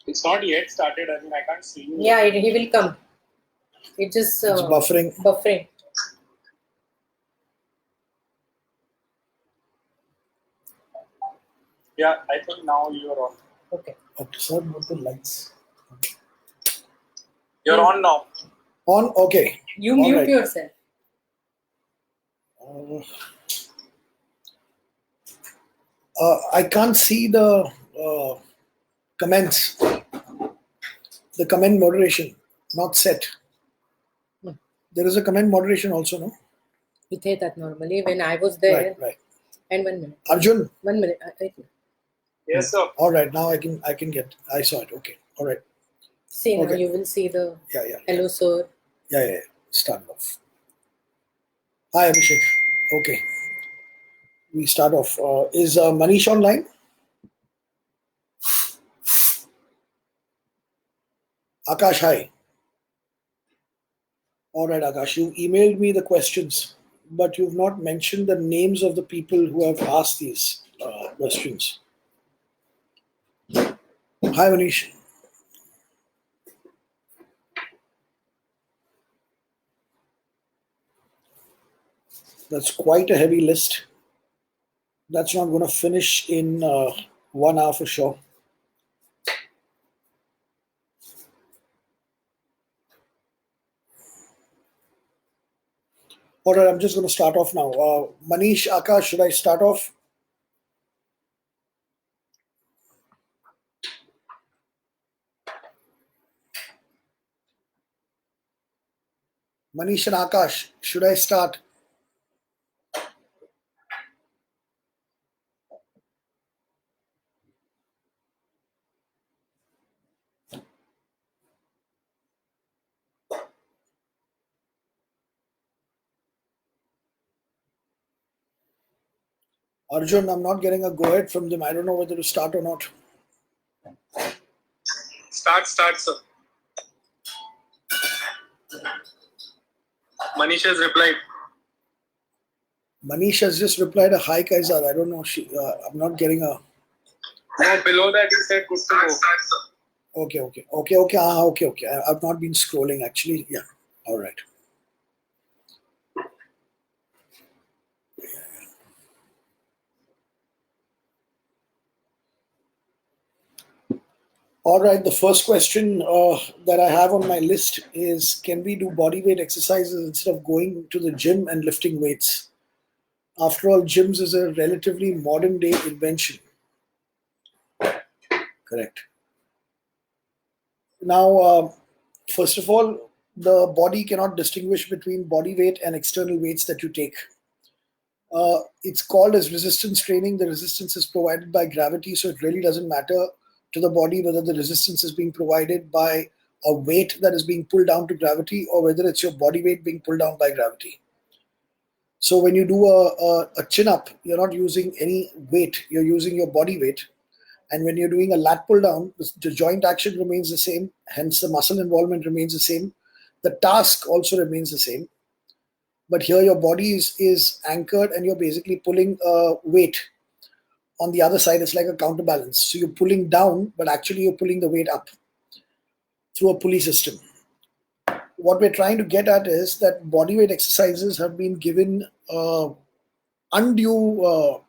It's not yet started. I mean, I can't see you. Yeah, he will come. It just It's buffering. Buffering. Yeah, I think now you are on. Okay. Okay, sir, what the lights? You're on now. On? Okay. You All mute right. yourself. I can't see the comments. The comment moderation, not set. There is a comment moderation also, no? It is that normally when I was there. Right. And 1 minute. Arjun. 1 minute. Yes, sir. All right, now I can get. I saw it. Okay. All right. See, now Okay. you will see the Yeah. hello, sir. Yeah. Start off. Hi, Abhishek. Okay. We start off. Is Manish online? Akash, hi. All right, Akash. You emailed me the questions, but you've not mentioned the names of the people who have asked these questions. Hi, Manish. That's quite a heavy list. That's not going to finish in 1 hour for sure. All right, I'm just going to start off now. Manish, Akash, should I start off? Manish and Akash, should I start? Arjun, I'm not getting a go-ahead from them. I don't know whether to start or not. Start, sir. Manish has replied. Manish has just replied a hi, KAIZZAD. I don't know. I'm not getting a... No, below that he said good to go. Start, sir. Okay. I've not been scrolling actually. Yeah. All right. All right, the first question that I have on my list is, can we do body weight exercises instead of going to the gym and lifting weights? After all, gyms is a relatively modern day invention. Correct. Now, first of all, the body cannot distinguish between body weight and external weights that you take. It's called as resistance training. The resistance is provided by gravity, so it really doesn't matter to the body whether the resistance is being provided by a weight that is being pulled down to gravity or whether it's your body weight being pulled down by gravity. So when you do a chin-up, you're not using any weight, you're using your body weight. And when you're doing a lat pull down, the joint action remains the same, hence the muscle involvement remains the same. The task also remains the same. But here your body is anchored and you're basically pulling a weight. On the other side, it's like a counterbalance. So you're pulling down, but actually you're pulling the weight up through a pulley system. What we're trying to get at is that bodyweight exercises have been given undue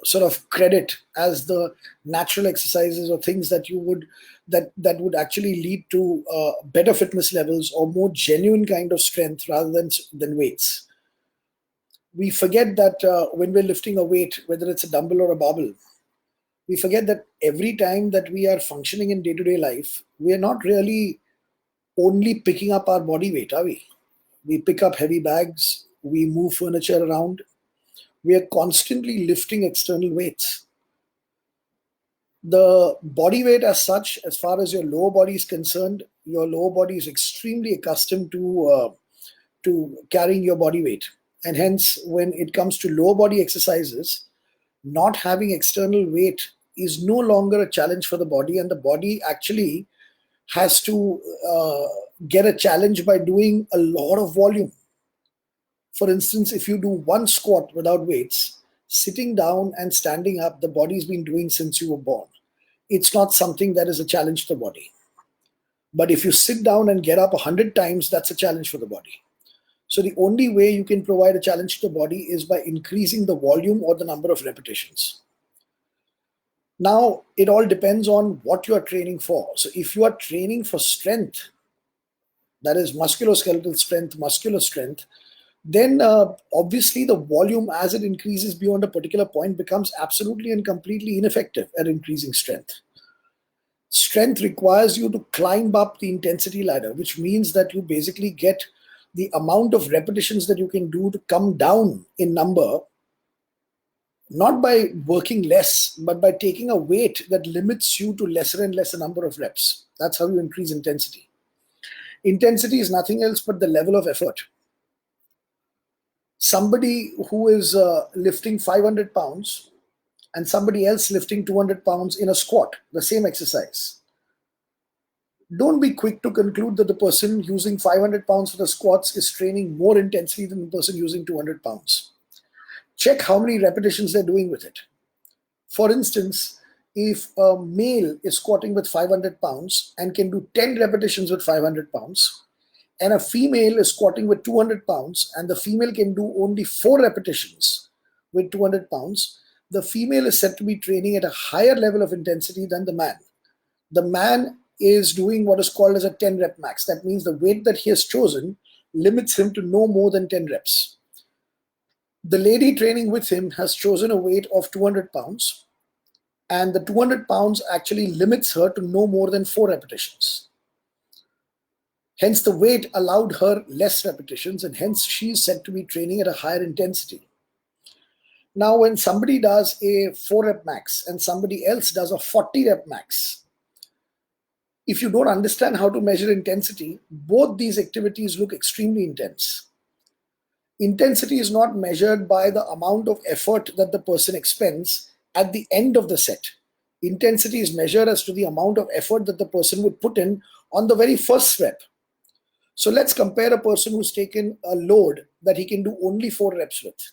sort of credit as the natural exercises or things that you would that would actually lead to better fitness levels or more genuine kind of strength rather than weights. We forget that when we're lifting a weight, whether it's a dumbbell or a barbell, we forget that every time that we are functioning in day-to-day life, we are not really only picking up our body weight, are we? We pick up heavy bags, we move furniture around, we are constantly lifting external weights. The body weight as such, as far as your lower body is concerned, your lower body is extremely accustomed to carrying your body weight. And hence, when it comes to lower body exercises, not having external weight is no longer a challenge for the body, and the body actually has to get a challenge by doing a lot of volume. For instance, if you do one squat without weights, sitting down and standing up, the body's been doing since you were born. it's not something that is a challenge to the body. But if you sit down and get up 100 times, that's a challenge for the body. So the only way you can provide a challenge to the body is by increasing the volume or the number of repetitions. Now, it all depends on what you are training for. So if you are training for strength, that is musculoskeletal strength, muscular strength, then obviously the volume as it increases beyond a particular point becomes absolutely and completely ineffective at increasing strength. Strength requires you to climb up the intensity ladder, which means that you basically get the amount of repetitions that you can do to come down in number, not by working less, but by taking a weight that limits you to lesser and lesser number of reps. That's how you increase intensity. Intensity is nothing else but the level of effort. Somebody who is lifting 500 pounds and somebody else lifting 200 pounds in a squat, the same exercise. Don't be quick to conclude that the person using 500 pounds for the squats is training more intensely than the person using 200 pounds. Check how many repetitions they're doing with it. For instance, if a male is squatting with 500 pounds and can do 10 repetitions with 500 pounds, and a female is squatting with 200 pounds and the female can do only 4 repetitions with 200 pounds, the female is said to be training at a higher level of intensity than the man. The man is doing what is called as a 10 rep max. That means the weight that he has chosen limits him to no more than 10 reps. The lady training with him has chosen a weight of 200 pounds, and the 200 pounds actually limits her to no more than 4 repetitions. Hence, the weight allowed her less repetitions, and hence she is said to be training at a higher intensity. Now, when somebody does a 4 rep max and somebody else does a 40 rep max, if you don't understand how to measure intensity, both these activities look extremely intense. Intensity is not measured by the amount of effort that the person expends at the end of the set. Intensity is measured as to the amount of effort that the person would put in on the very first rep. So let's compare a person who's taken a load that he can do only 4 reps with.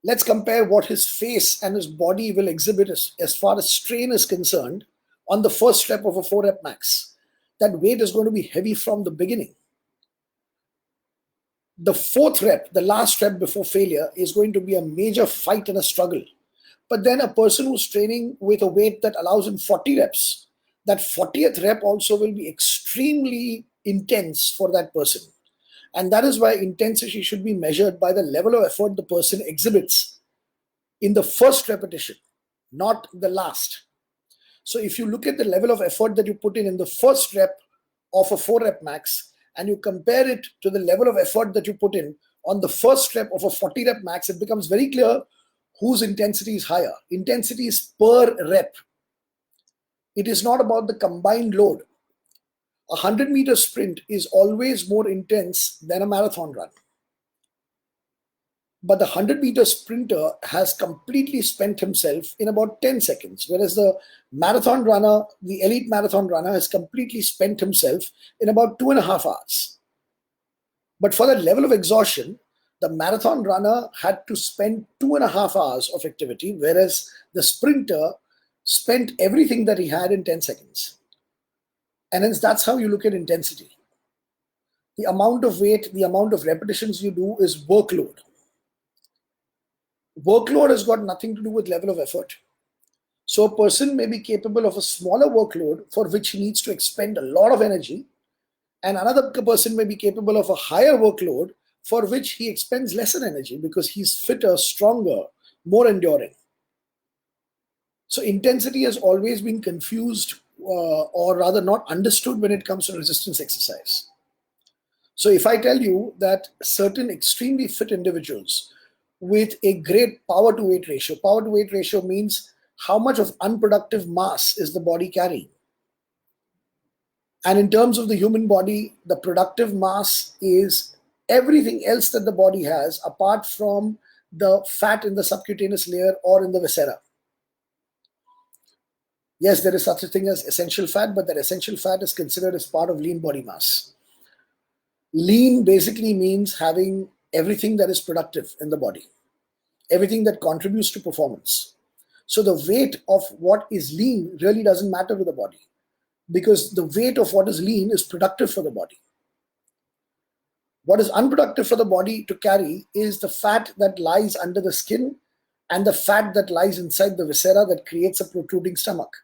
Let's compare what his face and his body will exhibit as far as strain is concerned on the first rep of a 4 rep max. That weight is going to be heavy from the beginning. The 4th rep, the last rep before failure, is going to be a major fight and a struggle. But then a person who's training with a weight that allows him 40 reps, that 40th rep also will be extremely intense for that person. And that is why intensity should be measured by the level of effort the person exhibits in the first repetition, not the last. So if you look at the level of effort that you put in the first rep of a 4 rep max, and you compare it to the level of effort that you put in on the first rep of a 40 rep max, it becomes very clear whose intensity is higher. Intensity is per rep. It is not about the combined load. A 100-meter sprint is always more intense than a marathon run. But the 100-meter sprinter has completely spent himself in about 10 seconds, whereas the marathon runner, the elite marathon runner, has completely spent himself in about 2.5 hours. But for that level of exhaustion, the marathon runner had to spend 2.5 hours of activity, whereas the sprinter spent everything that he had in 10 seconds. And hence, that's how you look at intensity. The amount of weight, the amount of repetitions you do is workload. Workload has got nothing to do with level of effort. So a person may be capable of a smaller workload for which he needs to expend a lot of energy, and another person may be capable of a higher workload for which he expends lesser energy because he's fitter, stronger, more enduring. So intensity has always been confused or rather not understood when it comes to resistance exercise. So if I tell you that certain extremely fit individuals with a great power to weight ratio means how much of unproductive mass is the body carrying. And in terms of the human body, the productive mass is everything else that the body has apart from the fat in the subcutaneous layer or in the viscera. Yes, there is such a thing as essential fat, but that essential fat is considered as part of lean body mass. Lean basically means having everything that is productive in the body, everything that contributes to performance. So the weight of what is lean really doesn't matter to the body, because the weight of what is lean is productive for the body. What is unproductive for the body to carry is the fat that lies under the skin and the fat that lies inside the viscera that creates a protruding stomach.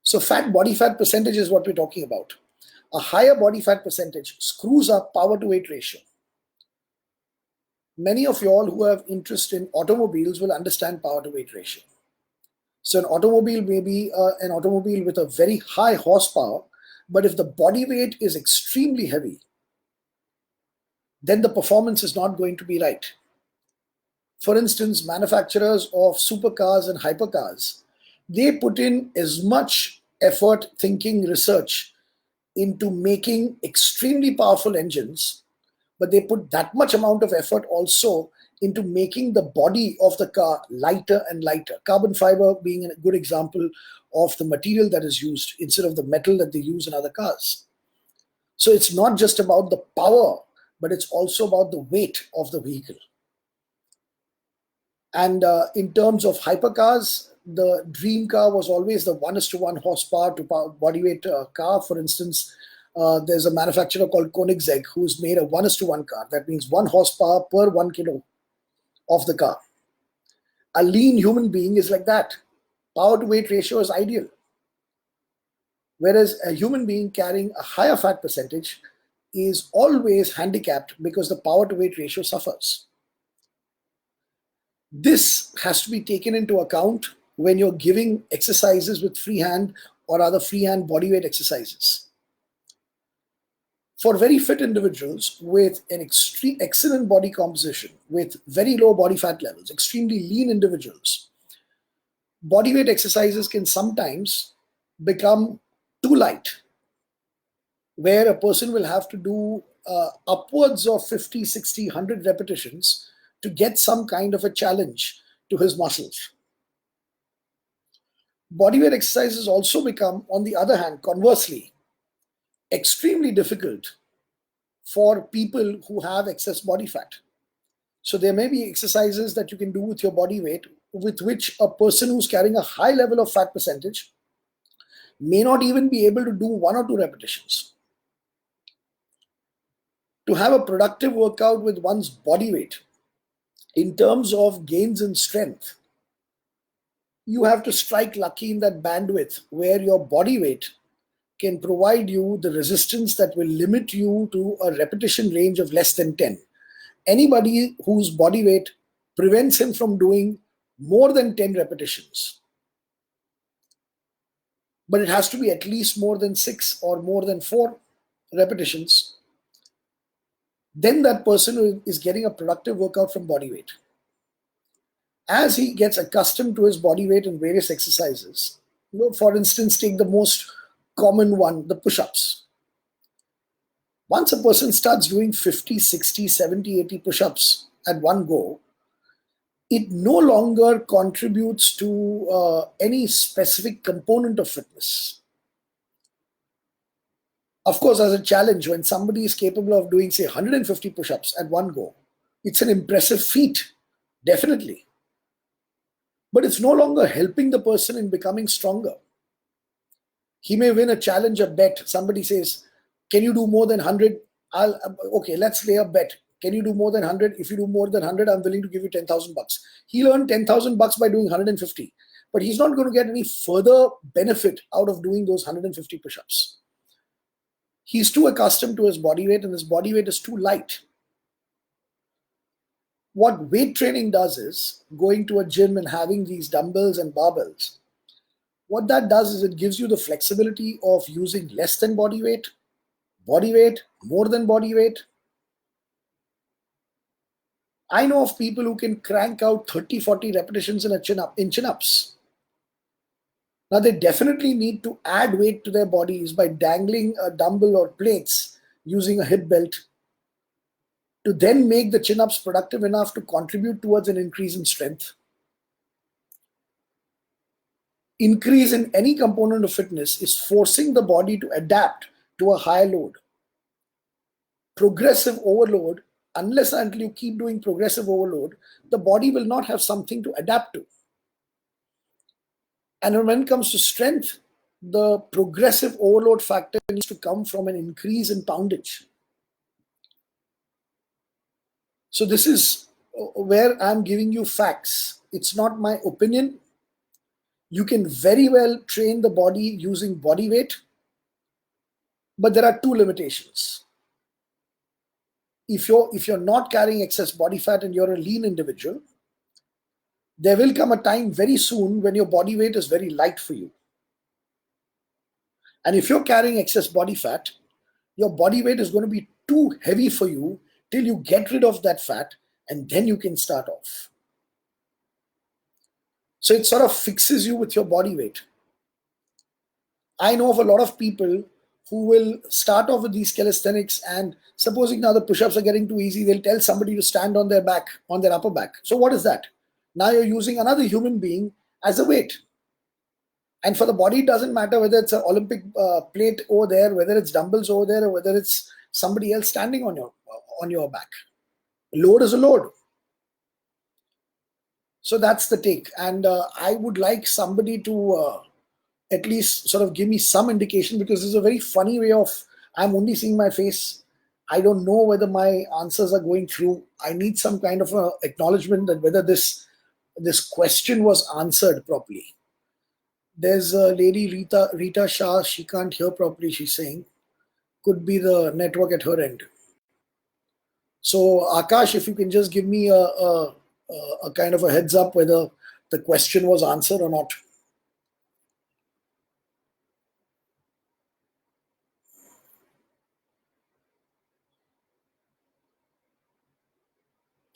So body fat percentage is what we're talking about. A higher body fat percentage screws up power to weight ratio. Many of you all who have interest in automobiles will understand power to weight ratio. So an automobile may be an automobile with a very high horsepower, but if the body weight is extremely heavy, then the performance is not going to be right. For instance, manufacturers of supercars and hypercars, they put in as much effort, thinking, research into making extremely powerful engines, but they put that much amount of effort also into making the body of the car lighter and lighter. Carbon fiber being a good example of the material that is used instead of the metal that they use in other cars. So it's not just about the power, but it's also about the weight of the vehicle. And in terms of hypercars, the dream car was always the 1:1 horsepower to body weight car. For instance, there's a manufacturer called Koenigsegg who's made a 1:1 car. That means 1 horsepower per 1 kilo of the car. A lean human being is like that. Power to weight ratio is ideal. Whereas a human being carrying a higher fat percentage is always handicapped because the power to weight ratio suffers. This has to be taken into account when you're giving exercises with freehand or other freehand bodyweight exercises. For very fit individuals with an excellent body composition, with very low body fat levels, extremely lean individuals, bodyweight exercises can sometimes become too light, where a person will have to do upwards of 50, 60, 100 repetitions to get some kind of a challenge to his muscles. Bodyweight exercises also become, on the other hand, conversely, extremely difficult for people who have excess body fat. So there may be exercises that you can do with your body weight with which a person who's carrying a high level of fat percentage may not even be able to do 1 or 2 repetitions. To have a productive workout with one's body weight, in terms of gains in strength, you have to strike lucky in that bandwidth where your body weight can provide you the resistance that will limit you to a repetition range of less than 10. Anybody whose body weight prevents him from doing more than 10 repetitions, but it has to be at least more than 6 or more than 4 repetitions, then that person is getting a productive workout from body weight. As he gets accustomed to his body weight in various exercises, for instance, take the most common one, the push-ups. Once a person starts doing 50, 60, 70, 80 push-ups at one go, it no longer contributes to any specific component of fitness. Of course, as a challenge, when somebody is capable of doing, say, 150 push-ups at one go, it's an impressive feat, definitely. But it's no longer helping the person in becoming stronger. He may win a challenge, a bet. Somebody says, can you do more than 100? Okay, let's lay a bet. Can you do more than 100? If you do more than 100, I'm willing to give you 10,000 bucks. He'll earn 10,000 bucks by doing 150. But he's not going to get any further benefit out of doing those 150 push-ups. He's too accustomed to his body weight, and his body weight is too light. What weight training does is going to a gym and having these dumbbells and barbells. What that does is it gives you the flexibility of using less than body weight, more than body weight. I know of people who can crank out 30, 40 repetitions in chin-ups. Now they definitely need to add weight to their bodies by dangling a dumbbell or plates using a hip belt to then make the chin-ups productive enough to contribute towards an increase in strength. Increase in any component of fitness is forcing the body to adapt to a higher load. Progressive overload, unless and until you keep doing progressive overload, the body will not have something to adapt to. And when it comes to strength, the progressive overload factor needs to come from an increase in poundage. So this is where I'm giving you facts. It's not my opinion. You can very well train the body using body weight, but there are two limitations. If you're not carrying excess body fat and you're a lean individual, there will come a time very soon when your body weight is very light for you. And if you're carrying excess body fat, your body weight is going to be too heavy for you till you get rid of that fat, and then you can start off. So it sort of fixes you with your body weight. I know of a lot of people who will start off with these calisthenics, and supposing now the push-ups are getting too easy, they'll tell somebody to stand on their back, on their upper back. So what is that? Now you're using another human being as a weight. And for the body, it doesn't matter whether it's an Olympic plate over there, whether it's dumbbells over there, or whether it's somebody else standing on your back. Load is a load. So that's the take. And I would like somebody to at least sort of give me some indication, because it's a very funny way of, I'm only seeing my face. I don't know whether my answers are going through. I need some kind of a acknowledgement that whether this question was answered properly. There's a lady, Rita Shah, she can't hear properly, she's saying. Could be the network at her end. So Akash, if you can just give me a kind of a heads up whether the question was answered or not.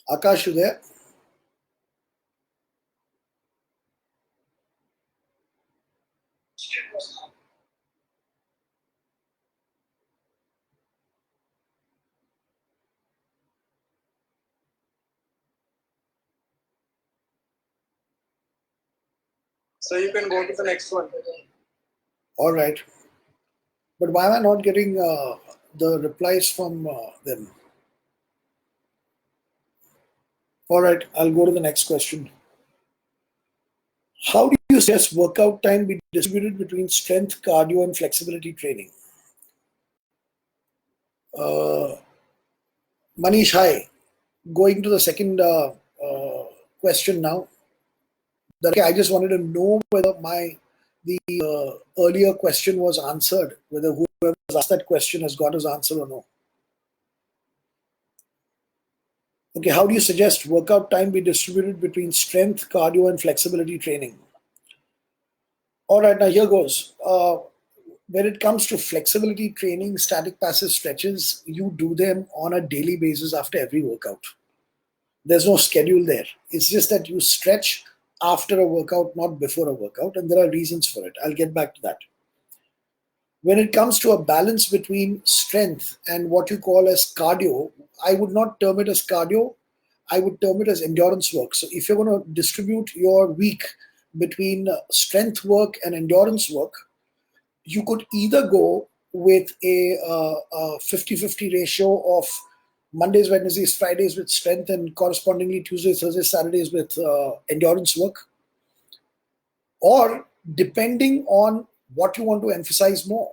Akash, you there? So you can go to the next one. All right. But why am I not getting the replies from them? All right, I'll go to the next question. How do you suggest workout time be distributed between strength, cardio, and flexibility training? Manish, hi. Going to the second question now. I just wanted to know whether the earlier question was answered, whether whoever asked that question has got his answer or no. Okay, how do you suggest workout time be distributed between strength, cardio, and flexibility training? All right, now here goes. When it comes to flexibility training, static passive stretches, you do them on a daily basis after every workout. There's no schedule there. It's just that you stretch after a workout, not before a workout, and there are reasons for it. I'll get back to that. When it comes to a balance between strength and what you call as cardio, I would not term it as cardio. I would term it as endurance work. So if you're going to distribute your week between strength work and endurance work, you could either go with a 50-50 ratio of Mondays, Wednesdays, Fridays with strength, and correspondingly Tuesdays, Thursdays, Saturdays with endurance work. Or depending on what you want to emphasize more.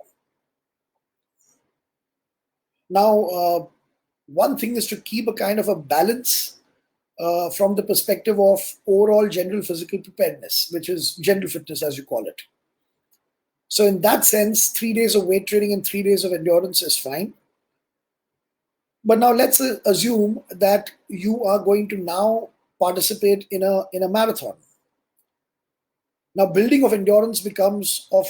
Now, one thing is to keep a kind of a balance from the perspective of overall general physical preparedness, which is general fitness as you call it. So in that sense, 3 days of weight training and 3 days of endurance is fine. But now let's assume that you are going to now participate in a marathon. Now building of endurance becomes of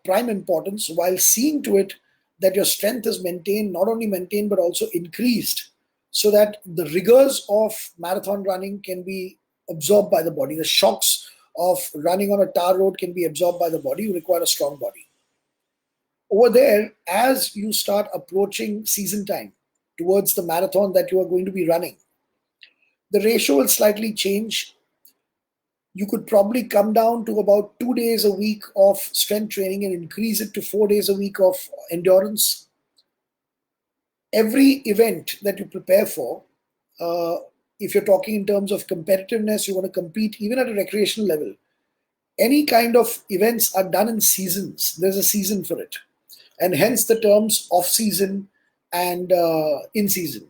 prime importance, while seeing to it that your strength is maintained, not only maintained, but also increased, so that the rigors of marathon running can be absorbed by the body. The shocks of running on a tar road can be absorbed by the body. You require a strong body. Over there, as you start approaching season time towards the marathon that you are going to be running, the ratio will slightly change. You could probably come down to about 2 days a week of strength training and increase it to 4 days a week of endurance. Every event that you prepare for, if you're talking in terms of competitiveness, you want to compete even at a recreational level, any kind of events are done in seasons. There's a season for it, and hence the terms off season and in season.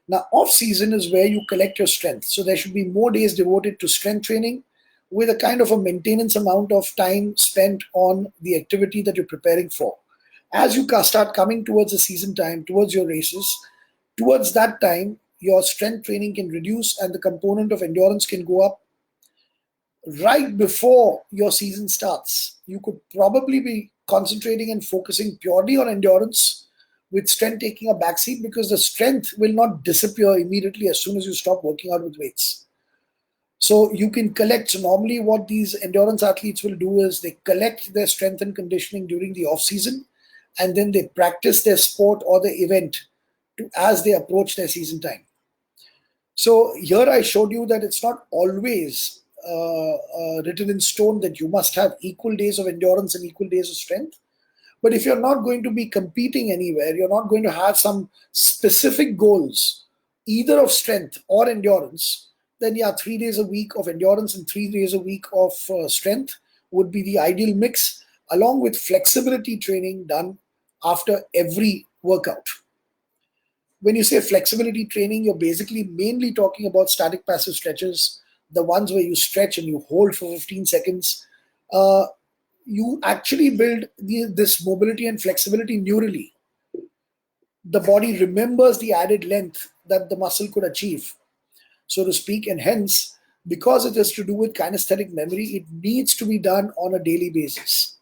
Now, off season is where you collect your strength. So there should be more days devoted to strength training with a kind of a maintenance amount of time spent on the activity that you're preparing for. As you start coming towards the season time, towards your races, towards that time, your strength training can reduce and the component of endurance can go up. Right before your season starts, you could probably be concentrating and focusing purely on endurance, with strength taking a backseat, because the strength will not disappear immediately as soon as you stop working out with weights. So you can collect. So normally what these endurance athletes will do is they collect their strength and conditioning during the off season, and then they practice their sport or the event as they approach their season time. So here I showed you that it's not always written in stone that you must have equal days of endurance and equal days of strength. But if you're not going to be competing anywhere, you're not going to have some specific goals, either of strength or endurance, then yeah, 3 days a week of endurance and 3 days a week of strength would be the ideal mix, along with flexibility training done after every workout. When you say flexibility training, you're basically mainly talking about static passive stretches, the ones where you stretch and you hold for 15 seconds. You actually build this mobility and flexibility neurally. The body remembers the added length that the muscle could achieve, so to speak, and hence, because it is to do with kinesthetic memory, it needs to be done on a daily basis.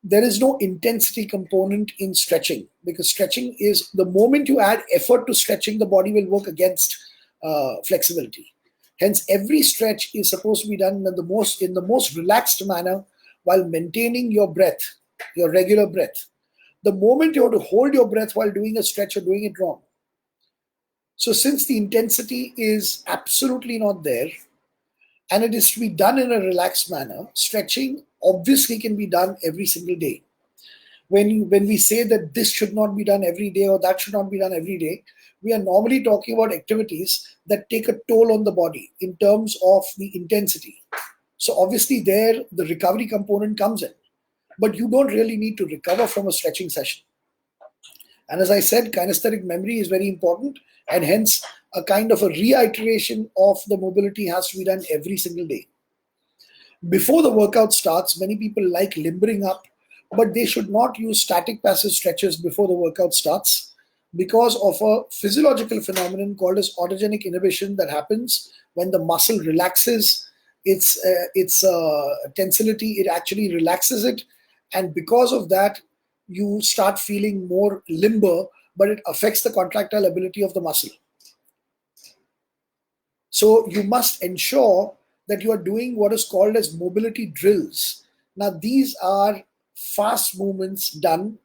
There is no intensity component in stretching, because stretching is, the moment you add effort to stretching, the body will work against flexibility. Hence, every stretch is supposed to be done in the most relaxed manner, while maintaining your breath, your regular breath. The moment you have to hold your breath while doing a stretch, you're doing it wrong. So since the intensity is absolutely not there, and it is to be done in a relaxed manner, stretching obviously can be done every single day. When we say that this should not be done every day or that should not be done every day, we are normally talking about activities that take a toll on the body in terms of the intensity. So obviously there, the recovery component comes in, but you don't really need to recover from a stretching session. And as I said, kinesthetic memory is very important, and hence a kind of a reiteration of the mobility has to be done every single day. Before the workout starts, many people like limbering up, but they should not use static passive stretches before the workout starts, because of a physiological phenomenon called as autogenic inhibition that happens when the muscle relaxes its tensility. It actually relaxes it, and because of that you start feeling more limber, but it affects the contractile ability of the muscle. So you must ensure that you are doing what is called as mobility drills. Now these are fast movements done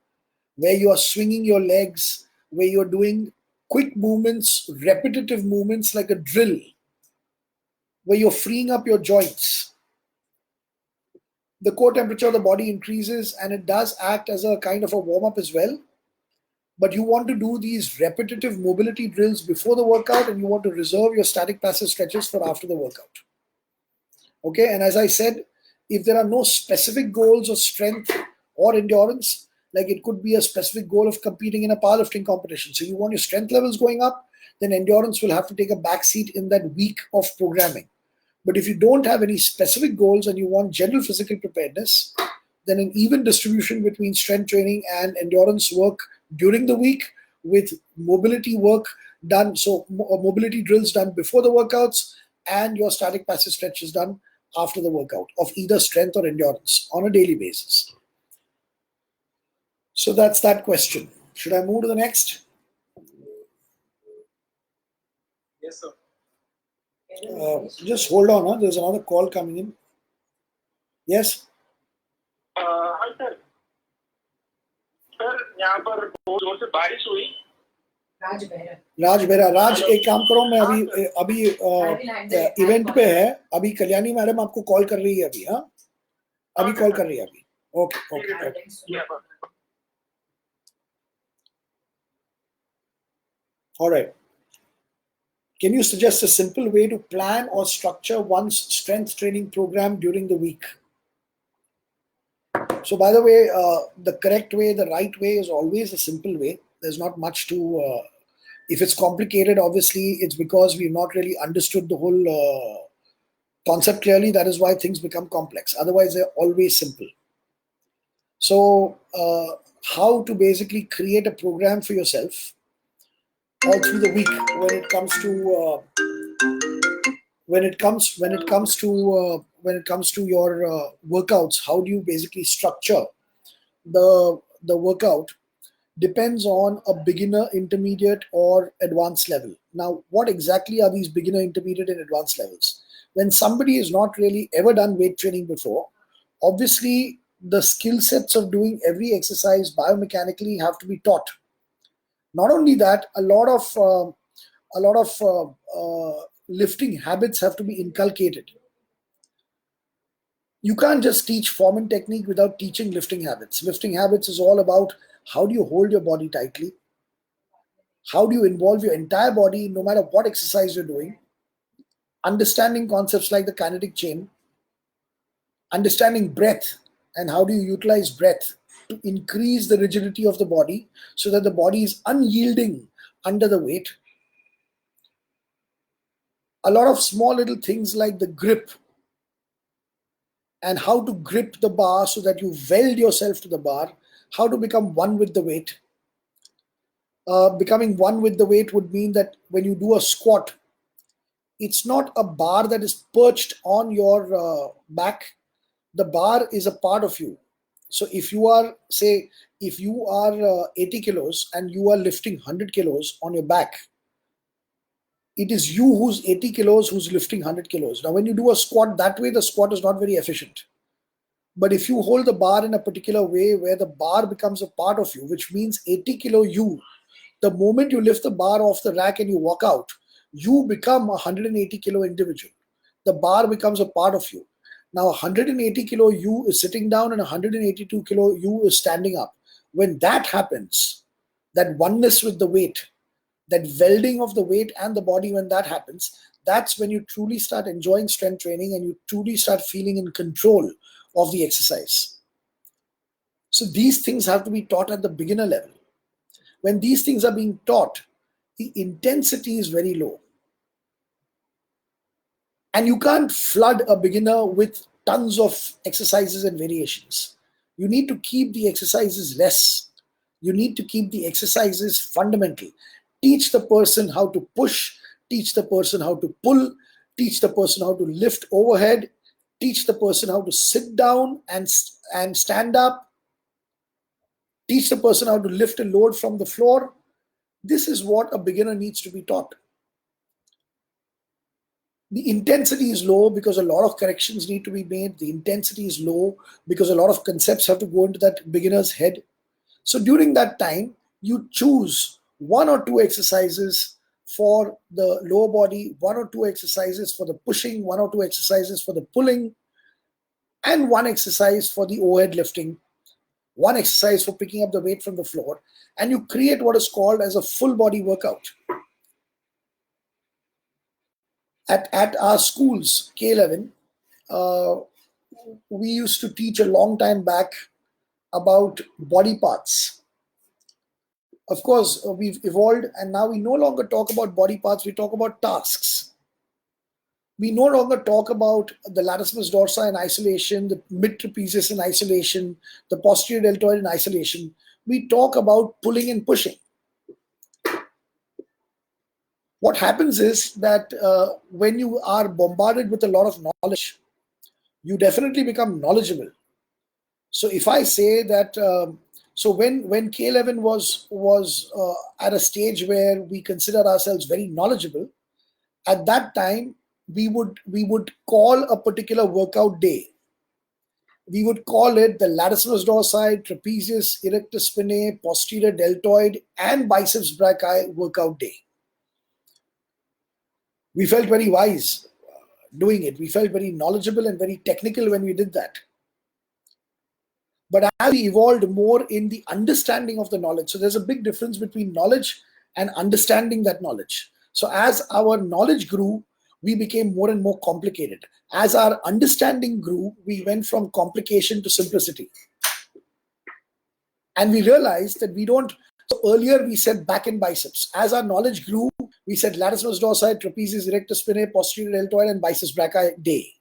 where you are swinging your legs, where you're doing quick movements, repetitive movements like a drill, where you're freeing up your joints. The core temperature of the body increases, and it does act as a kind of a warm-up as well. But you want to do these repetitive mobility drills before the workout, and you want to reserve your static passive stretches for after the workout. Okay, and as I said, if there are no specific goals of strength or endurance, like it could be a specific goal of competing in a powerlifting competition, so you want your strength levels going up, then endurance will have to take a backseat in that week of programming. But if you don't have any specific goals and you want general physical preparedness, then an even distribution between strength training and endurance work during the week, with mobility work done, so mobility drills done before the workouts, and your static passive stretches done after the workout of either strength or endurance on a daily basis. So that's that question. Should I move to the next? Yes, sir. Just hold on, there's another call coming in. Yes? हाँ sir sir यहाँ पर बहुत जोर से बारिश हुई। राज बेहरा। राज एक काम करो, मैं अभी इवेंट पे है, अभी कल्याणी मैडम आपको कॉल कर रही है अभी। हाँ अभी कॉल कर रही है अभी। Okay. All right. Can you suggest a simple way to plan or structure one's strength training program during the week? So by the way, the correct way, the right way is always a simple way. There's not much to, if it's complicated, obviously it's because we've not really understood the whole concept clearly. That is why things become complex. Otherwise, they're always simple. So how to basically create a program for yourself all through the week when it comes to when it comes to your workouts. How do you basically structure the workout depends on a beginner, intermediate, or advanced level. Now, what exactly are these beginner, intermediate, and advanced levels? When somebody has not really ever done weight training before, obviously the skill sets of doing every exercise biomechanically have to be taught. Not only that, a lot of lifting habits have to be inculcated. You can't just teach form and technique without teaching lifting habits. Lifting habits is all about how do you hold your body tightly, how do you involve your entire body no matter what exercise you're doing, understanding concepts like the kinetic chain, understanding breath, and how do you utilize breath to increase the rigidity of the body so that the body is unyielding under the weight. A lot of small little things like the grip and how to grip the bar so that you weld yourself to the bar, how to become one with the weight. Becoming one with the weight would mean that when you do a squat, it's not a bar that is perched on your back. The bar is a part of you. So if you are, say, if you are 80 kilos and you are lifting 100 kilos on your back, it is you who's 80 kilos who's lifting 100 kilos. Now, when you do a squat that way, the squat is not very efficient. But if you hold the bar in a particular way where the bar becomes a part of you, which means 80 kilo you, the moment you lift the bar off the rack and you walk out, you become a 180 kilo individual. The bar becomes a part of you. Now, 180 kilo you is sitting down and 182 kilo you is standing up. When that happens, that oneness with the weight, that welding of the weight and the body, when that happens, that's when you truly start enjoying strength training and you truly start feeling in control of the exercise. So these things have to be taught at the beginner level. When these things are being taught, the intensity is very low. And you can't flood a beginner with tons of exercises and variations. You need to keep the exercises less. You need to keep the exercises fundamental. Teach the person how to push, teach the person how to pull, teach the person how to lift overhead, teach the person how to sit down and stand up, teach the person how to lift a load from the floor. This is what a beginner needs to be taught. The intensity is low because a lot of corrections need to be made. The intensity is low because a lot of concepts have to go into that beginner's head. So during that time, you choose one or two exercises for the lower body, one or two exercises for the pushing, one or two exercises for the pulling, and one exercise for the overhead lifting, one exercise for picking up the weight from the floor, and you create what is called as a full body workout. At our schools, K11, we used to teach a long time back about body parts. Of course, we've evolved and now we no longer talk about body parts, we talk about tasks. We no longer talk about the latissimus dorsi in isolation, the mid trapezius in isolation, the posterior deltoid in isolation. We talk about pulling and pushing. What happens is that when you are bombarded with a lot of knowledge, you definitely become knowledgeable. So if I say that, so when K11 was at a stage where we consider ourselves very knowledgeable, at that time we would call a particular workout day. We would call it the latissimus dorsi, trapezius, erectus spinae, posterior deltoid, and biceps brachii workout day. We felt very wise doing it. We felt very knowledgeable and very technical when we did that. But as we evolved more in the understanding of the knowledge, so there's a big difference between knowledge and understanding that knowledge. So as our knowledge grew, we became more and more complicated. As our understanding grew, we went from complication to simplicity. And we realized that we don't, so earlier we said back and biceps. As our knowledge grew, we said latissimus dorsi, trapezius erectus spinae, posterior deltoid, and biceps brachii day.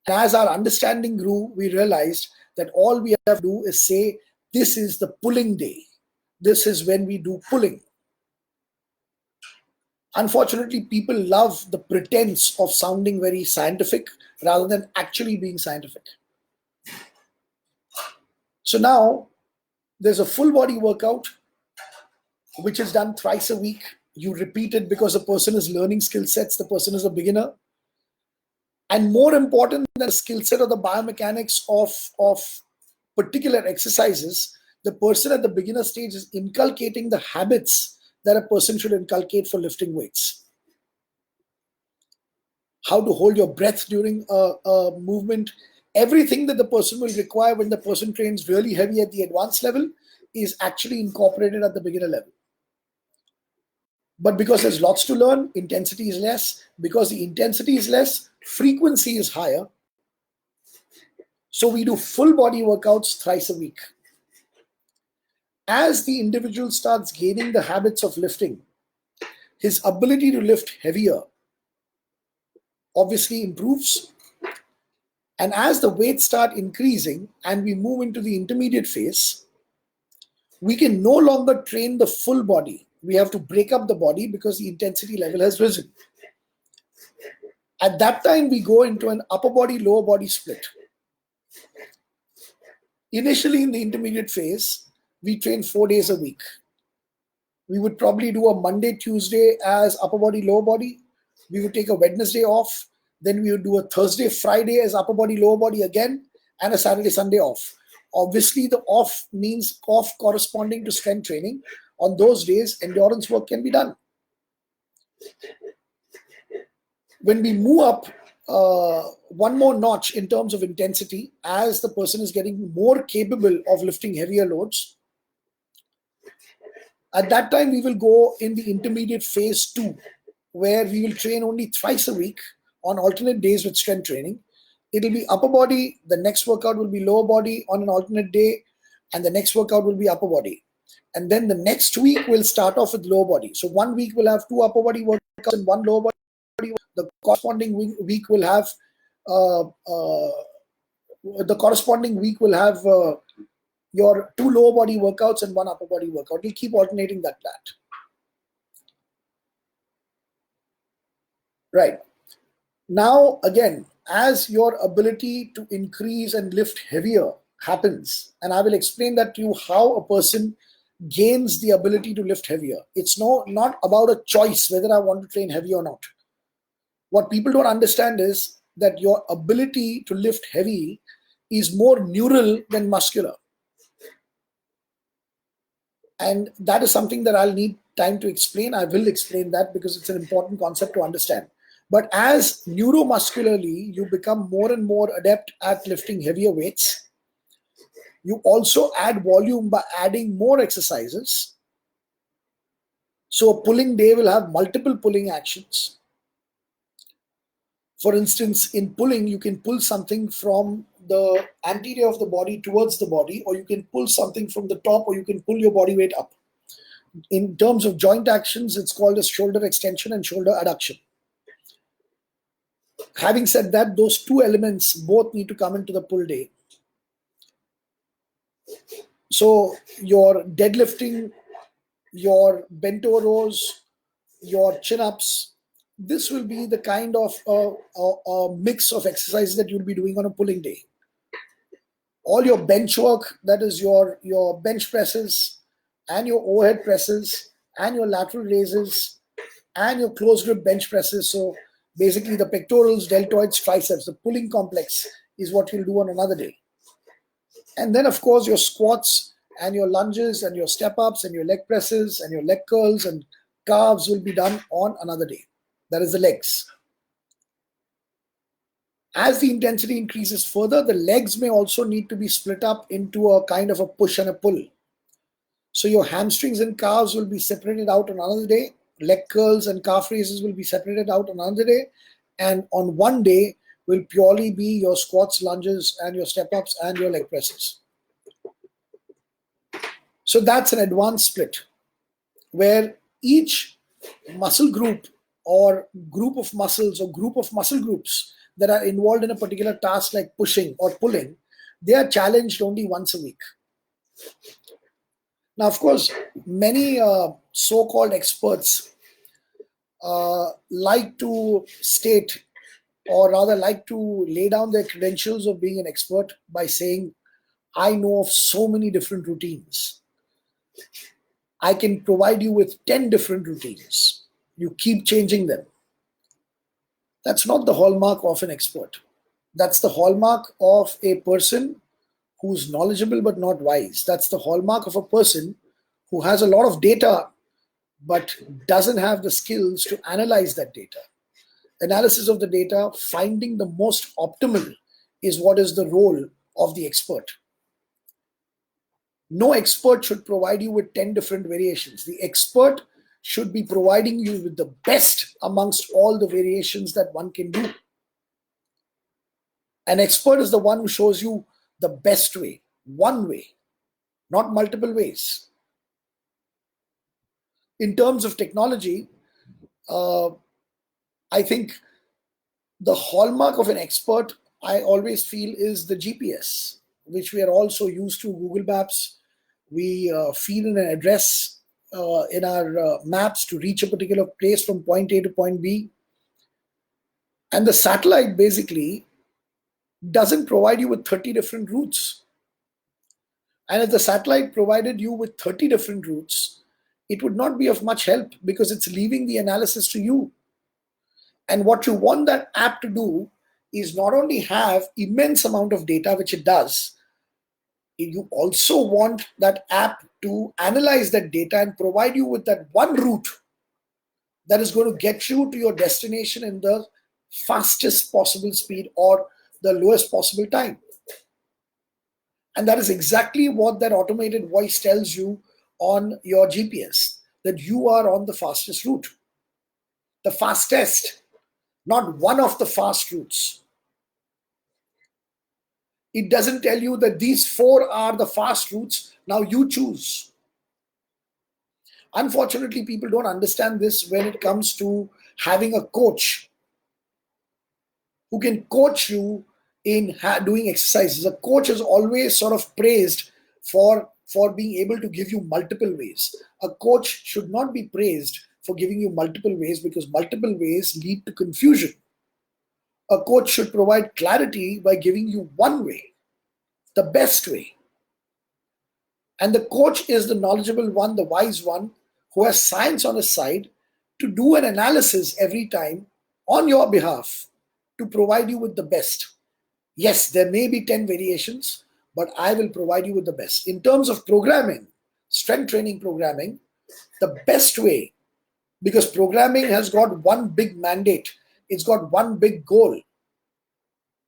And as our understanding grew, we realized that all we have to do is say, this is the pulling day. This is when we do pulling. Unfortunately, people love the pretense of sounding very scientific rather than actually being scientific. So now there's a full body workout which is done thrice a week. You repeat it because the person is learning skill sets, the person is a beginner. And more important than the skill set or the biomechanics of particular exercises, the person at the beginner stage is inculcating the habits that a person should inculcate for lifting weights. How to hold your breath during a movement. Everything that the person will require when the person trains really heavy at the advanced level is actually incorporated at the beginner level. But because there's lots to learn, intensity is less. Because the intensity is less, frequency is higher. So we do full body workouts thrice a week. As the individual starts gaining the habits of lifting, his ability to lift heavier obviously improves. And as the weights start increasing and we move into the intermediate phase, we can no longer train the full body. We have to break up the body because the intensity level has risen. At that time, we go into an upper body, lower body split. Initially, in the intermediate phase, we train 4 days a week. We would probably do a Monday, Tuesday as upper body, lower body. We would take a Wednesday off. Then we would do a Thursday, Friday as upper body, lower body again, and a Saturday, Sunday off. Obviously, the off means off corresponding to strength training. On those days, endurance work can be done. When we move up one more notch in terms of intensity, as the person is getting more capable of lifting heavier loads, at that time we will go in the intermediate phase 2, where we will train only thrice a week on alternate days with strength training. It will be upper body, the next workout will be lower body on an alternate day, and the next workout will be upper body. And then the next week we'll start off with lower body. So 1 week we'll have 2 upper body workouts and 1 lower body. The corresponding week will have your 2 lower body workouts and 1 upper body workout. We'll keep alternating that. Right. Now, again, as your ability to increase and lift heavier happens, and I will explain that to you how a person gains the ability to lift heavier. It's not about a choice whether I want to train heavy or not. What people don't understand is that your ability to lift heavy is more neural than muscular. And that is something that I'll need time to explain. I will explain that because it's an important concept to understand. But as neuromuscularly, you become more and more adept at lifting heavier weights. You also add volume by adding more exercises. So a pulling day will have multiple pulling actions. For instance, in pulling, you can pull something from the anterior of the body towards the body, or you can pull something from the top, or you can pull your body weight up. In terms of joint actions, it's called as shoulder extension and shoulder adduction. Having said that, those 2 elements both need to come into the pull day. So your deadlifting, your bent over rows, your chin-ups, this will be the kind of a mix of exercises that you'll be doing on a pulling day. All your bench work, that is your bench presses and your overhead presses and your lateral raises and your close grip bench presses. So basically the pectorals, deltoids, triceps, the pulling complex is what you'll do on another day. And then of course your squats and your lunges and your step ups and your leg presses and your leg curls and calves will be done on another day. That is the legs. As the intensity increases further, the legs may also need to be split up into a kind of a push and a pull. So your hamstrings and calves will be separated out on another day, leg curls and calf raises will be separated out on another day, and on one day will purely be your squats, lunges, and your step-ups and your leg presses. So that's an advanced split, where each muscle group or group of muscles or group of muscle groups that are involved in a particular task like pushing or pulling, they are challenged only once a week. Now, of course, many so-called experts like to state, or rather like to lay down their credentials of being an expert by saying, I know of so many different routines. I can provide you with 10 different routines. You keep changing them. That's not the hallmark of an expert. That's the hallmark of a person who's knowledgeable but not wise. That's the hallmark of a person who has a lot of data but doesn't have the skills to analyze that data. Analysis of the data, finding the most optimal, is what is the role of the expert. No expert should provide you with 10 different variations. The expert should be providing you with the best amongst all the variations that one can do. An expert is the one who shows you the best way, one way, not multiple ways. In terms of technology, I think the hallmark of an expert, I always feel, is the GPS, which we are also used to. Google Maps, we feed in an address in our maps to reach a particular place from point A to point B. And the satellite basically doesn't provide you with 30 different routes. And if the satellite provided you with 30 different routes, it would not be of much help because it's leaving the analysis to you. And what you want that app to do is not only have immense amount of data, which it does, you also want that app to analyze that data and provide you with that one route that is going to get you to your destination in the fastest possible speed or the lowest possible time. And that is exactly what that automated voice tells you on your GPS, that you are on the fastest route. The fastest, not one of the fast routes. It doesn't tell you that these 4 are the fast routes, now you choose. Unfortunately, people don't understand this when it comes to having a coach who can coach you in doing exercises. A coach is always sort of praised for being able to give you multiple ways. A coach should not be praised for giving you multiple ways because multiple ways lead to confusion. A coach should provide clarity by giving you one way, the best way. And the coach is the knowledgeable one, the wise one, who has science on his side to do an analysis every time on your behalf to provide you with the best. Yes, there may be 10 variations, but I will provide you with the best. In terms of programming, strength training programming, the best way, because programming has got one big mandate, it's got one big goal.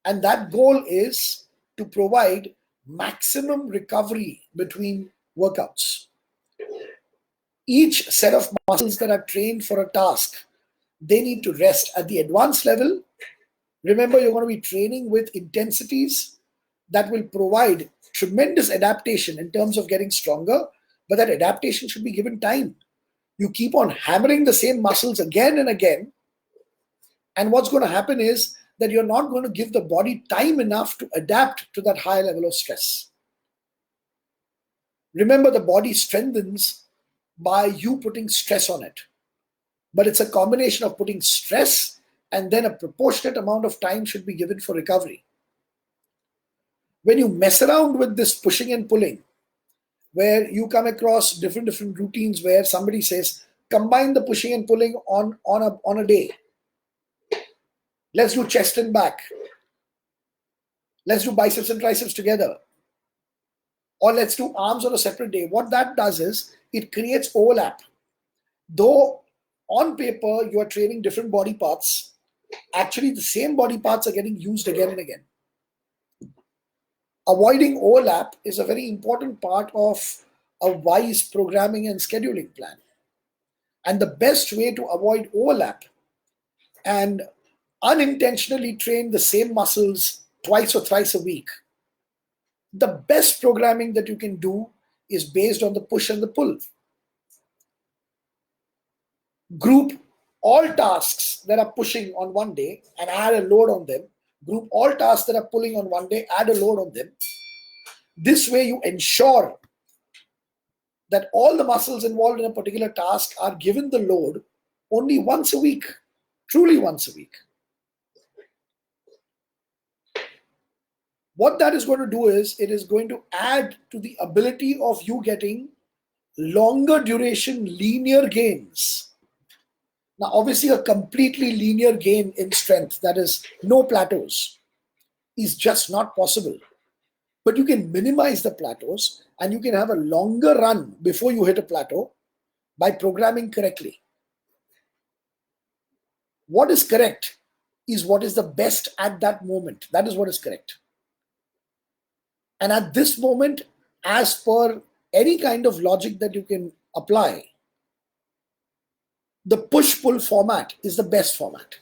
And that goal is to provide maximum recovery between workouts. Each set of muscles that are trained for a task, they need to rest. At the advanced level, remember, you're going to be training with intensities that will provide tremendous adaptation in terms of getting stronger, but that adaptation should be given time. You keep on hammering the same muscles again and again, and what's going to happen is that you're not going to give the body time enough to adapt to that higher level of stress. Remember, the body strengthens by you putting stress on it. But it's a combination of putting stress and then a proportionate amount of time should be given for recovery. When you mess around with this pushing and pulling, where you come across different routines where somebody says, combine the pushing and pulling on a day. Let's do chest and back. Let's do biceps and triceps together. Or let's do arms on a separate day. What that does is it creates overlap. Though on paper you are training different body parts, actually the same body parts are getting used again and again. Avoiding overlap is a very important part of a wise programming and scheduling plan. And the best way to avoid overlap and unintentionally train the same muscles twice or thrice a week, the best programming that you can do is based on the push and the pull. Group all tasks that are pushing on one day and add a load on them. Group all tasks that are pulling on one day, add a load on them. This way you ensure that all the muscles involved in a particular task are given the load only once a week, truly once a week. What that is going to do is, it is going to add to the ability of you getting longer duration linear gains. Now, obviously, a completely linear gain in strength, that is no plateaus, is just not possible. But you can minimize the plateaus and you can have a longer run before you hit a plateau by programming correctly. What is correct is what is the best at that moment. That is what is correct. And at this moment, as per any kind of logic that you can apply, the push-pull format is the best format.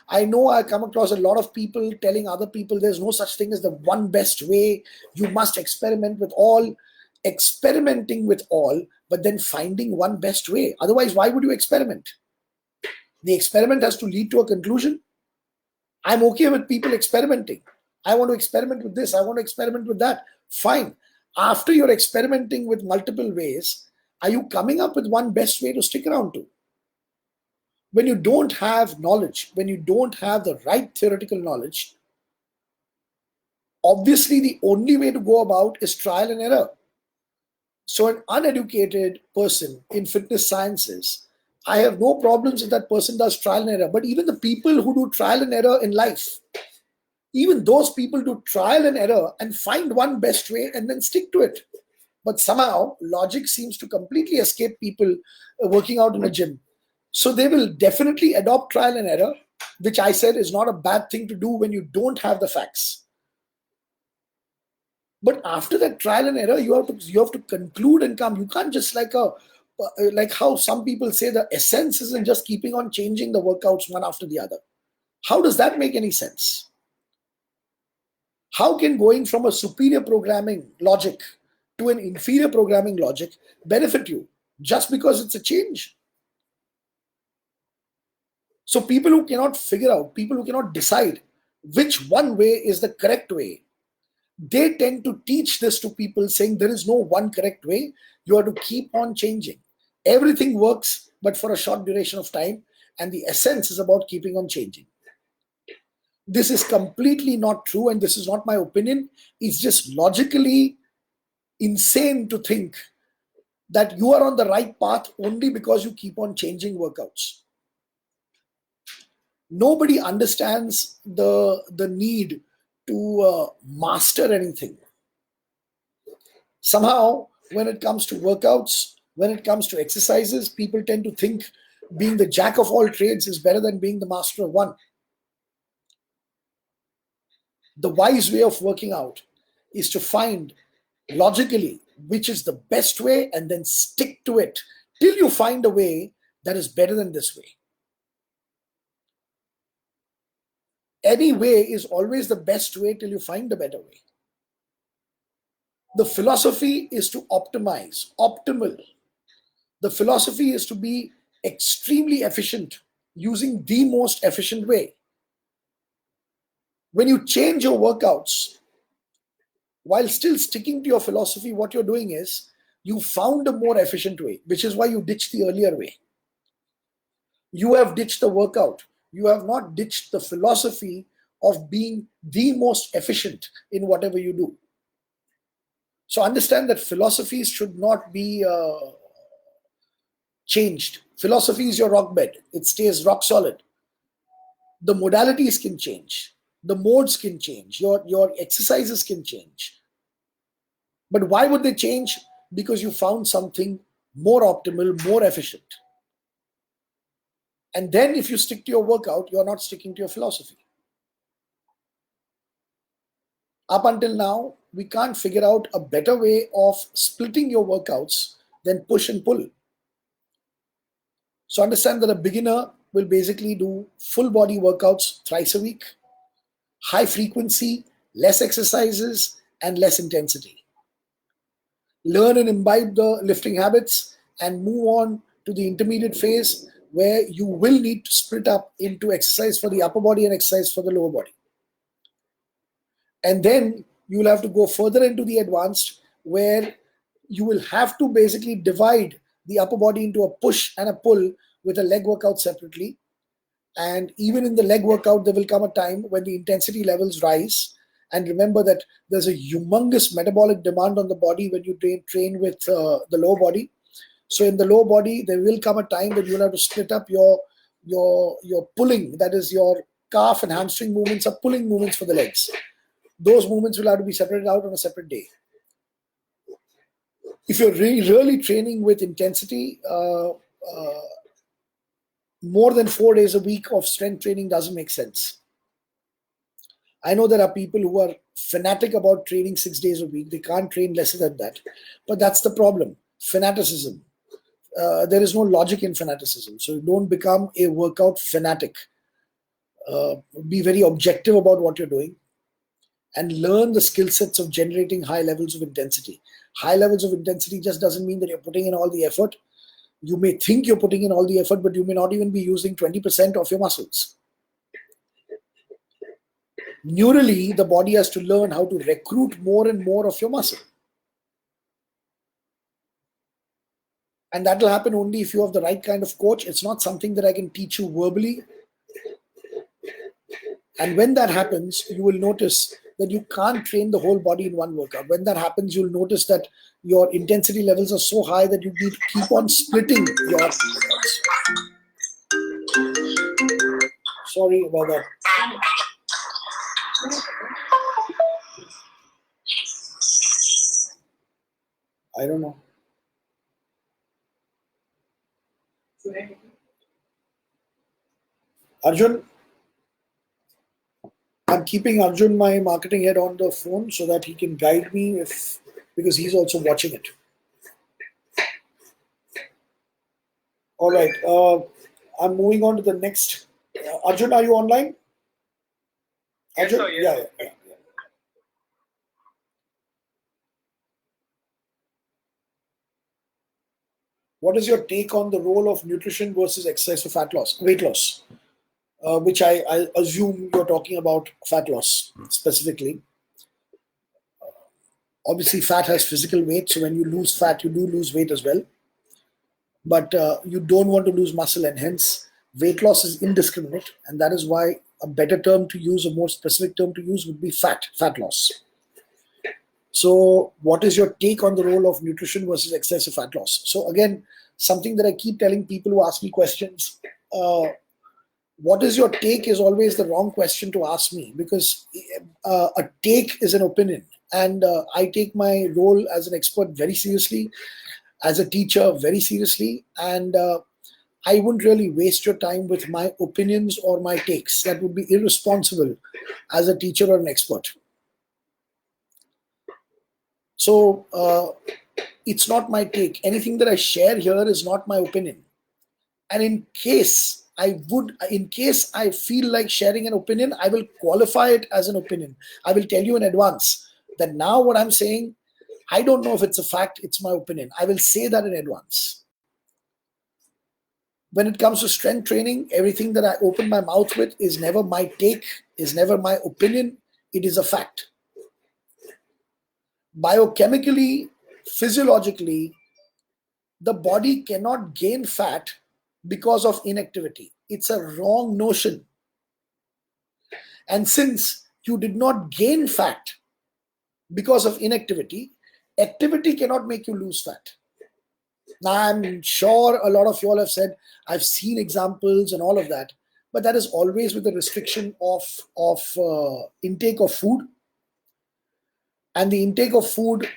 I know I come across a lot of people telling other people there's no such thing as the one best way. You must experiment with all. Experimenting with all, but then finding one best way. Otherwise, why would you experiment? The experiment has to lead to a conclusion. I'm okay with people experimenting. I want to experiment with this. I want to experiment with that. Fine. After you're experimenting with multiple ways, are you coming up with one best way to stick around to? When you don't have knowledge, when you don't have the right theoretical knowledge, obviously the only way to go about is trial and error. So an uneducated person in fitness sciences, I have no problems if that person does trial and error. But even the people who do trial and error in life, even those people do trial and error and find one best way and then stick to it. But somehow logic seems to completely escape people working out in a gym. So they will definitely adopt trial and error, which I said is not a bad thing to do when you don't have the facts. But after that trial and error, you have to conclude and come. You can't just like how some people say the essence isn't just keeping on changing the workouts one after the other. How does that make any sense? How can going from a superior programming logic to an inferior programming logic benefit you just because it's a change? So people who cannot figure out, people who cannot decide which one way is the correct way, they tend to teach this to people saying there is no one correct way. You have to keep on changing. Everything works, but for a short duration of time. And the essence is about keeping on changing. This is completely not true. And this is not my opinion. It's just logically insane to think that you are on the right path only because you keep on changing workouts. Nobody understands the need to master anything. Somehow, when it comes to workouts, when it comes to exercises, people tend to think being the jack of all trades is better than being the master of one. The wise way of working out is to find logically which is the best way and then stick to it till you find a way that is better than this way. Any way is always the best way till you find a better way. The philosophy is to optimize, optimal. The philosophy is to be extremely efficient, using the most efficient way. When you change your workouts, while still sticking to your philosophy, what you're doing is you found a more efficient way, which is why you ditched the earlier way. You have ditched the workout. You have not ditched the philosophy of being the most efficient in whatever you do. So understand that philosophies should not be changed. Philosophy is your rock bed. It stays rock solid. The modalities can change. The modes can change. Your exercises can change. But why would they change? Because you found something more optimal, more efficient. And then if you stick to your workout, you're not sticking to your philosophy. Up until now, we can't figure out a better way of splitting your workouts than push and pull. So understand that a beginner will basically do full body workouts thrice a week, high frequency, less exercises, and less intensity. Learn and imbibe the lifting habits and move on to the intermediate phase where you will need to split up into exercise for the upper body and exercise for the lower body. And then you will have to go further into the advanced where you will have to basically divide the upper body into a push and a pull with a leg workout separately. And even in the leg workout, there will come a time when the intensity levels rise. And remember that there's a humongous metabolic demand on the body when you train with the lower body. So in the lower body, there will come a time when you'll have to split up your pulling, that is your calf and hamstring movements are pulling movements for the legs. Those movements will have to be separated out on a separate day. If you're really training with intensity, more than 4 days a week of strength training doesn't make sense. I know there are people who are fanatic about training 6 days a week. They can't train lesser than that. But that's the problem. Fanaticism. There is no logic in fanaticism. So don't become a workout fanatic. Be very objective about what you're doing and learn the skill sets of generating high levels of intensity. High levels of intensity just doesn't mean that you're putting in all the effort. You may think you're putting in all the effort, but you may not even be using 20% of your muscles. Neurally, the body has to learn how to recruit more and more of your muscle. And that will happen only if you have the right kind of coach. It's not something that I can teach you verbally. And when that happens, you will notice that you can't train the whole body in one workout. When that happens, you'll notice that your intensity levels are so high that you need to keep on splitting your workouts. Sorry about that. I don't know. Arjun, I'm keeping Arjun, my marketing head, on the phone so that he can guide me because he's also watching it. All right. I'm moving on to the next. Arjun, are you online? Arjun? Yes, sir, yes. Yeah. What is your take on the role of nutrition versus exercise for weight loss? Which I assume you're talking about fat loss specifically. Obviously, fat has physical weight, so when you lose fat, you do lose weight as well. But you don't want to lose muscle, and hence weight loss is indiscriminate, and that is why a better term to use, a more specific term to use would be fat loss. So what is your take on the role of nutrition versus excessive fat loss? So again, something that I keep telling people who ask me questions, what is your take is always the wrong question to ask me, because a take is an opinion. And I take my role as an expert very seriously, as a teacher very seriously, and I wouldn't really waste your time with my opinions or my takes. That would be irresponsible as a teacher or an expert. So it's not my take. Anything that I share here is not my opinion. And in case I feel like sharing an opinion, I will qualify it as an opinion. I will tell you in advance that now what I'm saying, I don't know if it's a fact, it's my opinion. I will say that in advance. When it comes to strength training, everything that I open my mouth with is never my take, is never my opinion. It is a fact. Biochemically, physiologically, the body cannot gain fat because of inactivity. It's a wrong notion. And since you did not gain fat because of inactivity, activity cannot make you lose fat. Now, I'm sure a lot of you all have said, I've seen examples and all of that, but that is always with the restriction of intake of food. And the intake of food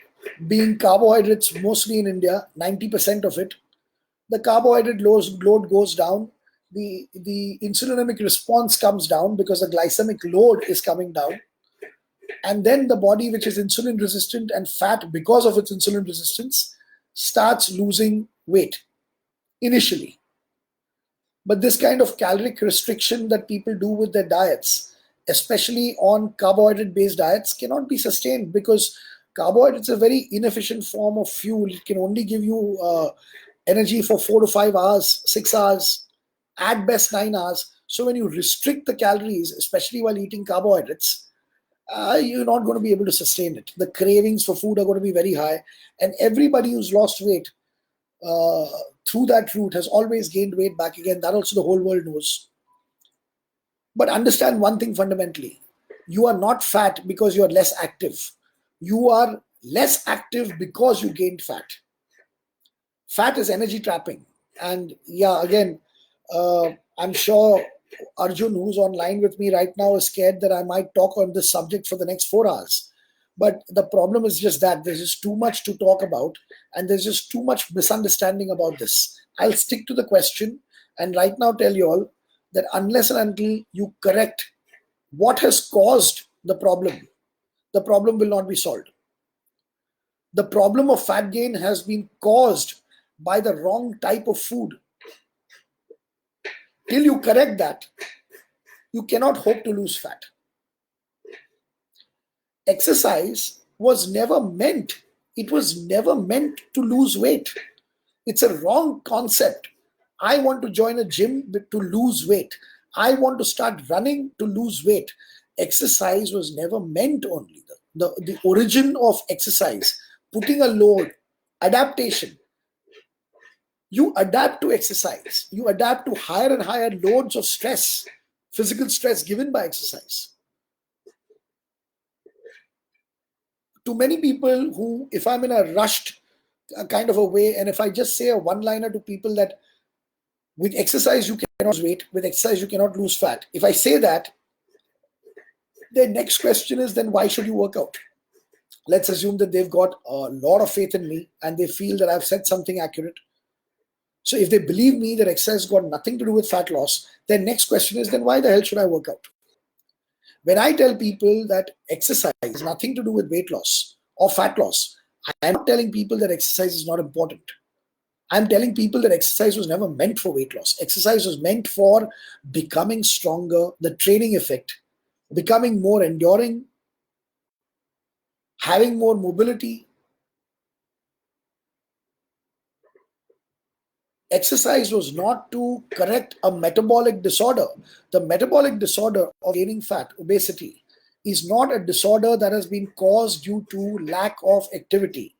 being carbohydrates, mostly in India, 90% of it, the carbohydrate load goes down, the insulinic response comes down because the glycemic load is coming down. And then the body, which is insulin resistant and fat because of its insulin resistance, starts losing weight initially. But this kind of caloric restriction that people do with their diets, especially on carbohydrate based diets, cannot be sustained because carbohydrates are a very inefficient form of fuel. It can only give you energy for 4 to 5 hours, 6 hours, at best 9 hours. So when you restrict the calories, especially while eating carbohydrates, you're not going to be able to sustain it. The cravings for food are going to be very high, and everybody who's lost weight through that route has always gained weight back again. That also the whole world knows. But understand one thing fundamentally: you are not fat because you are less active. You are less active because you gained fat. Fat is energy trapping. And yeah, again, I'm sure Arjun, who's online with me right now, is scared that I might talk on this subject for the next 4 hours. But the problem is just that there's just too much to talk about, and there's just too much misunderstanding about this. I'll stick to the question and right now tell you all that unless and until you correct what has caused the problem will not be solved. The problem of fat gain has been caused by the wrong type of food. Till you correct that, you cannot hope to lose fat. Exercise was never meant, it was never meant to lose weight. It's a wrong concept. I want to join a gym to lose weight. I want to start running to lose weight. Exercise was never meant only. The origin of exercise, putting a load, adaptation. You adapt to exercise. You adapt to higher and higher loads of stress, physical stress given by exercise. To many people who, if I'm in a rushed kind of a way, and if I just say a one-liner to people that with exercise you cannot lose weight, with exercise you cannot lose fat. If I say that, their next question is, then why should you work out? Let's assume that they've got a lot of faith in me and they feel that I've said something accurate. So if they believe me that exercise has got nothing to do with fat loss, their next question is, then why the hell should I work out? When I tell people that exercise has nothing to do with weight loss or fat loss, I'm not telling people that exercise is not important. I'm telling people that exercise was never meant for weight loss. Exercise was meant for becoming stronger, the training effect, becoming more enduring, having more mobility. Exercise was not to correct a metabolic disorder. The metabolic disorder of gaining fat, obesity, is not a disorder that has been caused due to lack of activity.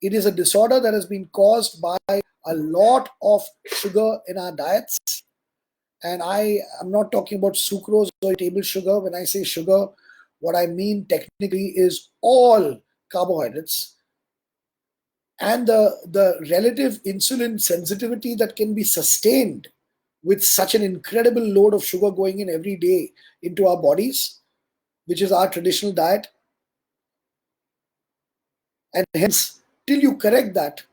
It is a disorder that has been caused by a lot of sugar in our diets. And I am not talking about sucrose or table sugar. When I say sugar, what I mean technically is all carbohydrates. And the relative insulin sensitivity that can be sustained with such an incredible load of sugar going in every day into our bodies, which is our traditional diet. And hence, till you correct that,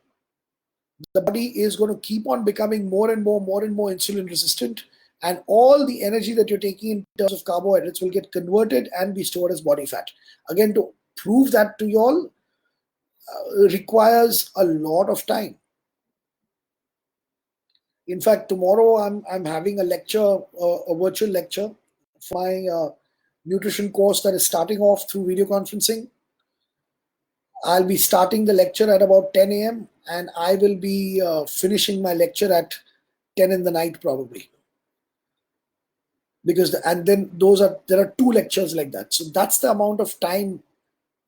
the body is going to keep on becoming more and more insulin resistant, and all the energy that you're taking in terms of carbohydrates will get converted and be stored as body fat. Again, to prove that to you all requires a lot of time. In fact, tomorrow I'm having a lecture, a virtual lecture for my nutrition course that is starting off through video conferencing. I'll be starting the lecture at about 10 a.m. and I will be finishing my lecture at 10 in the night probably. Because there are 2 lectures like that. So that's the amount of time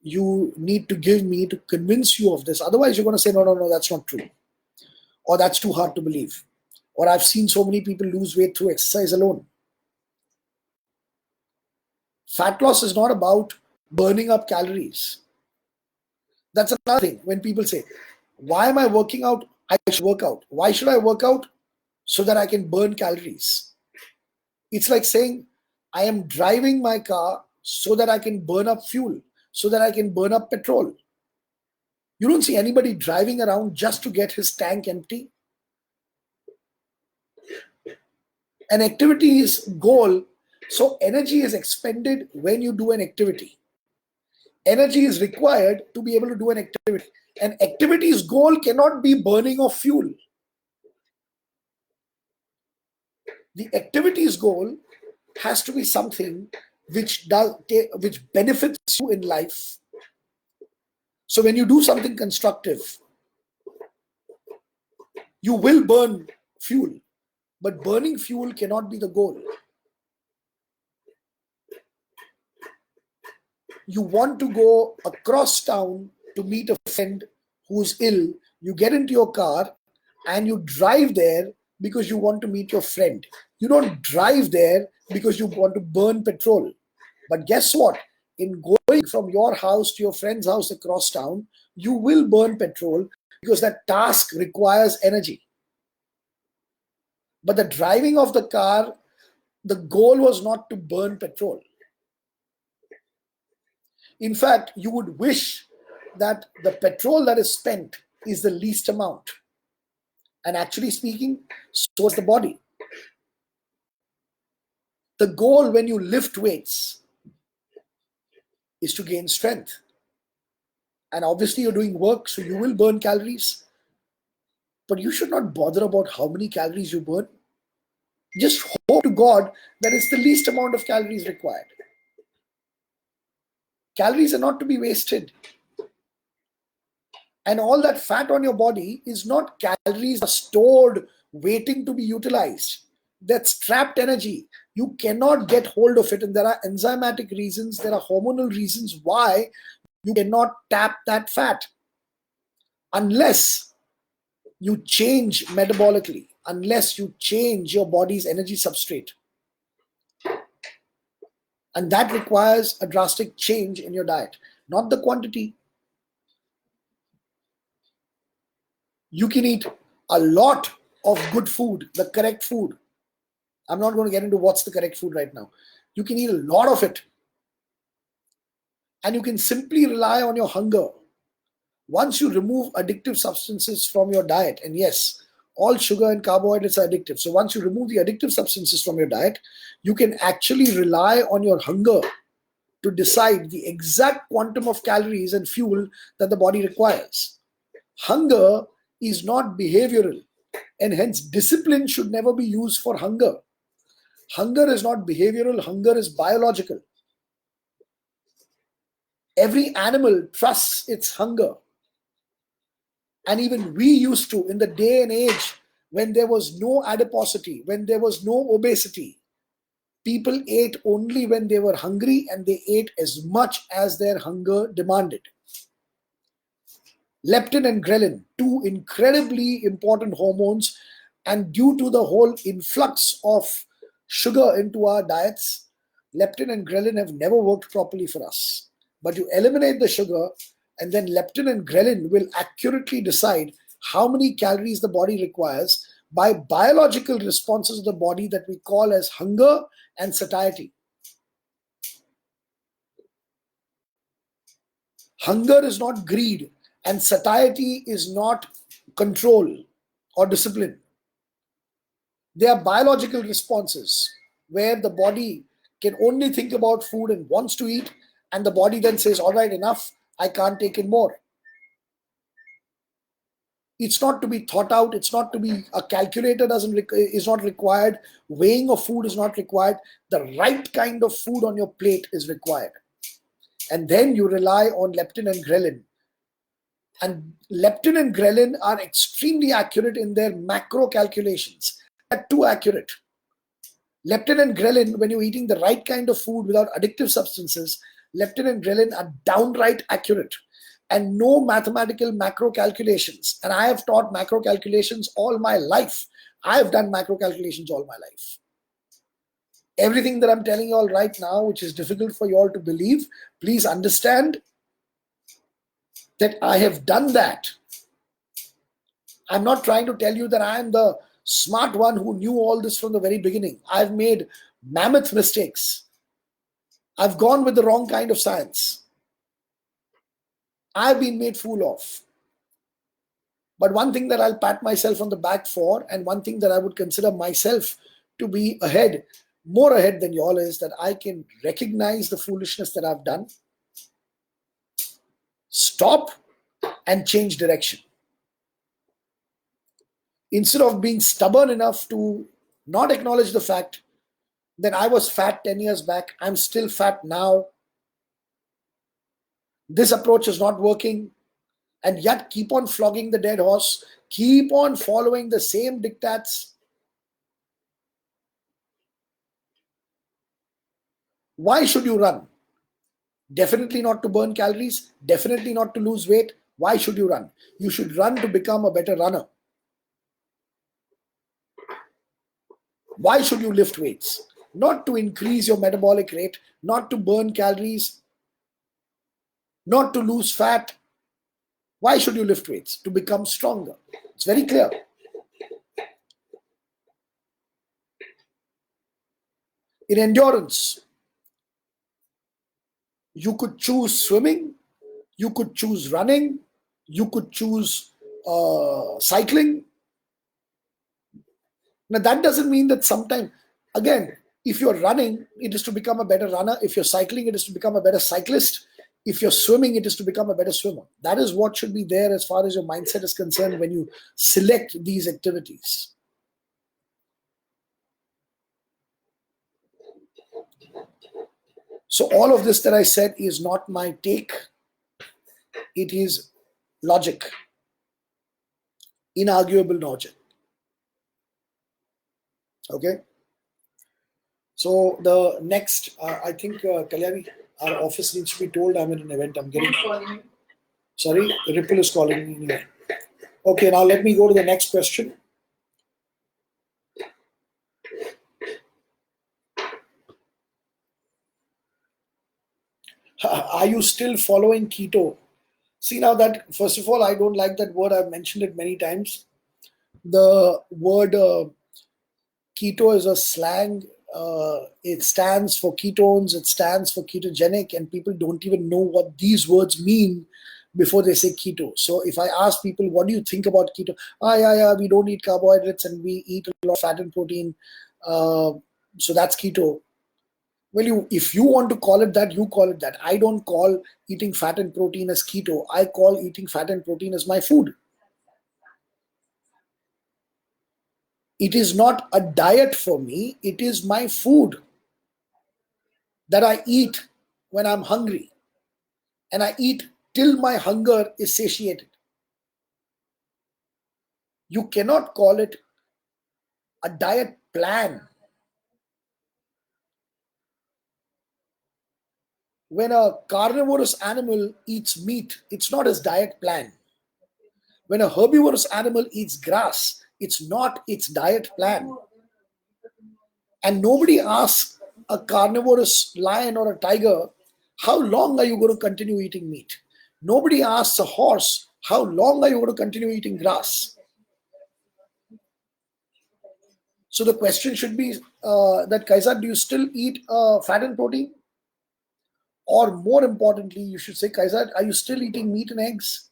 you need to give me to convince you of this. Otherwise, you're going to say, no, that's not true. Or that's too hard to believe. Or I've seen so many people lose weight through exercise alone. Fat loss is not about burning up calories. That's another thing. When people say, why am I working out? I should work out. Why should I work out? So that I can burn calories. It's like saying, I am driving my car so that I can burn up fuel, so that I can burn up petrol. You don't see anybody driving around just to get his tank empty. An activity's goal, so energy is expended when you do an activity. Energy is required to be able to do an activity. An activity's goal cannot be burning of fuel. The activities goal has to be something which benefits you in life. So when you do something constructive, you will burn fuel, but burning fuel cannot be the goal. You want to go across town to meet a friend who's ill, you get into your car and you drive there because you want to meet your friend. You don't drive there because you want to burn petrol. But guess what? In going from your house to your friend's house across town, you will burn petrol because that task requires energy. But the driving of the car, the goal was not to burn petrol. In fact, you would wish that the petrol that is spent is the least amount. And actually speaking, so is the body. The goal when you lift weights is to gain strength. And obviously you're doing work, so you will burn calories. But you should not bother about how many calories you burn. Just hope to God that it's the least amount of calories required. Calories are not to be wasted. And all that fat on your body is not calories that are stored waiting to be utilized. That's trapped energy. You cannot get hold of it. And there are enzymatic reasons, there are hormonal reasons why you cannot tap that fat. Unless you change metabolically, unless you change your body's energy substrate. And that requires a drastic change in your diet, not the quantity. You can eat a lot of good food, the correct food. I'm not going to get into what's the correct food right now. You can eat a lot of it. And you can simply rely on your hunger. Once you remove addictive substances from your diet, and yes, all sugar and carbohydrates are addictive. So once you remove the addictive substances from your diet, you can actually rely on your hunger to decide the exact quantum of calories and fuel that the body requires. Hunger is not behavioral, and hence discipline should never be used for hunger. Hunger is not behavioral, hunger is biological. Every animal trusts its hunger. And even we used to, in the day and age when there was no adiposity, when there was no obesity, people ate only when they were hungry, and they ate as much as their hunger demanded. Leptin and ghrelin, two incredibly important hormones, and due to the whole influx of sugar into our diets, leptin and ghrelin have never worked properly for us. But you eliminate the sugar, and then leptin and ghrelin will accurately decide how many calories the body requires by biological responses of the body that we call as hunger and satiety. Hunger is not greed, and satiety is not control or discipline. They are biological responses where the body can only think about food and wants to eat, and the body then says, all right, enough, I can't take in more. It's not to be thought out. It's not to be, a calculator is not required. Weighing of food is not required. The right kind of food on your plate is required. And then you rely on leptin and ghrelin. And leptin and ghrelin are extremely accurate in their macro calculations. They're too accurate. Leptin and ghrelin, when you're eating the right kind of food without addictive substances, leptin and ghrelin are downright accurate. And no mathematical macro calculations. And I have taught macro calculations all my life. I have done macro calculations all my life. Everything that I'm telling you all right now, which is difficult for you all to believe, please understand that I have done that. I'm not trying to tell you that I am the smart one who knew all this from the very beginning. I've made mammoth mistakes. I've gone with the wrong kind of science. I've been made fool of. But one thing that I'll pat myself on the back for, and one thing that I would consider myself to be ahead, more ahead than y'all, is that I can recognize the foolishness that I've done, stop, and change direction. Instead of being stubborn enough to not acknowledge the fact that I was fat 10 years back, I'm still fat now, this approach is not working, and yet keep on flogging the dead horse, keep on following the same diktats. Why should you run? Definitely not to burn calories, definitely not to lose weight. Why should you run? You should run to become a better runner. Why should you lift weights? Not to increase your metabolic rate, not to burn calories, not to lose fat. Why should you lift weights? To become stronger. It's very clear. In endurance, you could choose swimming, you could choose running, you could choose cycling. Now, that doesn't mean that sometime, again, if you're running, it is to become a better runner. If you're cycling, it is to become a better cyclist. If you're swimming, it is to become a better swimmer. That is what should be there as far as your mindset is concerned when you select these activities. So all of this that I said is not my take. It is logic, inarguable logic. Okay. So the next, I think, Kalyani, our office needs to be told I'm in an event. I'm getting. Sorry, Ripple is calling me. Okay, now let me go to the next question. Are you still following keto? See, now that, first of all, I don't like that word. I've mentioned it many times. The word keto is a slang. It stands for ketones, it stands for ketogenic, and people don't even know what these words mean before they say keto. So if I ask people, what do you think about keto? Yeah, we don't eat carbohydrates and we eat a lot of fat and protein. So that's keto. Well, if you want to call it that, you call it that. I don't call eating fat and protein as keto. I call eating fat and protein as my food. It is not a diet for me. It is my food that I eat when I'm hungry. And I eat till my hunger is satiated. You cannot call it a diet plan. When a carnivorous animal eats meat, it's not his diet plan. When a herbivorous animal eats grass, it's not its diet plan. And nobody asks a carnivorous lion or a tiger, how long are you going to continue eating meat? Nobody asks a horse, how long are you going to continue eating grass? So the question should be that, KAIZZAD, do you still eat fat and protein? Or more importantly, you should say, KAIZZAD, are you still eating meat and eggs?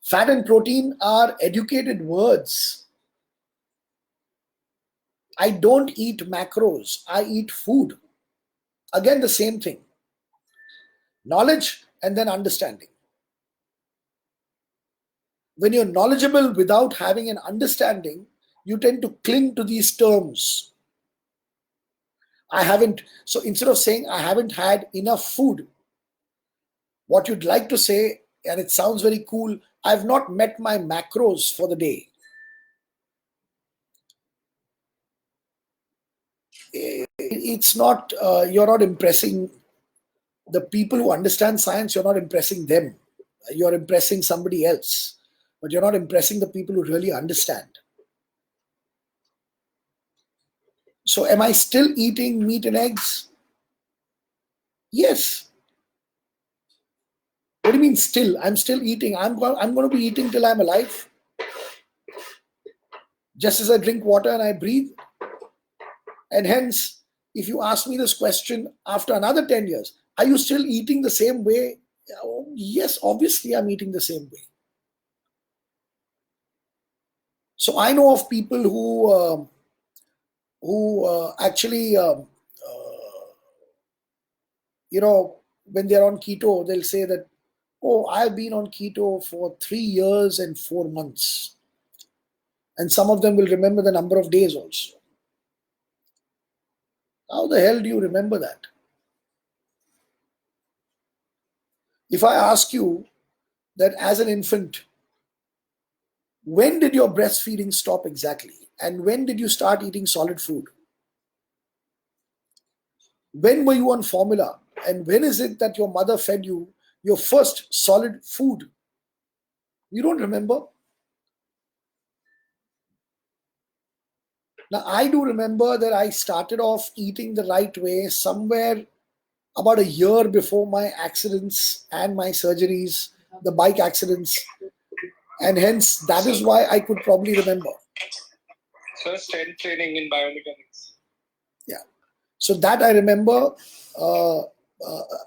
Fat and protein are educated words. I don't eat macros. I eat food. Again, the same thing. Knowledge and then understanding. When you're knowledgeable without having an understanding, you tend to cling to these terms. So instead of saying I haven't had enough food, what you'd like to say, and it sounds very cool, I've not met my macros for the day. It's not, you're not impressing the people who understand science, you're not impressing them. You're impressing somebody else, but you're not impressing the people who really understand. So am I still eating meat and eggs? Yes. What do you mean still? I'm still eating. I'm going to be eating till I'm alive. Just as I drink water and I breathe. And hence, if you ask me this question after another 10 years, are you still eating the same way? Yes, obviously I'm eating the same way. So I know of people who actually, when they're on keto, they'll say that, oh, I've been on keto for 3 years and 4 months. And some of them will remember the number of days also. How the hell do you remember that? If I ask you that as an infant, when did your breastfeeding stop exactly? And when did you start eating solid food? When were you on formula? And when is it that your mother fed you your first solid food? You don't remember? Now, I do remember that I started off eating the right way somewhere about a year before my accidents and my surgeries, the bike accidents. And hence, that is why I could probably remember. So, strength training in biomechanics. Yeah. So that I remember,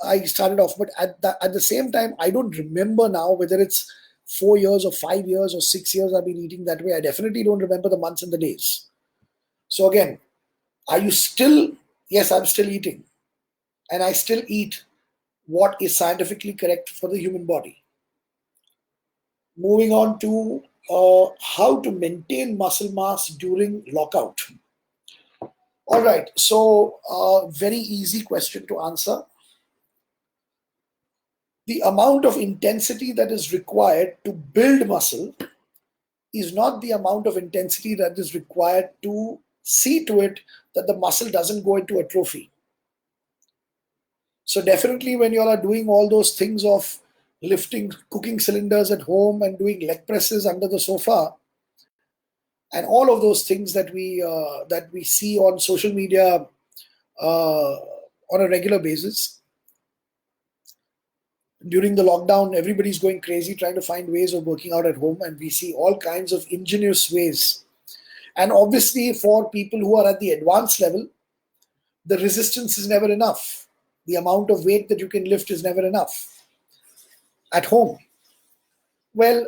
I started off. But at the same time, I don't remember now whether it's 4 years or 5 years or 6 years I've been eating that way. I definitely don't remember the months and the days. So again, are you still? Yes, I'm still eating. And I still eat what is scientifically correct for the human body. Moving on to how to maintain muscle mass during lockout. All right, so very easy question to answer. The amount of intensity that is required to build muscle is not the amount of intensity that is required to see to it that the muscle doesn't go into atrophy. So definitely when you are doing all those things of lifting cooking cylinders at home and doing leg presses under the sofa and all of those things that we see on social media on a regular basis, during the lockdown, everybody's going crazy trying to find ways of working out at home, and we see all kinds of ingenious ways. And obviously, for people who are at the advanced level, the resistance is never enough. The amount of weight that you can lift is never enough at home. Well,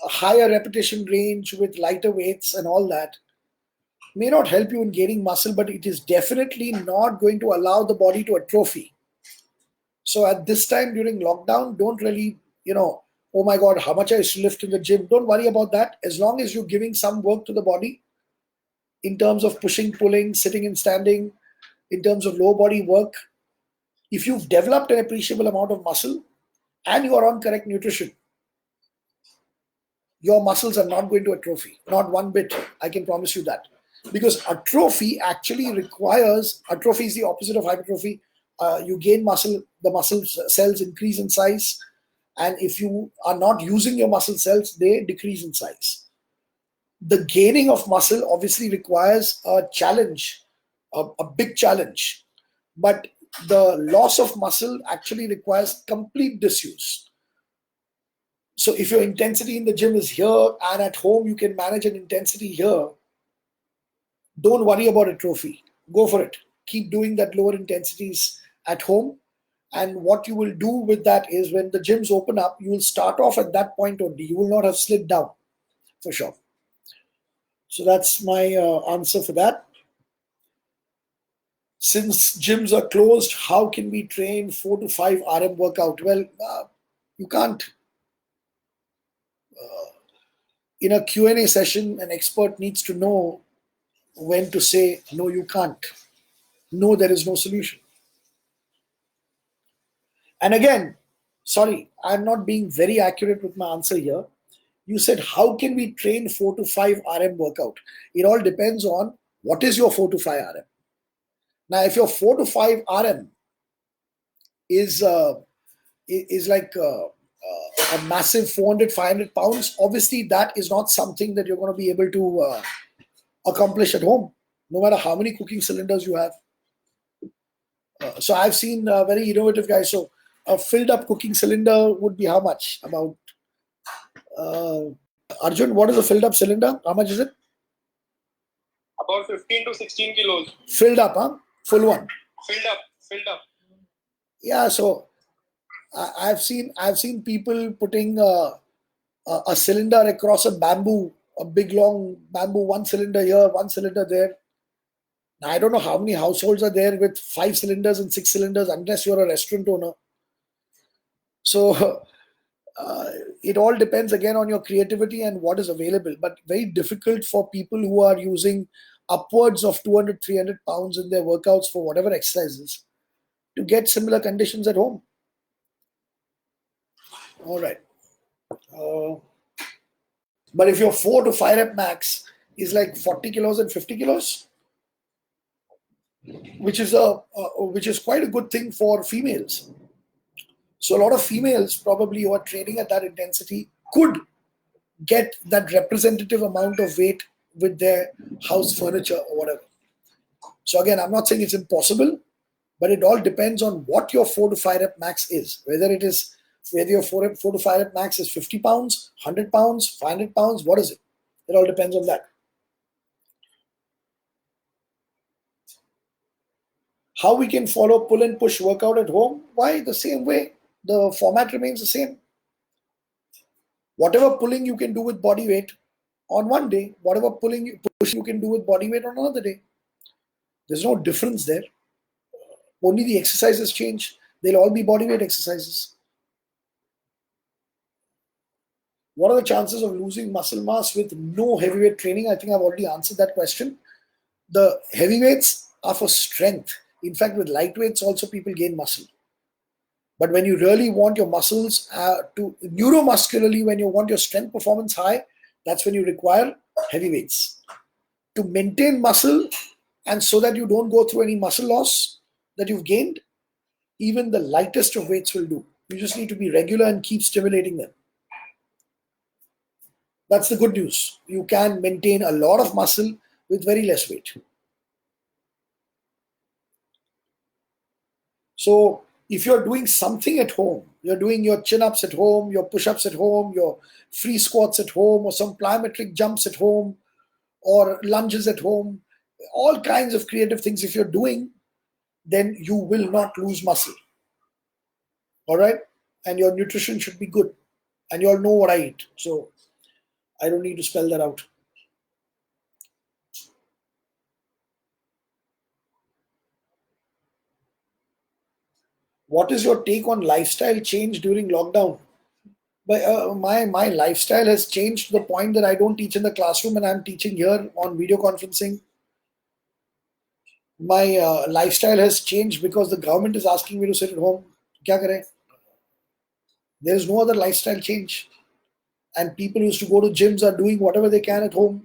a higher repetition range with lighter weights and all that may not help you in gaining muscle, but it is definitely not going to allow the body to atrophy. So at this time during lockdown, don't really, oh my God, how much I used to lift in the gym. Don't worry about that. As long as you're giving some work to the body in terms of pushing, pulling, sitting and standing, in terms of lower body work, if you've developed an appreciable amount of muscle and you are on correct nutrition, your muscles are not going to atrophy. Not one bit. I can promise you that. Because atrophy actually requires, atrophy is the opposite of hypertrophy. You gain muscle, the muscle cells increase in size, and if you are not using your muscle cells, they decrease in size. The gaining of muscle obviously requires a challenge, a big challenge, but the loss of muscle actually requires complete disuse. So if your intensity in the gym is here and at home you can manage an intensity here, don't worry about atrophy. Go for it. Keep doing that lower intensities at home. And what you will do with that is when the gyms open up, you will start off at that point only. You will not have slid down, for sure. So that's my answer for that. Since gyms are closed, how can we train 4 to 5 RM workout? Well, you can't. In a Q&A session, an expert needs to know when to say, no, you can't. No, there is no solution. And again, sorry, I'm not being very accurate with my answer here. You said, how can we train 4 to 5 RM workout? It all depends on what is your 4 to 5 RM. Now, if your 4 to 5 RM is like a massive 400, 500 pounds, obviously that is not something that you're going to be able to accomplish at home, no matter how many cooking cylinders you have. So I've seen very innovative guys. So a filled up cooking cylinder would be how much? About Arjun, what is a filled up cylinder? How much is it? About 15 to 16 kilos. Filled up, huh? Full one. Filled up. Yeah, so I've seen people putting a cylinder across a bamboo, a big long bamboo, one cylinder here, one cylinder there. Now, I don't know how many households are there with 5 cylinders and 6 cylinders unless you're a restaurant owner. So It all depends again on your creativity and what is available, but very difficult for people who are using upwards of 200, 300 pounds in their workouts for whatever exercises to get similar conditions at home. All right. But if your 4 to 5 rep max is like 40 kilos and 50 kilos, which is quite a good thing for females. So a lot of females probably who are training at that intensity could get that representative amount of weight with their house furniture or whatever. So again, I'm not saying it's impossible, but it all depends on what your 4 to 5 rep max is. Whether your 4 to 5 rep max is 50 pounds, 100 pounds, 500 pounds, what is it? It all depends on that. How we can follow pull and push workout at home? Why? The same way. The format remains the same. Whatever pulling you can do with body weight on one day, whatever pushing you can do with body weight on another day. There's no difference there. Only the exercises change. They'll all be body weight exercises. What are the chances of losing muscle mass with no heavyweight training? I think I've already answered that question. The heavyweights are for strength. In fact, with lightweights also people gain muscle. But when you really want your muscles to neuromuscularly, when you want your strength performance high, that's when you require heavyweights. To maintain muscle and so that you don't go through any muscle loss that you've gained, even the lightest of weights will do. You just need to be regular and keep stimulating them. That's the good news. You can maintain a lot of muscle with very less weight. So if you're doing something at home, you're doing your chin-ups at home, your push-ups at home, your free squats at home, or some plyometric jumps at home, or lunges at home, all kinds of creative things if you're doing, then you will not lose muscle. All right? And your nutrition should be good. And you all know what I eat. So I don't need to spell that out. What is your take on lifestyle change during lockdown? But my lifestyle has changed to the point that I don't teach in the classroom and I'm teaching here on video conferencing. My lifestyle has changed because the government is asking me to sit at home. Kya kare? There is no other lifestyle change. And people who used to go to gyms are doing whatever they can at home.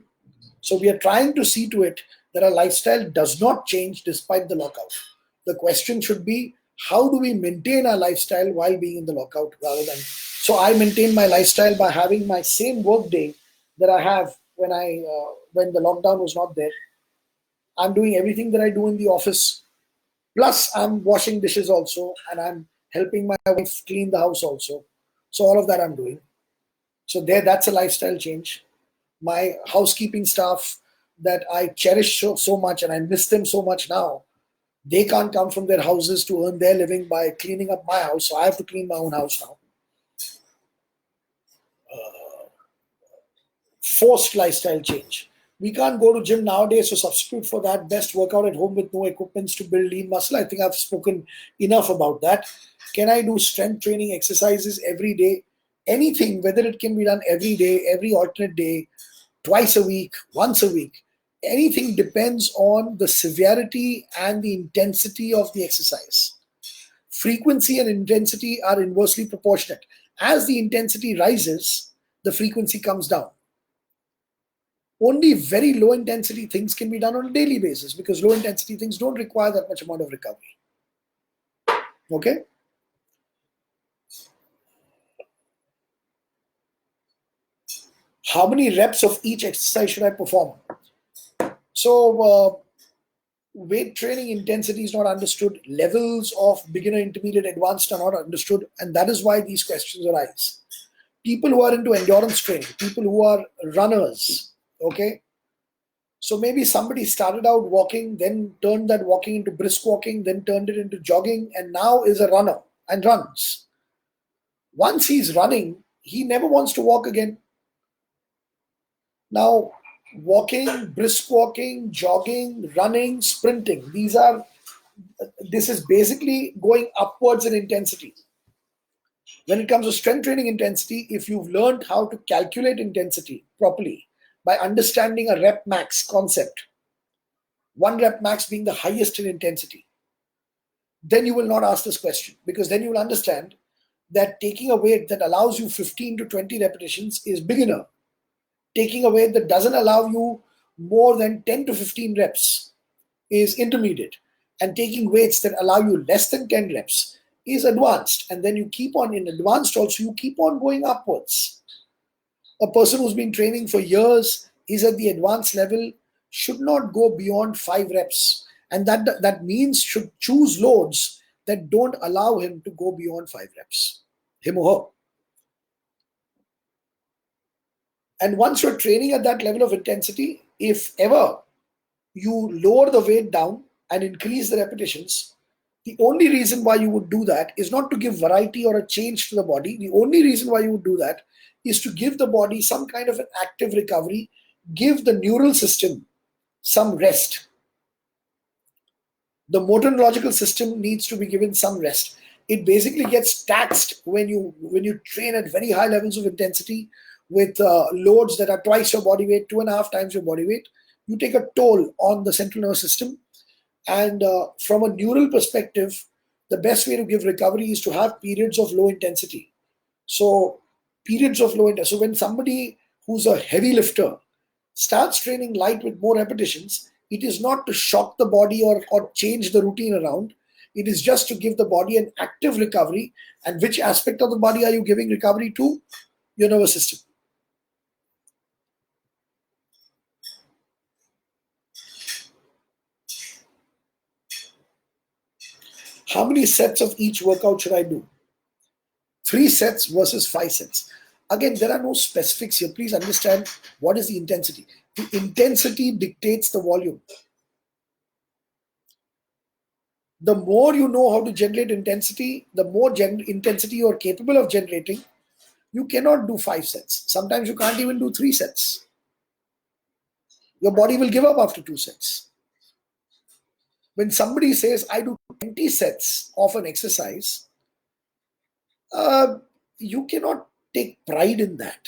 So we are trying to see to it that our lifestyle does not change despite the lockout. The question should be, how do we maintain our lifestyle while being in the lockout rather than... So I maintain my lifestyle by having my same work day that I have when the lockdown was not there. I'm doing everything that I do in the office. Plus I'm washing dishes also and I'm helping my wife clean the house also. So all of that I'm doing. So that's a lifestyle change. My housekeeping staff that I cherish so much and I miss them so much now, they can't come from their houses to earn their living by cleaning up my house. So I have to clean my own house now. Forced lifestyle change. We can't go to gym nowadays, so substitute for that. Best workout at home with no equipments to build lean muscle. I think I've spoken enough about that. Can I do strength training exercises every day? Anything, whether it can be done every day, every alternate day, twice a week, once a week. Anything depends on the severity and the intensity of the exercise. Frequency and intensity are inversely proportionate. As the intensity rises, the frequency comes down. Only very low intensity things can be done on a daily basis because low intensity things don't require that much amount of recovery. Okay? How many reps of each exercise should I perform? So, weight training intensity is not understood. Levels of beginner, intermediate, advanced are not understood. And that is why these questions arise. People who are into endurance training, people who are runners, okay? So maybe somebody started out walking, then turned that walking into brisk walking, then turned it into jogging, and now is a runner and runs. Once he's running, he never wants to walk again. Now, walking, brisk walking, jogging, running, sprinting, this is basically going upwards in intensity. When it comes to strength training intensity, if you've learned how to calculate intensity properly by understanding a rep max concept, one rep max being the highest in intensity, then you will not ask this question, because then you will understand that taking a weight that allows you 15 to 20 repetitions is beginner. Taking a weight that doesn't allow you more than 10 to 15 reps is intermediate. And taking weights that allow you less than 10 reps is advanced. And then you keep on, in advanced also, you keep on going upwards. A person who's been training for years is at the advanced level, should not go beyond 5 reps. And that means should choose loads that don't allow him to go beyond 5 reps, him or her. And once you're training at that level of intensity, if ever you lower the weight down and increase the repetitions, the only reason why you would do that is not to give variety or a change to the body. The only reason why you would do that is to give the body some kind of an active recovery, give the neural system some rest. The motor neurological system needs to be given some rest. It basically gets taxed when you train at very high levels of intensity with loads that are twice your body weight, 2.5 times your body weight. You take a toll on the central nervous system. And from a neural perspective, the best way to give recovery is to have periods of low intensity. So periods of low intensity. So when somebody who's a heavy lifter starts training light with more repetitions, it is not to shock the body or change the routine around. It is just to give the body an active recovery. And which aspect of the body are you giving recovery to? Your nervous system. How many sets of each workout should I do? 3 sets versus 5 sets. Again, there are no specifics here. Please understand what is the intensity. The intensity dictates the volume. The more you know how to generate intensity, the more intensity you are capable of generating. You cannot do 5 sets. Sometimes you can't even do 3 sets. Your body will give up after 2 sets. When somebody says, I do 20 sets of an exercise, you cannot take pride in that.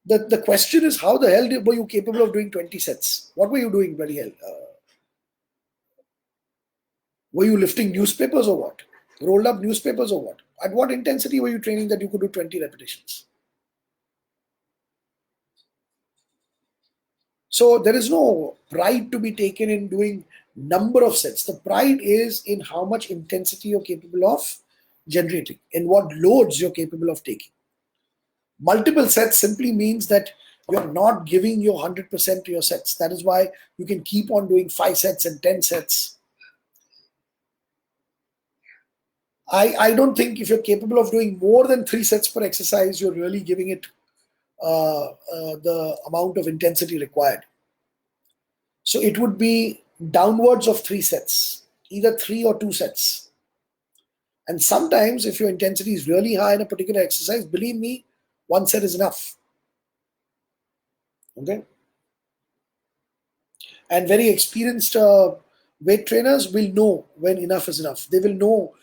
The question is, how the hell were you capable of doing 20 sets? What were you doing, bloody hell? Were you lifting newspapers or what? Rolled up newspapers or what? At what intensity were you training that you could do 20 repetitions? So there is no pride to be taken in doing number of sets. The pride is in how much intensity you're capable of generating, in what loads you're capable of taking. Multiple sets simply means that you're not giving your 100% to your sets. That is why you can keep on doing 5 sets and 10 sets. I don't think if you're capable of doing more than 3 sets per exercise, you're really giving it the amount of intensity required. So it would be downwards of 3 sets, either 3 or 2 sets. And sometimes if your intensity is really high in a particular exercise, believe me, 1 set is enough. Okay? And very experienced weight trainers will know when enough is enough. They will know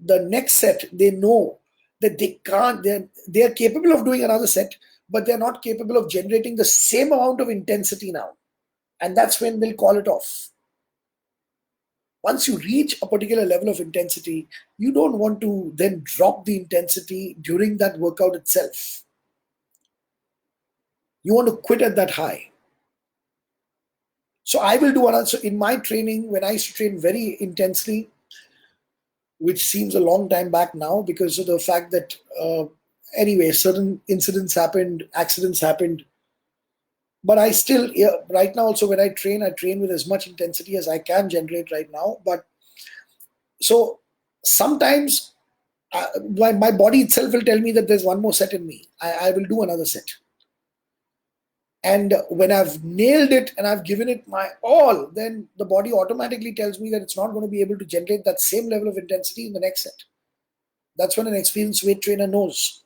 the next set. They know that they can't, they are capable of doing another set, but they're not capable of generating the same amount of intensity now. And that's when they'll call it off. Once you reach a particular level of intensity, you don't want to then drop the intensity during that workout itself. You want to quit at that high. So I will do another. So in my training, when I used to train very intensely, which seems a long time back now because of the fact that, anyway, certain incidents happened, accidents happened. But I still, right now also when I train with as much intensity as I can generate right now. But so sometimes my body itself will tell me that there's one more set in me. I will do another set. And when I've nailed it and I've given it my all, then the body automatically tells me that it's not going to be able to generate that same level of intensity in the next set. That's when an experienced weight trainer knows.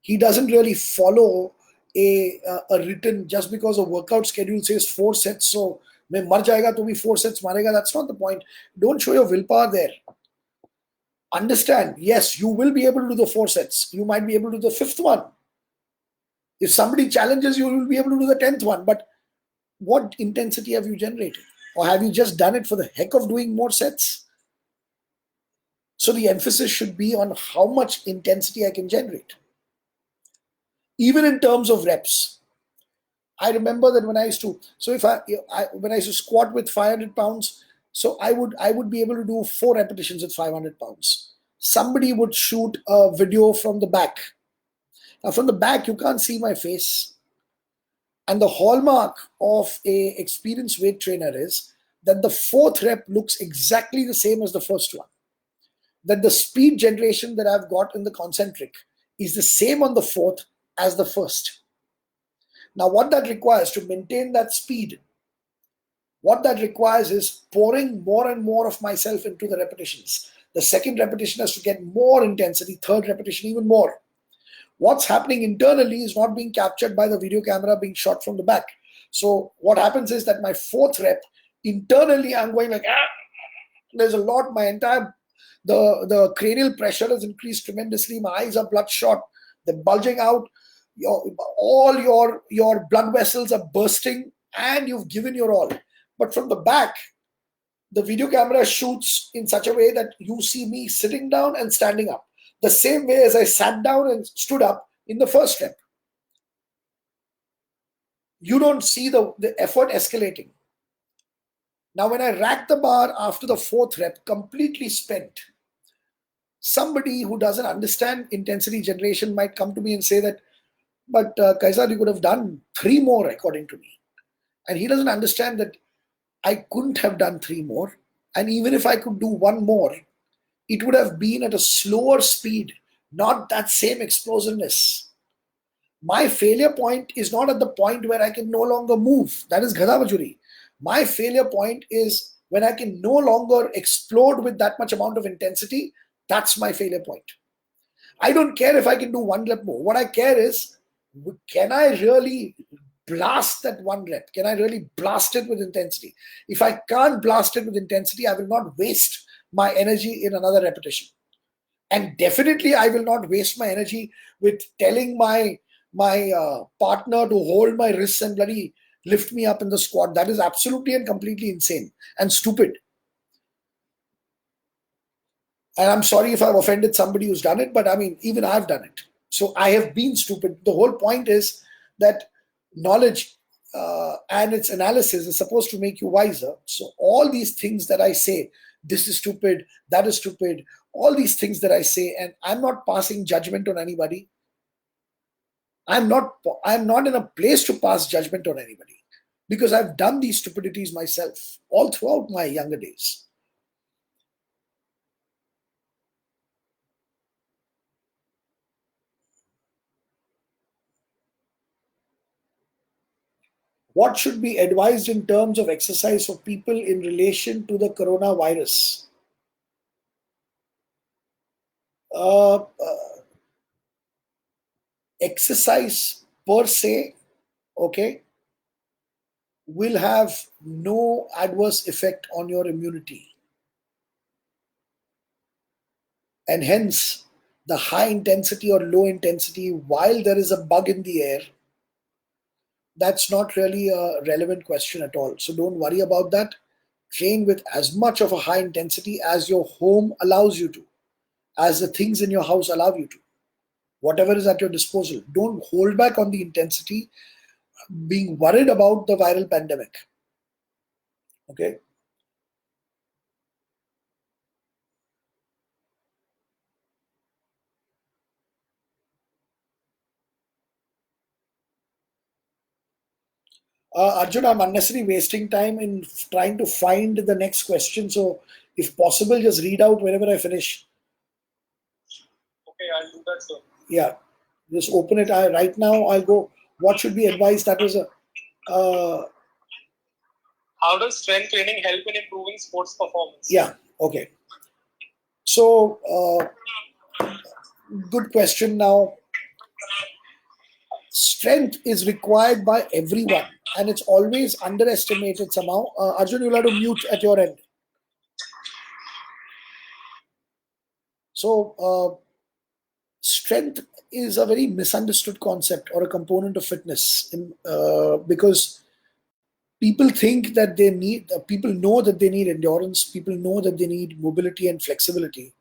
He doesn't really follow a written, just because a workout schedule says 4 sets, so main mar jayega to bhi 4 sets marega. That's not the point. Don't show your willpower there. Understand, yes, you will be able to do the 4 sets. You might be able to do the 5th one. If somebody challenges you, you will be able to do the 10th one. But what intensity have you generated? Or have you just done it for the heck of doing more sets? So the emphasis should be on how much intensity I can generate. Even in terms of reps. I remember that when I used to, so if when I used to squat with 500 pounds, so I would be able to do 4 repetitions with 500 pounds. Somebody would shoot a video from the back. Now from the back, you can't see my face. And the hallmark of a experienced weight trainer is that the 4th rep looks exactly the same as the first one. That the speed generation that I've got in the concentric is the same on the 4th as the first. Now, what that requires to maintain that speed, what that requires is pouring more and more of myself into the repetitions. The 2nd repetition has to get more intensity, 3rd repetition even more. What's happening internally is not being captured by the video camera being shot from the back. So what happens is that my 4th rep, internally I'm going like, there's a lot, my entire, the cranial pressure has increased tremendously, my eyes are bloodshot, they're bulging out, all your blood vessels are bursting and you've given your all. But from the back, the video camera shoots in such a way that you see me sitting down and standing up. The same way as I sat down and stood up in the first rep. You don't see the effort escalating. Now, when I rack the bar after the 4th rep, completely spent, somebody who doesn't understand intensity generation might come to me and say that, but KAIZZAD, you could have done 3 more according to me. And he doesn't understand that I couldn't have done 3 more. And even if I could do 1 more, it would have been at a slower speed, not that same explosiveness. My failure point is not at the point where I can no longer move. That is Ghadabajuri. My failure point is when I can no longer explode with that much amount of intensity. That's my failure point. I don't care if I can do 1 rep more. What I care is, can I really blast that 1 rep? Can I really blast it with intensity? If I can't blast it with intensity, I will not waste my energy in another repetition. And definitely I will not waste my energy with telling my partner to hold my wrists and bloody lift me up in the squat. That is absolutely and completely insane and stupid. And I'm sorry if I've offended somebody who's done it, but I mean, even I've done it. So I have been stupid. The whole point is that knowledge and its analysis is supposed to make you wiser. So all these things that I say, this is stupid, that is stupid, all these things that I say, and I'm not passing judgment on anybody. I'm not in a place to pass judgment on anybody because I've done these stupidities myself all throughout my younger days. What should be advised in terms of exercise for people in relation to the coronavirus? Exercise per se, okay, will have no adverse effect on your immunity. And hence, the high intensity or low intensity, while there is a bug in the air, that's not really a relevant question at all. So don't worry about that. Train with as much of a high intensity as your home allows you to, as the things in your house allow you to. Whatever is at your disposal. Don't hold back on the intensity, being worried about the viral pandemic. Okay? Arjun, I'm unnecessarily wasting time in trying to find the next question. So, if possible, just read out whenever I finish. Okay, I'll do that, sir. Yeah, just open it. Right now, I'll go. What should be advised? That was a. How does strength training help in improving sports performance? Yeah. Okay. So, good question. Now, strength is required by everyone, and it's always underestimated somehow. Arjun, you'll have to mute at your end. So strength is a very misunderstood concept or a component of fitness because people think that people know that they need endurance, people know that they need mobility and flexibility,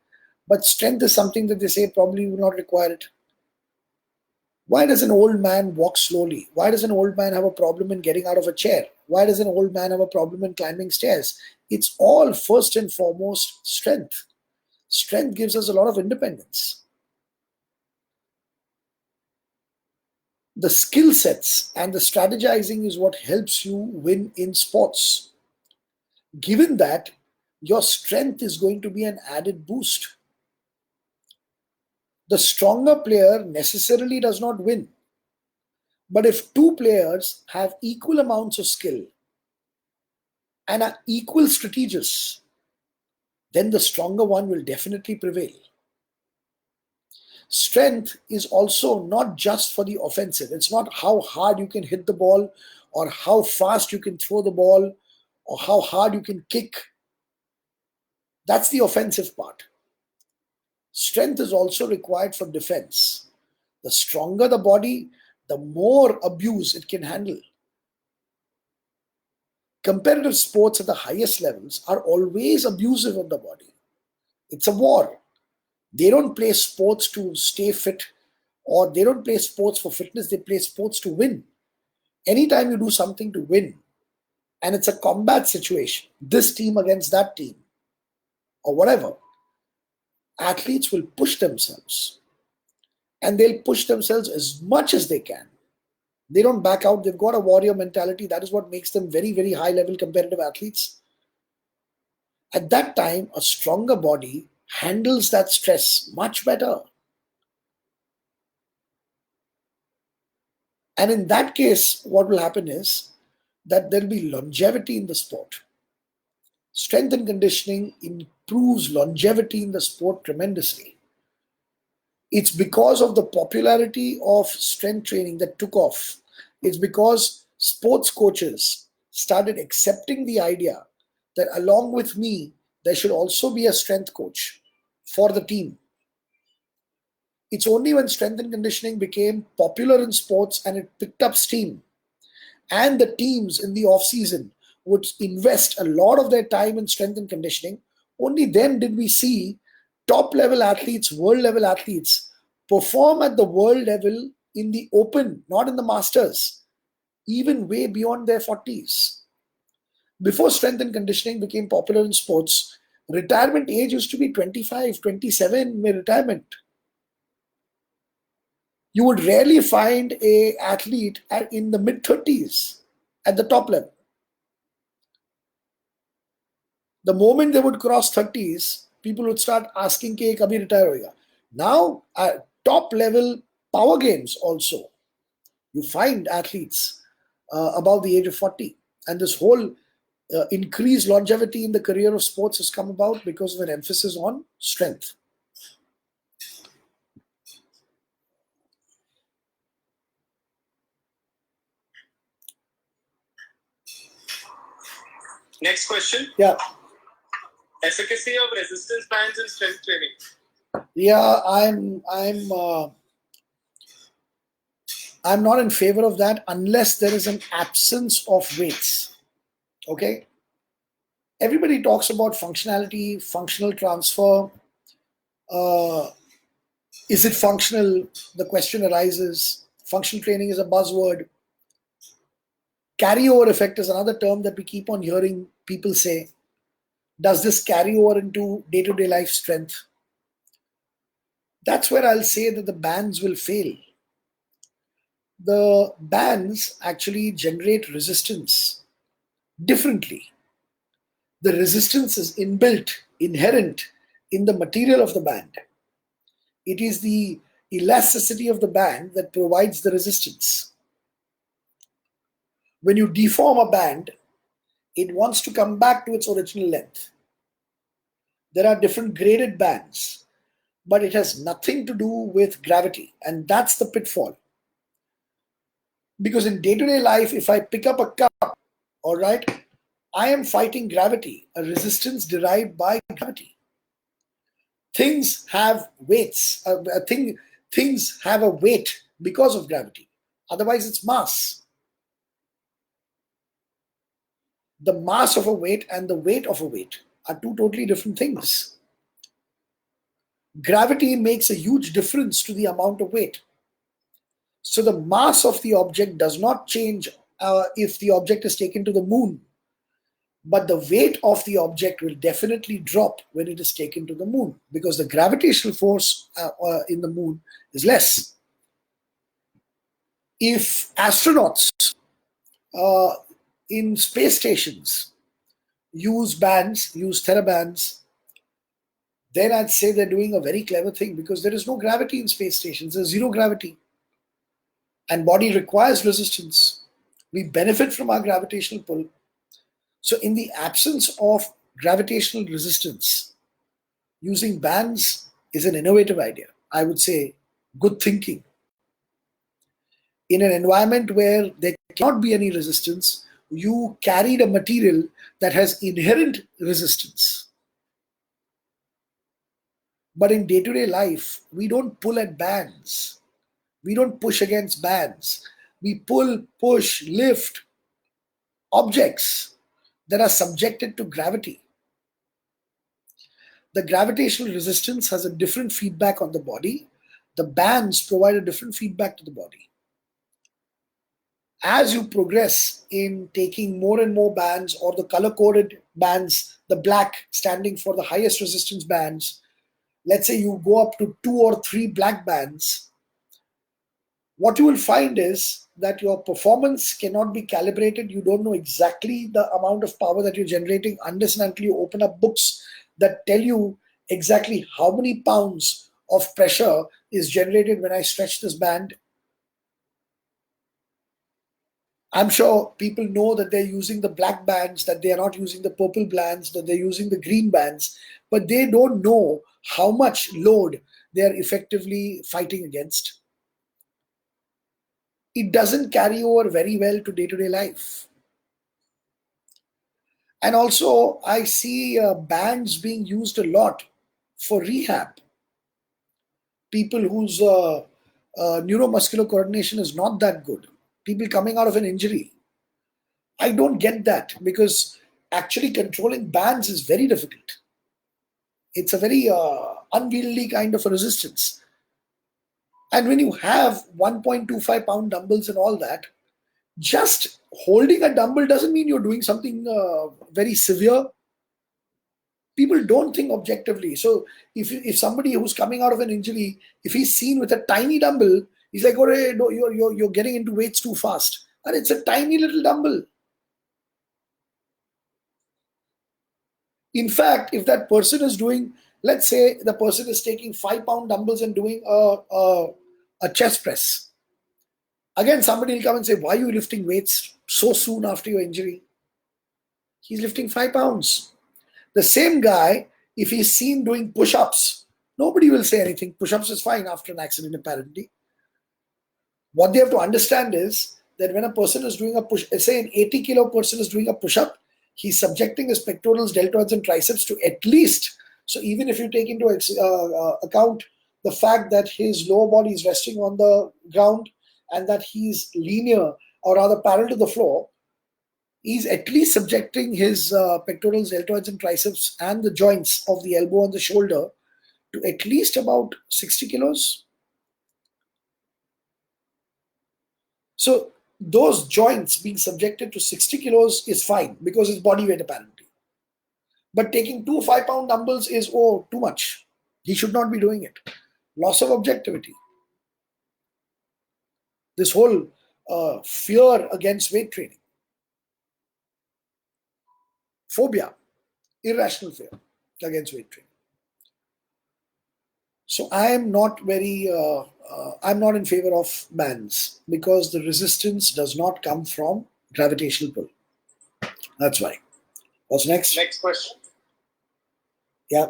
but strength is something that they say probably will not require it. Why does an old man walk slowly? Why does an old man have a problem in getting out of a chair? Why does an old man have a problem in climbing stairs? It's all first and foremost strength. Strength gives us a lot of independence. The skill sets and the strategizing is what helps you win in sports. Given that, your strength is going to be an added boost. The stronger player necessarily does not win. But if two players have equal amounts of skill and are equal strategists, then the stronger one will definitely prevail. Strength is also not just for the offensive. It's not how hard you can hit the ball or how fast you can throw the ball or how hard you can kick. That's the offensive part. Strength is also required for defense. The stronger the body, the more abuse it can handle. Competitive sports at the highest levels are always abusive of the body. It's a war. They don't play sports to stay fit, or they don't play sports for fitness, they play sports to win. Anytime you do something to win, and it's a combat situation, this team against that team, or whatever, athletes will push themselves. And they'll push themselves as much as they can. They don't back out. They've got a warrior mentality. That is what makes them very, very high-level competitive athletes. At that time, a stronger body handles that stress much better. And in that case, what will happen is that there will be longevity in the sport. Strength and conditioning improves longevity in the sport tremendously. It's because of the popularity of strength training that took off. It's because sports coaches started accepting the idea that along with me, there should also be a strength coach for the team. It's only when strength and conditioning became popular in sports and it picked up steam, and the teams in the off-season would invest a lot of their time in strength and conditioning, only then did we see top-level athletes, world-level athletes, perform at the world level in the open, not in the masters, even way beyond their 40s. Before strength and conditioning became popular in sports, retirement age used to be 25, 27 in retirement. You would rarely find an athlete in the mid-30s at the top level. The moment they would cross 30s, people would start asking, "Ke kabhi retire hoega?" Now, at top level power games also, you find athletes above the age of 40. And this whole increased longevity in the career of sports has come about because of an emphasis on strength. Next question. Yeah. Efficacy of resistance bands in strength training. Yeah, I'm not in favor of that unless there is an absence of weights. Okay? Everybody talks about functionality, functional transfer. Is it functional? The question arises. Functional training is a buzzword. Carryover effect is another term that we keep on hearing people say. Does this carry over into day-to-day life strength? That's where I'll say that the bands will fail. The bands actually generate resistance differently. The resistance is inbuilt, inherent in the material of the band. It is the elasticity of the band that provides the resistance. When you deform a band, it wants to come back to its original length. There are different graded bands, but it has nothing to do with gravity, and that's the pitfall. Because in day-to-day life, if I pick up a cup, all right, I am fighting gravity, a resistance derived by gravity. things have weights. Things have a weight because of gravity. Otherwise, it's mass. The mass of a weight and the weight of a weight are two totally different things. Gravity makes a huge difference to the amount of weight. So the mass of the object does not change if the object is taken to the moon, but the weight of the object will definitely drop when it is taken to the moon, because the gravitational force in the moon is less. If astronauts in space stations use therabands, then I'd say they're doing a very clever thing, because there is no gravity in space stations. There's zero gravity. And body requires resistance. We benefit from our gravitational pull. So in the absence of gravitational resistance, using bands is an innovative idea. I would say good thinking. In an environment where there cannot be any resistance, you carried a material that has inherent resistance. But in day-to-day life, we don't pull at bands. We don't push against bands. We pull, push, lift objects that are subjected to gravity. The gravitational resistance has a different feedback on the body. The bands provide a different feedback to the body. As you progress in taking more and more bands, or the color-coded bands, the black standing for the highest resistance bands, let's say you go up to 2 or 3 black bands, what you will find is that your performance cannot be calibrated. You don't know exactly the amount of power that you're generating unless and until you open up books that tell you exactly how many pounds of pressure is generated when I stretch this band. I'm sure people know that they're using the black bands, that they are not using the purple bands, that they're using the green bands, but they don't know how much load they are effectively fighting against. It doesn't carry over very well to day-to-day life. And also, I see bands being used a lot for rehab. People whose neuromuscular coordination is not that good. People coming out of an injury. I don't get that, because actually controlling bands is very difficult. It's a very unwieldy kind of a resistance. And when you have 1.25 pound dumbbells and all that, just holding a dumbbell doesn't mean you're doing something very severe. People don't think objectively. So if somebody who's coming out of an injury, if he's seen with a tiny dumbbell, he's like, oh, hey, no, you're getting into weights too fast. And it's a tiny little dumbbell. In fact, if that person is doing, let's say the person is taking 5 pound dumbbells and doing a chest press. Again, somebody will come and say, why are you lifting weights so soon after your injury? He's lifting 5 pounds. The same guy, if he's seen doing push-ups, nobody will say anything. Push-ups is fine after an accident, apparently. What they have to understand is that when a person is doing a push, say an 80 kilo person is doing a push-up, he's subjecting his pectorals, deltoids, and triceps to at least, so even if you take into account the fact that his lower body is resting on the ground and that he's linear, or rather parallel to the floor, he's at least subjecting his pectorals, deltoids, and triceps and the joints of the elbow and the shoulder to at least about 60 kilos. So those joints being subjected to 60 kilos is fine, because it's body weight apparently. But taking 2 5-pound dumbbells is, too much. He should not be doing it. Loss of objectivity. This whole fear against weight training. Phobia. Irrational fear against weight training. So I am not I'm not in favor of bands, because the resistance does not come from gravitational pull. That's why. What's next? Next question. Yeah.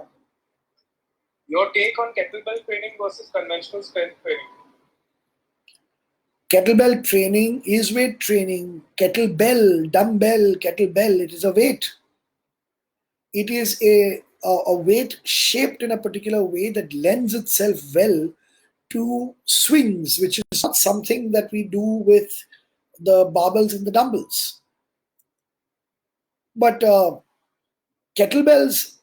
Your take on kettlebell training versus conventional strength training. Kettlebell training is weight training. Kettlebell, dumbbell, kettlebell, it is a weight. It is a a weight shaped in a particular way that lends itself well to swings, which is not something that we do with the barbells and the dumbbells. But kettlebells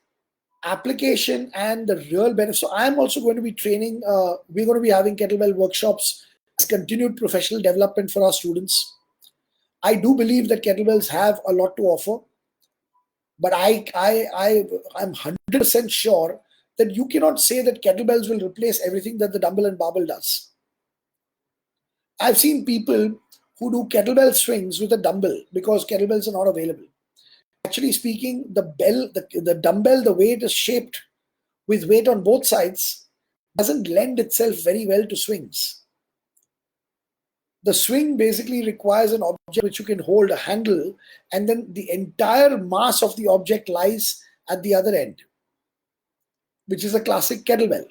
application and the real benefit. So I'm also going to be training, we're going to be having kettlebell workshops as continued professional development for our students. I do believe that kettlebells have a lot to offer, but I'm 100% sure that you cannot say that kettlebells will replace everything that the dumbbell and barbell does. I've seen people who do kettlebell swings with a dumbbell because kettlebells are not available. Actually speaking, the dumbbell, the way it is shaped with weight on both sides, doesn't lend itself very well to swings. The swing basically requires an object which you can hold, a handle, and then the entire mass of the object lies at the other end, which is a classic kettlebell.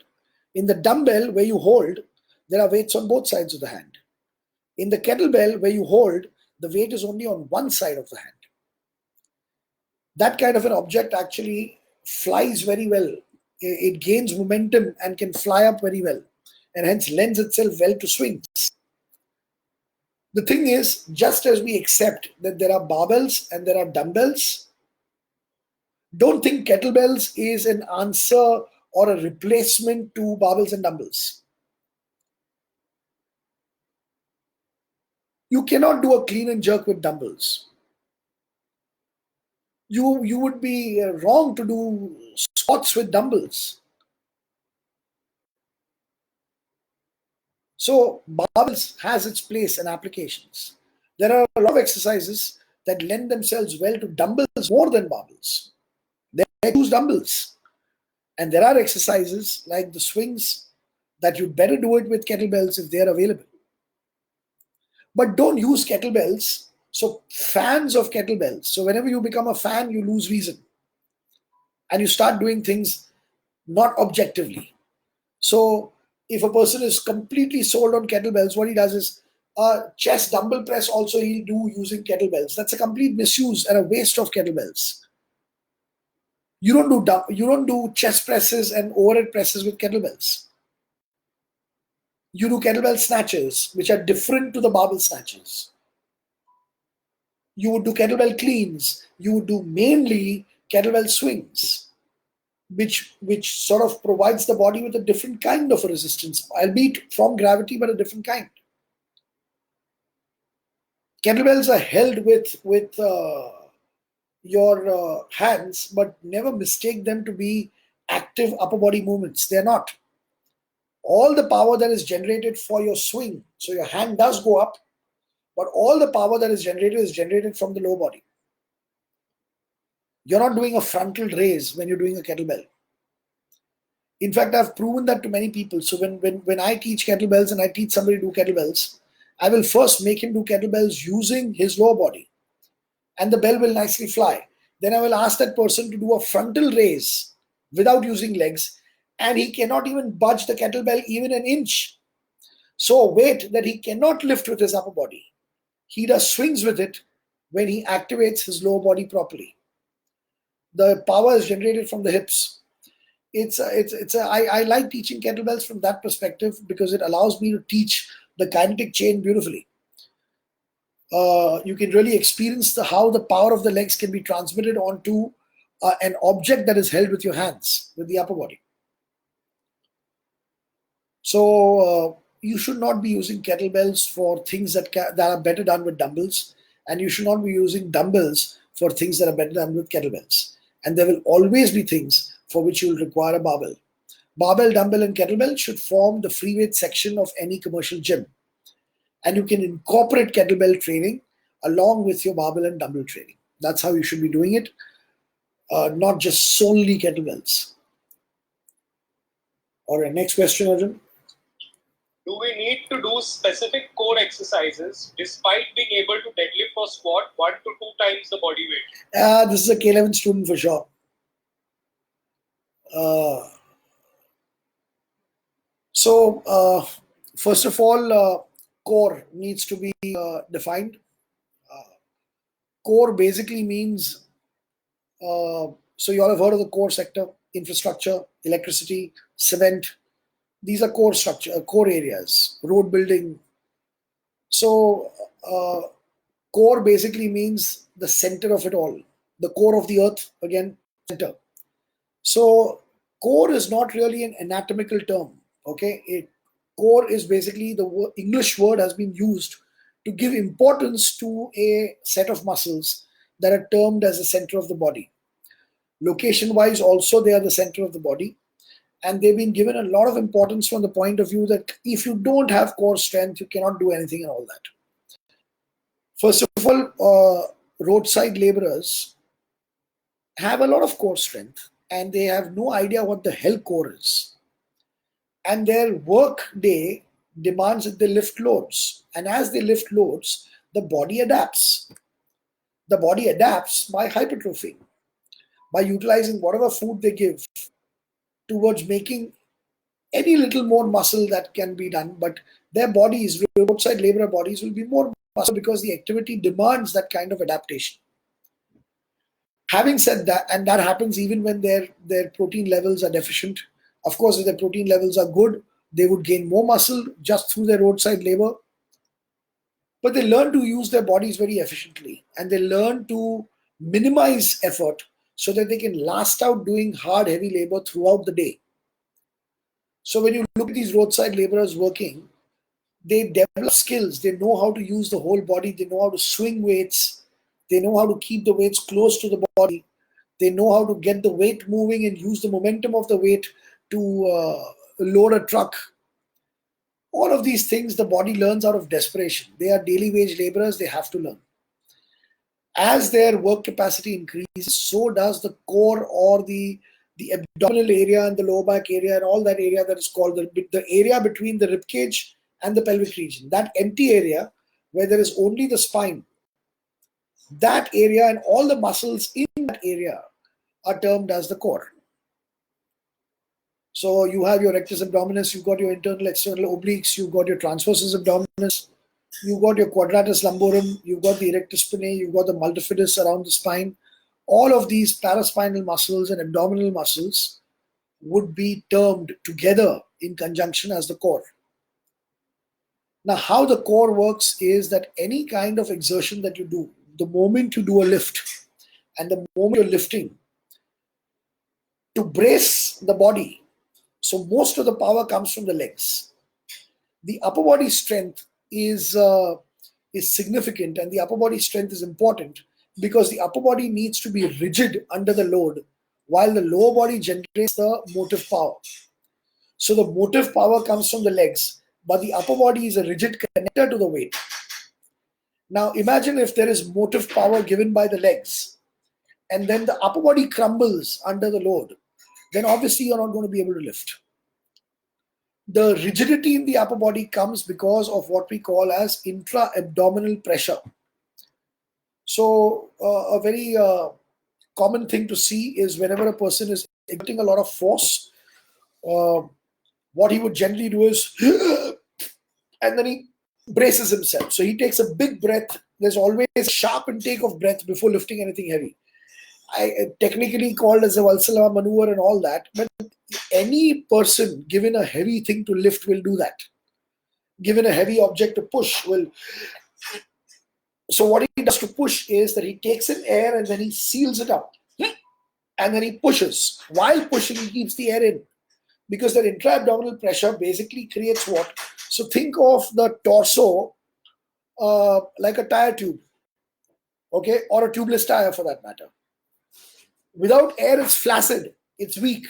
In the dumbbell, where you hold, there are weights on both sides of the hand. In the kettlebell, where you hold, the weight is only on one side of the hand. That kind of an object actually flies very well. It gains momentum and can fly up very well, and hence lends itself well to swings. The thing is, just as we accept that there are barbells and there are dumbbells, don't think kettlebells is an answer or a replacement to barbells and dumbbells. You cannot do a clean and jerk with dumbbells. You would be wrong to do squats with dumbbells. So barbells has its place and applications. There are a lot of exercises that lend themselves well to dumbbells more than barbells. They use dumbbells. And there are exercises like the swings that you'd better do it with kettlebells if they are available. But don't use kettlebells. So fans of kettlebells. So whenever you become a fan, you lose reason. And you start doing things not objectively. So if a person is completely sold on kettlebells, what he does is chest dumbbell press also he'll do using kettlebells. That's a complete misuse and a waste of kettlebells. You don't do chest presses and overhead presses with kettlebells. You do kettlebell snatches, which are different to the barbell snatches. You would do kettlebell cleans. You would do mainly kettlebell swings, which sort of provides the body with a different kind of a resistance, albeit from gravity, but a different kind. Kettlebells are held with your hands, but never mistake them to be active upper body movements. They're not. All the power that is generated for your swing, so your hand does go up, but all the power that is generated from the lower body. You're not doing a frontal raise when you're doing a kettlebell. In fact, I've proven that to many people. So when I teach kettlebells and I teach somebody to do kettlebells, I will first make him do kettlebells using his lower body, and the bell will nicely fly. Then I will ask that person to do a frontal raise without using legs, and he cannot even budge the kettlebell even an inch. So a weight that he cannot lift with his upper body, he does swings with it when he activates his lower body properly. The power is generated from the hips. I like teaching kettlebells from that perspective because it allows me to teach the kinetic chain beautifully. You can really experience how the power of the legs can be transmitted onto an object that is held with your hands, with the upper body. So you should not be using kettlebells for things that are better done with dumbbells, and you should not be using dumbbells for things that are better done with kettlebells. And there will always be things for which you will require a barbell. Barbell, dumbbell, and kettlebell should form the free weight section of any commercial gym. And you can incorporate kettlebell training along with your barbell and dumbbell training. That's how you should be doing it, not just solely kettlebells. All right, next question, Arjun. Do we need to do specific core exercises despite being able to deadlift or squat 1 to 2 times the body weight? This is a K11 student for sure. First of all, core needs to be defined. Core basically means So you all have heard of the core sector: infrastructure, electricity, cement. These are core structure, core areas, road building. So core basically means the center of it all, the core of the earth, again, center. So core is not really an anatomical term. Okay, core is basically the English word has been used to give importance to a set of muscles that are termed as the center of the body. Location wise, also they are the center of the body, and they've been given a lot of importance from the point of view that if you don't have core strength, you cannot do anything and all that. First of all, roadside laborers have a lot of core strength and they have no idea what the hell core is. And their work day demands that they lift loads. And as they lift loads, the body adapts. The body adapts by hypertrophy, by utilizing whatever food they give towards making any little more muscle that can be done. But their bodies, roadside laborer bodies, will be more muscle because the activity demands that kind of adaptation. Having said that, and that happens even when their protein levels are deficient. Of course, if their protein levels are good, they would gain more muscle just through their roadside labor. But they learn to use their bodies very efficiently and they learn to minimize effort so that they can last out doing hard, heavy labor throughout the day. So when you look at these roadside laborers working, they develop skills. They know how to use the whole body. They know how to swing weights. They know how to keep the weights close to the body. They know how to get the weight moving and use the momentum of the weight to load a truck. All of these things the body learns out of desperation. They are daily wage laborers. They have to learn. As their work capacity increases, so does the core or the abdominal area and the lower back area and all that area that is called the area between the rib cage and the pelvic region. That empty area where there is only the spine, that area and all the muscles in that area are termed as the core. So you have your rectus abdominis, you've got your internal external obliques, you've got your transversus abdominis, you've got your quadratus lumborum, you've got the erectus spinae, you've got the multifidus around the spine. All of these paraspinal muscles and abdominal muscles would be termed together in conjunction as the core. Now, how the core works is that any kind of exertion that you do, the moment you do a lift and the moment you're lifting, to brace the body, so most of the power comes from the legs. The upper body strength is significant, and the upper body strength is important because the upper body needs to be rigid under the load while the lower body generates the motive power. So the motive power comes from the legs, but the upper body is a rigid connector to the weight. Now imagine if there is motive power given by the legs and then the upper body crumbles under the load, then obviously you're not going to be able to lift. The rigidity in the upper body comes because of what we call as intra-abdominal pressure. So a very common thing to see is whenever a person is exerting a lot of force, what he would generally do is and then he braces himself. So he takes a big breath. There's always a sharp intake of breath before lifting anything heavy. Technically called as a Valsalva maneuver and all that, but any person given a heavy thing to lift will do that. Given a heavy object to push will. So what he does to push is that he takes in air and then he seals it up. And then he pushes. While pushing, he keeps the air in. Because that intra-abdominal pressure basically creates what? So think of the torso like a tire tube. Okay? Or a tubeless tire for that matter. Without air, it's flaccid. It's weak.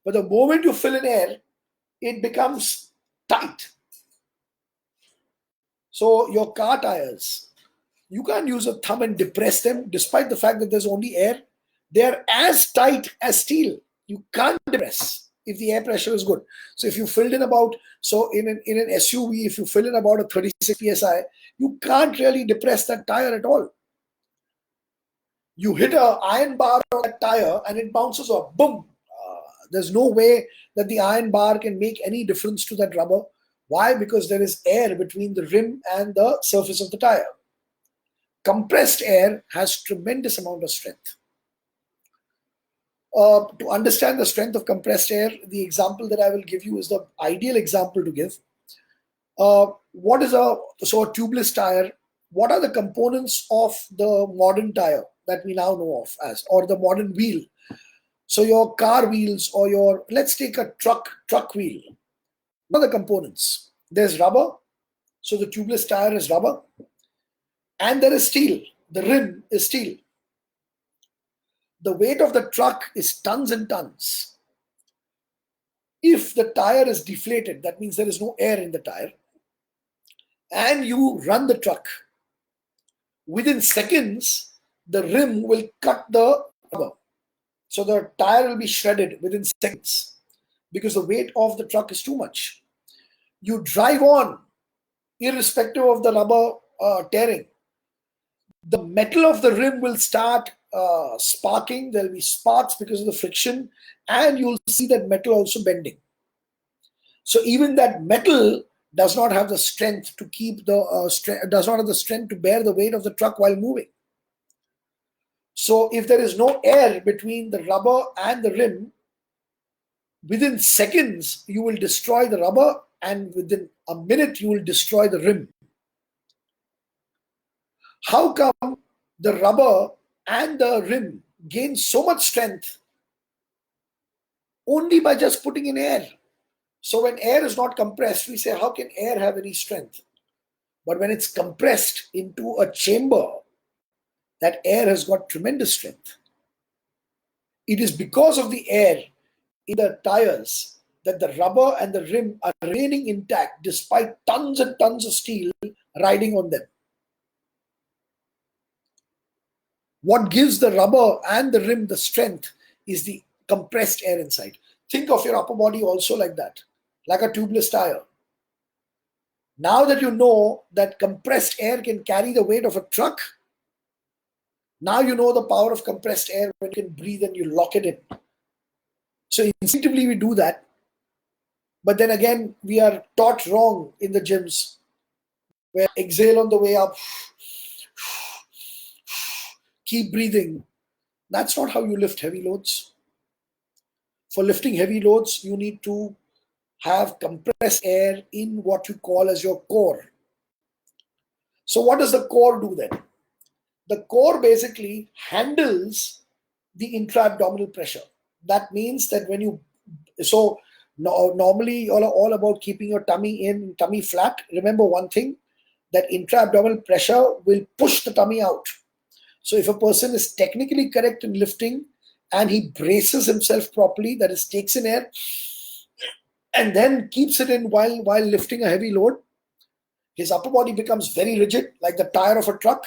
But the moment you fill in air, it becomes tight. So your car tires, you can't use a thumb and depress them despite the fact that there's only air. They're as tight as steel. You can't depress if the air pressure is good. So if you filled in about, so in an SUV, if you fill in about a 36 psi, you can't really depress that tire at all. You hit an iron bar on that tire and it bounces off. Boom. There's no way that the iron bar can make any difference to that rubber. Why? Because there is air between the rim and the surface of the tire. Compressed air has tremendous amount of strength. To understand the strength of compressed air, the example that I will give you is the ideal example to give. What is a tubeless tire? What are the components of the modern tire that we now know of as, or the modern wheel? So your car wheels, or your, let's take a truck wheel. What are the components? There's rubber, so the tubeless tire is rubber, and there is steel. The rim is steel. The weight of the truck is tons and tons. If the tire is deflated, that means there is no air in the tire, and you run the truck, within seconds, the rim will cut the rubber. So the tire will be shredded within seconds because the weight of the truck is too much. You drive on, irrespective of the rubber tearing. The metal of the rim will start sparking. There will be sparks because of the friction, and you'll see that metal also bending. So even that metal does not have the strength to keep the does not have the strength to bear the weight of the truck while moving. So if there is no air between the rubber and the rim, within seconds you will destroy the rubber, and within a minute you will destroy the rim. How come the rubber and the rim gain so much strength? Only by just putting in air. So when air is not compressed, we say, how can air have any strength? But when it's compressed into a chamber, that air has got tremendous strength. It is because of the air in the tires that the rubber and the rim are remaining intact despite tons and tons of steel riding on them. What gives the rubber and the rim the strength is the compressed air inside. Think of your upper body also like that, like a tubeless tire. Now that you know that compressed air can carry the weight of a truck, now you know the power of compressed air when you can breathe and you lock it in. So instinctively we do that. But then again, we are taught wrong in the gyms, where exhale on the way up, keep breathing. That's not how you lift heavy loads. For lifting heavy loads, you need to have compressed air in what you call as your core. So what does the core do then? The core basically handles the intra-abdominal pressure. That means that when you, normally you are all about keeping your tummy in, tummy flat. Remember one thing, that intra-abdominal pressure will push the tummy out. So if a person is technically correct in lifting and he braces himself properly, that is, takes in air and then keeps it in while lifting a heavy load, his upper body becomes very rigid, like the tire of a truck,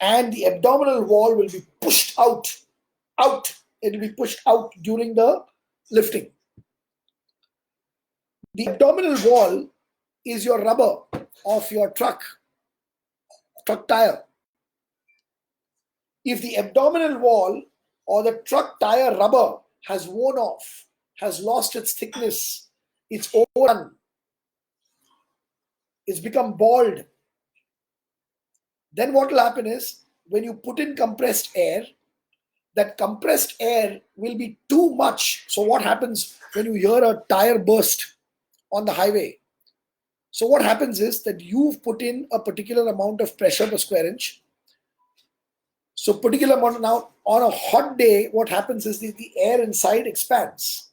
and the abdominal wall will be pushed out. It will be pushed out during the lifting. The abdominal wall is your rubber of your truck tire. If the abdominal wall or the truck tire rubber has worn off, has lost its thickness, it's overdone, it's become bald, then what will happen is, when you put in compressed air, that compressed air will be too much. So what happens when you hear a tire burst on the highway? So what happens is that you've put in a particular amount of pressure per square inch. So particular amount. Now on a hot day, what happens is the air inside expands.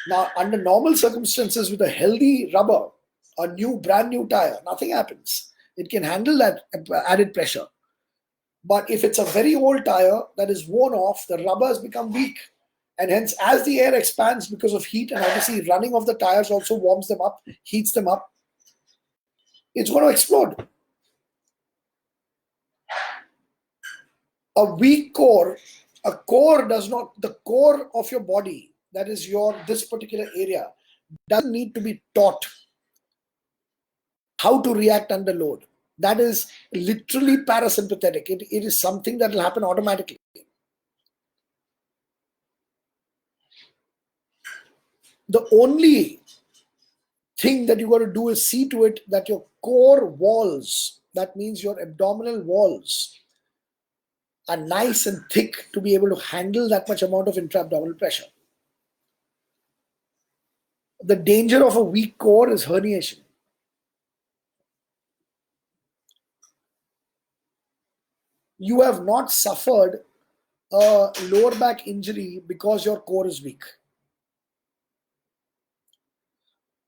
Now under normal circumstances, with a healthy rubber, a brand new tire, nothing happens. It can handle that added pressure. But if it's a very old tire that is worn off, the rubber has become weak. And hence, as the air expands because of heat, and obviously running of the tires also warms them up, heats them up, it's going to explode. A weak core, the core of your body, that is this particular area, doesn't need to be taught how to react under load. That is literally parasympathetic. It is something that will happen automatically. The only thing that you got to do is see to it that your core walls, that means your abdominal walls, are nice and thick to be able to handle that much amount of intra-abdominal pressure. The danger of a weak core is herniation. You have not suffered a lower back injury because your core is weak.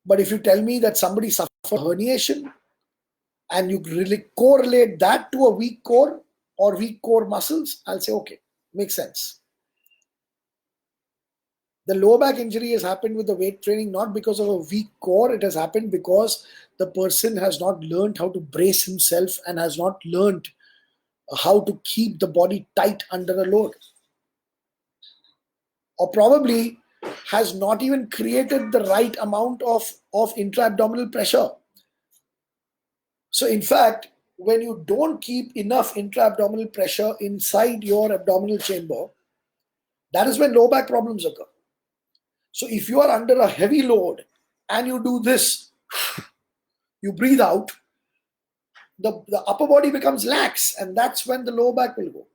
But if you tell me that somebody suffered herniation and you really correlate that to a weak core or weak core muscles, I'll say, okay, makes sense. The lower back injury has happened with the weight training, not because of a weak core. It has happened because the person has not learned how to brace himself and has not learned how to keep the body tight under a load. Or probably has not even created the right amount of intra-abdominal pressure. So in fact, when you don't keep enough intra-abdominal pressure inside your abdominal chamber, that is when low back problems occur. So if you are under a heavy load and you do this, you breathe out, the upper body becomes lax, and that's when the lower back will go.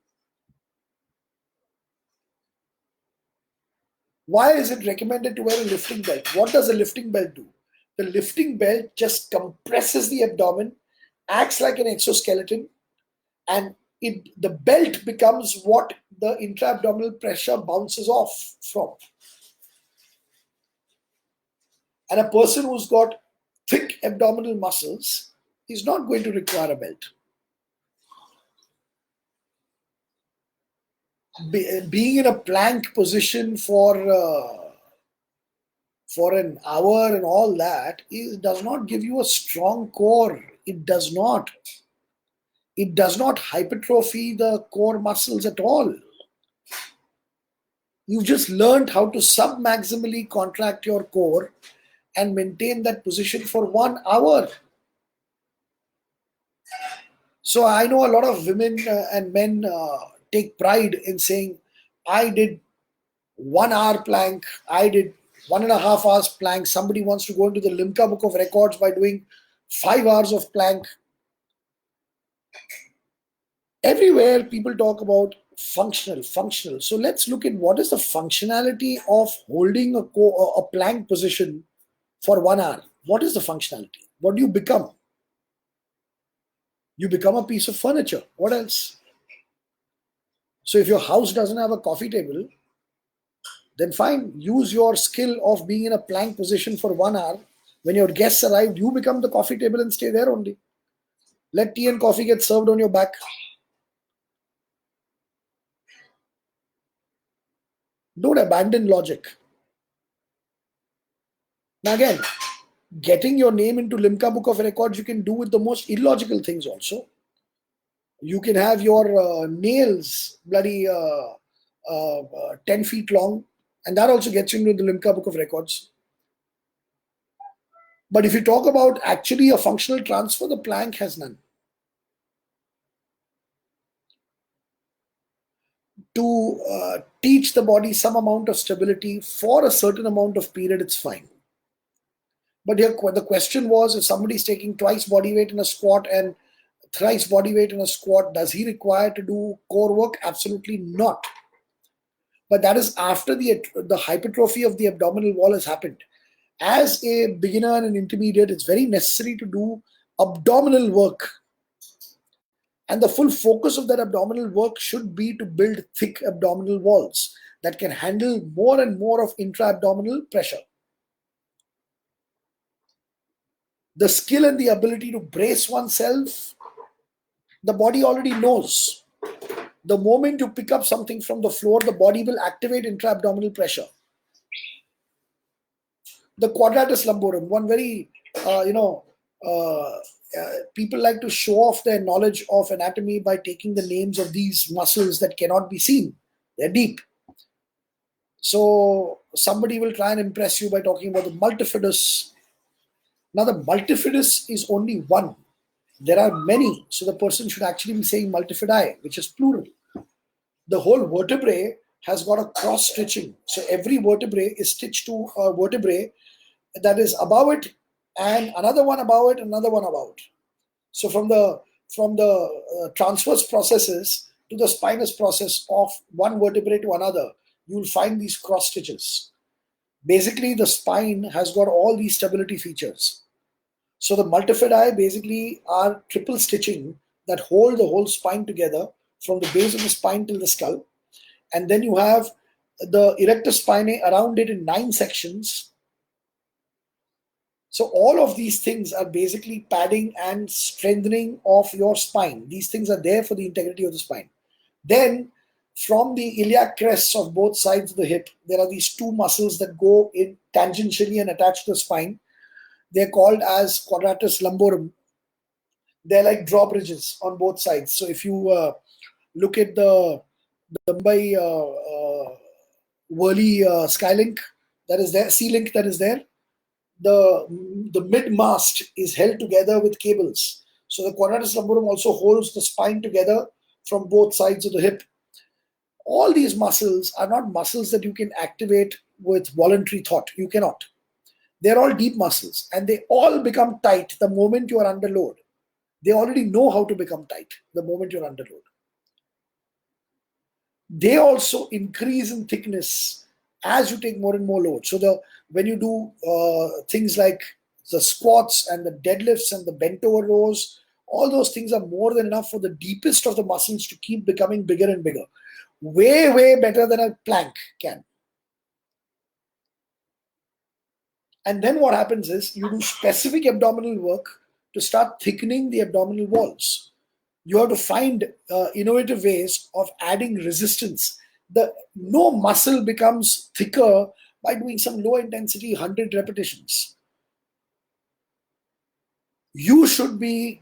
Why is it recommended to wear a lifting belt? What does a lifting belt do? The lifting belt just compresses the abdomen, acts like an exoskeleton, and the belt becomes what the intra-abdominal pressure bounces off from. And a person who's got thick abdominal muscles is not going to require a belt. Being in a plank position for an hour and all that does not give you a strong core. It does not. It does not hypertrophy the core muscles at all. You've just learned how to submaximally contract your core and maintain that position for 1 hour. So I know a lot of women and men take pride in saying, I did 1 hour plank, I did 1.5 hours plank. Somebody wants to go into the Limca Book of Records by doing 5 hours of plank. Everywhere people talk about functional. So let's look at what is the functionality of holding a plank position for 1 hour. What is the functionality? What do you become? You become a piece of furniture. What else? So if your house doesn't have a coffee table, then fine, use your skill of being in a plank position for 1 hour. When your guests arrive, you become the coffee table and stay there only. Let tea and coffee get served on your back. Don't abandon logic. Now again, getting your name into Limca Book of Records, you can do with the most illogical things also. You can have your nails bloody 10 feet long, and that also gets you into the Limca Book of Records. But if you talk about actually a functional transfer, the plank has none. To teach the body some amount of stability for a certain amount of period, it's fine. But here the question was, if somebody is taking twice body weight in a squat and thrice body weight in a squat, does he require to do core work? Absolutely not. But that is after the hypertrophy of the abdominal wall has happened. As a beginner and an intermediate, it's very necessary to do abdominal work. And the full focus of that abdominal work should be to build thick abdominal walls that can handle more and more of intra-abdominal pressure. The skill and the ability to brace oneself, the body already knows. The moment you pick up something from the floor, the body will activate intra-abdominal pressure. The Quadratus Lumborum, one very, people like to show off their knowledge of anatomy by taking the names of these muscles that cannot be seen. They're deep. So somebody will try and impress you by talking about the multifidus. Now the multifidus is only one. There are many. So the person should actually be saying multifidi, which is plural. The whole vertebrae has got a cross stitching. So every vertebrae is stitched to a vertebrae that is above it, and another one above it, another one above it. So from the transverse processes, to the spinous process of one vertebrae to another, you'll find these cross stitches. Basically, the spine has got all these stability features. So the multifidi basically are triple stitching that hold the whole spine together from the base of the spine till the skull. And then you have the erector spinae around it in 9 sections. So all of these things are basically padding and strengthening of your spine. These things are there for the integrity of the spine. Then from the iliac crests of both sides of the hip, there are these 2 muscles that go in tangentially and attach to the spine. They're called as Quadratus Lumborum. They're like drawbridges on both sides. So if you look at the Mumbai Worli Skylink that is there, Sea-Link that is there, the mid-mast is held together with cables. So the Quadratus Lumborum also holds the spine together from both sides of the hip. All these muscles are not muscles that you can activate with voluntary thought. You cannot. They're all deep muscles, and they all become tight the moment you are under load. They already know how to become tight the moment you're under load. They also increase in thickness as you take more and more load. So when you do things like the squats and the deadlifts and the bent over rows, all those things are more than enough for the deepest of the muscles to keep becoming bigger and bigger. Way, way better than a plank can. And then what happens is you do specific abdominal work to start thickening the abdominal walls. You have to find innovative ways of adding resistance. No muscle becomes thicker by doing some low intensity 100 repetitions. You should be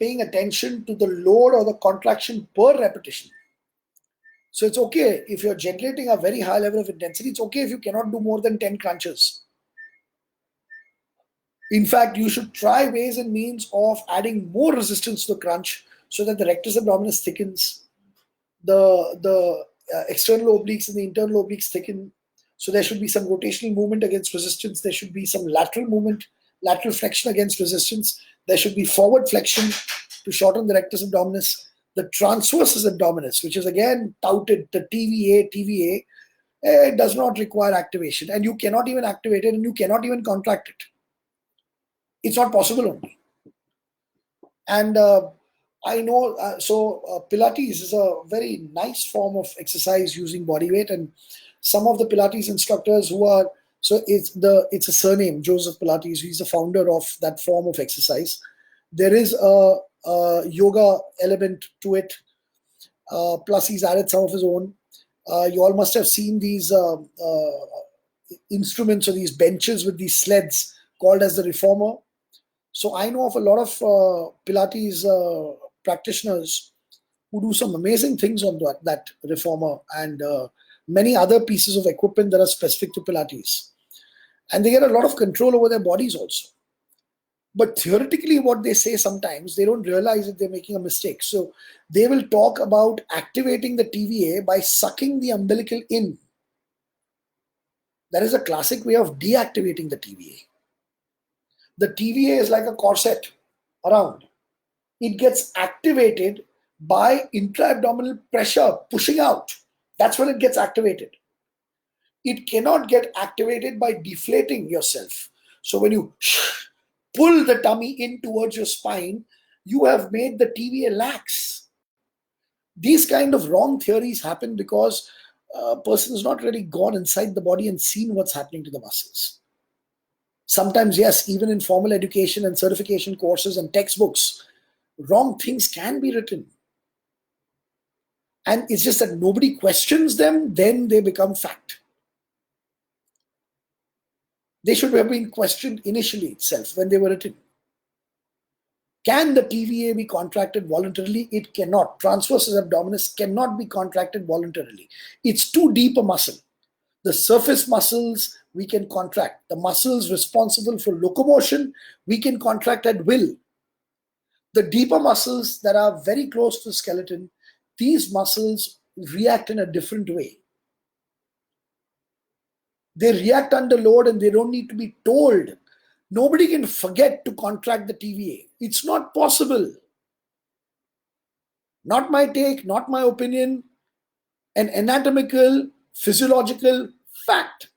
paying attention to the load or the contraction per repetition. So it's okay if you're generating a very high level of intensity. It's okay if you cannot do more than 10 crunches. In fact, you should try ways and means of adding more resistance to the crunch so that the rectus abdominis thickens, the external obliques and the internal obliques thicken. So there should be some rotational movement against resistance. There should be some lateral movement, lateral flexion against resistance. There should be forward flexion to shorten the rectus abdominis. The transversus abdominis, which is again touted, the TVA, it does not require activation. And you cannot even activate it, and you cannot even contract it. It's not possible only. And I know, Pilates is a very nice form of exercise using body weight, and some of the Pilates instructors who are, so it's a surname, Joseph Pilates, he's the founder of that form of exercise. There is a yoga element to it, plus he's added some of his own. You all must have seen these instruments or these benches with these sleds called as the reformer. So I know of a lot of Pilates practitioners who do some amazing things on that reformer and many other pieces of equipment that are specific to Pilates. And they get a lot of control over their bodies also. But theoretically, what they say sometimes, they don't realize that they're making a mistake. So they will talk about activating the TVA by sucking the umbilical in. That is a classic way of deactivating the TVA. The TVA is like a corset around. It gets activated by intra-abdominal pressure pushing out. That's when it gets activated. It cannot get activated by deflating yourself. So when you pull the tummy in towards your spine, you have made the TVA lax. These kind of wrong theories happen because a person has not really gone inside the body and seen what's happening to the muscles. Sometimes, yes, even in formal education and certification courses and textbooks, wrong things can be written. And it's just that nobody questions them, then they become fact. They should have been questioned initially itself when they were written. Can the TVA be contracted voluntarily? It cannot. Transversus abdominis cannot be contracted voluntarily. It's too deep a muscle. The surface muscles we can contract. The muscles responsible for locomotion we can contract at will. The deeper muscles that are very close to the skeleton, these muscles react in a different way. They react under load and they don't need to be told. Nobody can forget to contract the TVA. It's not possible. Not my take, not my opinion, an anatomical, physiological fact.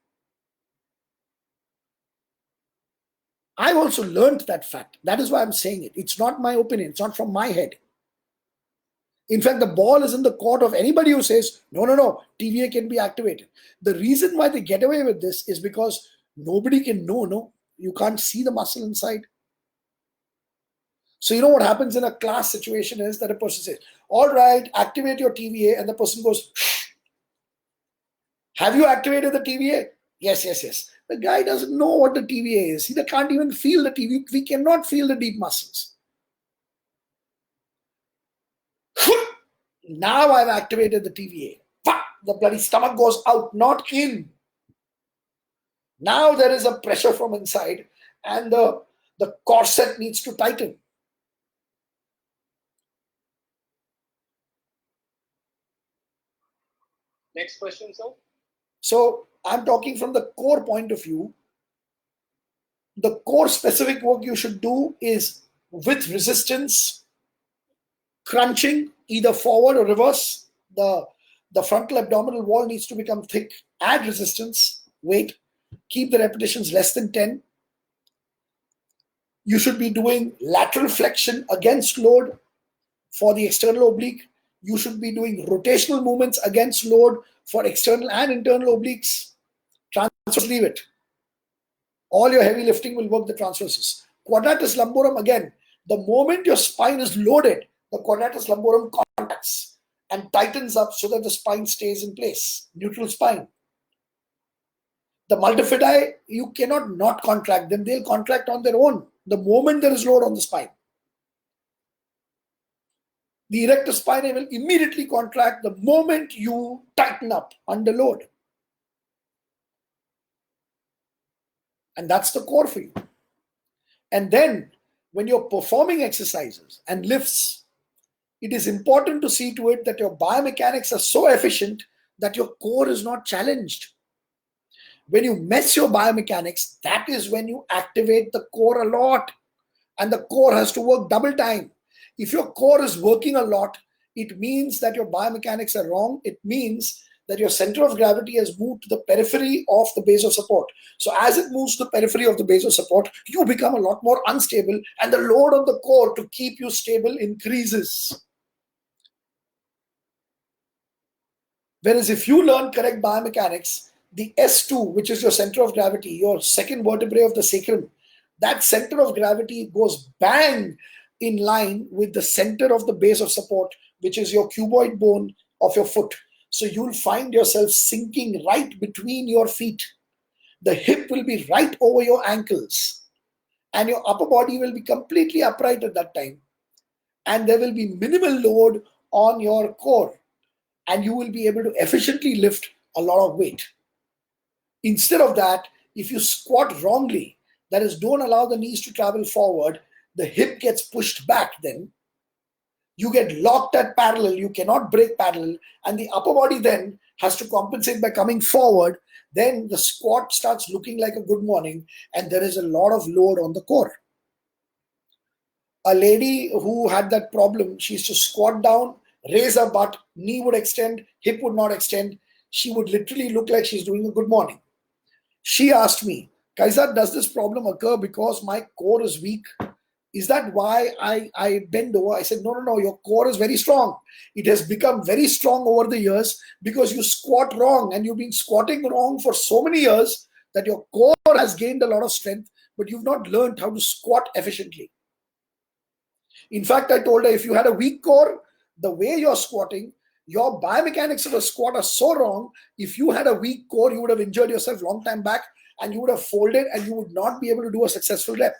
I also learned that fact. That is why I'm saying it. It's not my opinion. It's not from my head. In fact, the ball is in the court of anybody who says, no, TVA can be activated. The reason why they get away with this is because nobody can know, no? You can't see the muscle inside. So you know what happens in a class situation is that a person says, all right, activate your TVA, and the person goes, shh. Have you activated the TVA? Yes. The guy doesn't know what the TVA is. He can't even feel the TVA. We cannot feel the deep muscles. Now I've activated the TVA. The bloody stomach goes out, not in. Now there is a pressure from inside, and the corset needs to tighten. Next question, sir. So I'm talking from the core point of view. The core specific work you should do is with resistance, crunching, either forward or reverse. The frontal abdominal wall needs to become thick. Add resistance, weight, keep the repetitions less than 10. You should be doing lateral flexion against load for the external oblique. You should be doing rotational movements against load for external and internal obliques. Transverse, leave it. All your heavy lifting will work the transverses. Quadratus lumborum, again, the moment your spine is loaded, the quadratus lumborum contracts and tightens up so that the spine stays in place. Neutral spine. The multifidi, you cannot not contract them. They'll contract on their own the moment there is load on the spine. The erector spinae will immediately contract the moment you tighten up under load. And that's the core for you. And then when you're performing exercises and lifts, it is important to see to it that your biomechanics are so efficient that your core is not challenged. When you mess your biomechanics, that is when you activate the core a lot, and the core has to work double time. If your core is working a lot, it means that your biomechanics are wrong. It means that your center of gravity has moved to the periphery of the base of support. So as it moves to the periphery of the base of support, you become a lot more unstable, and the load on the core to keep you stable increases. Whereas if you learn correct biomechanics, the S2, which is your center of gravity, your second vertebrae of the sacrum, that center of gravity goes bang in line with the center of the base of support, which is your cuboid bone of your foot. So you'll find yourself sinking right between your feet. The hip will be right over your ankles, and your upper body will be completely upright at that time. And there will be minimal load on your core, and you will be able to efficiently lift a lot of weight. Instead of that, if you squat wrongly, that is, don't allow the knees to travel forward, the hip gets pushed back, then you get locked at parallel, you cannot break parallel, and the upper body then has to compensate by coming forward. Then the squat starts looking like a good morning, and there is a lot of load on the core. A lady who had that problem, she used to squat down, raise her butt, knee would extend, hip would not extend. She would literally look like she's doing a good morning. She asked me, KAIZZAD, does this problem occur because my core is weak? Is that why I bend over? I said, no, your core is very strong. It has become very strong over the years because you squat wrong, and you've been squatting wrong for so many years that your core has gained a lot of strength, but you've not learned how to squat efficiently. In fact, I told her, if you had a weak core, the way you're squatting, your biomechanics of a squat are so wrong. If you had a weak core, you would have injured yourself long time back, and you would have folded, and you would not be able to do a successful rep.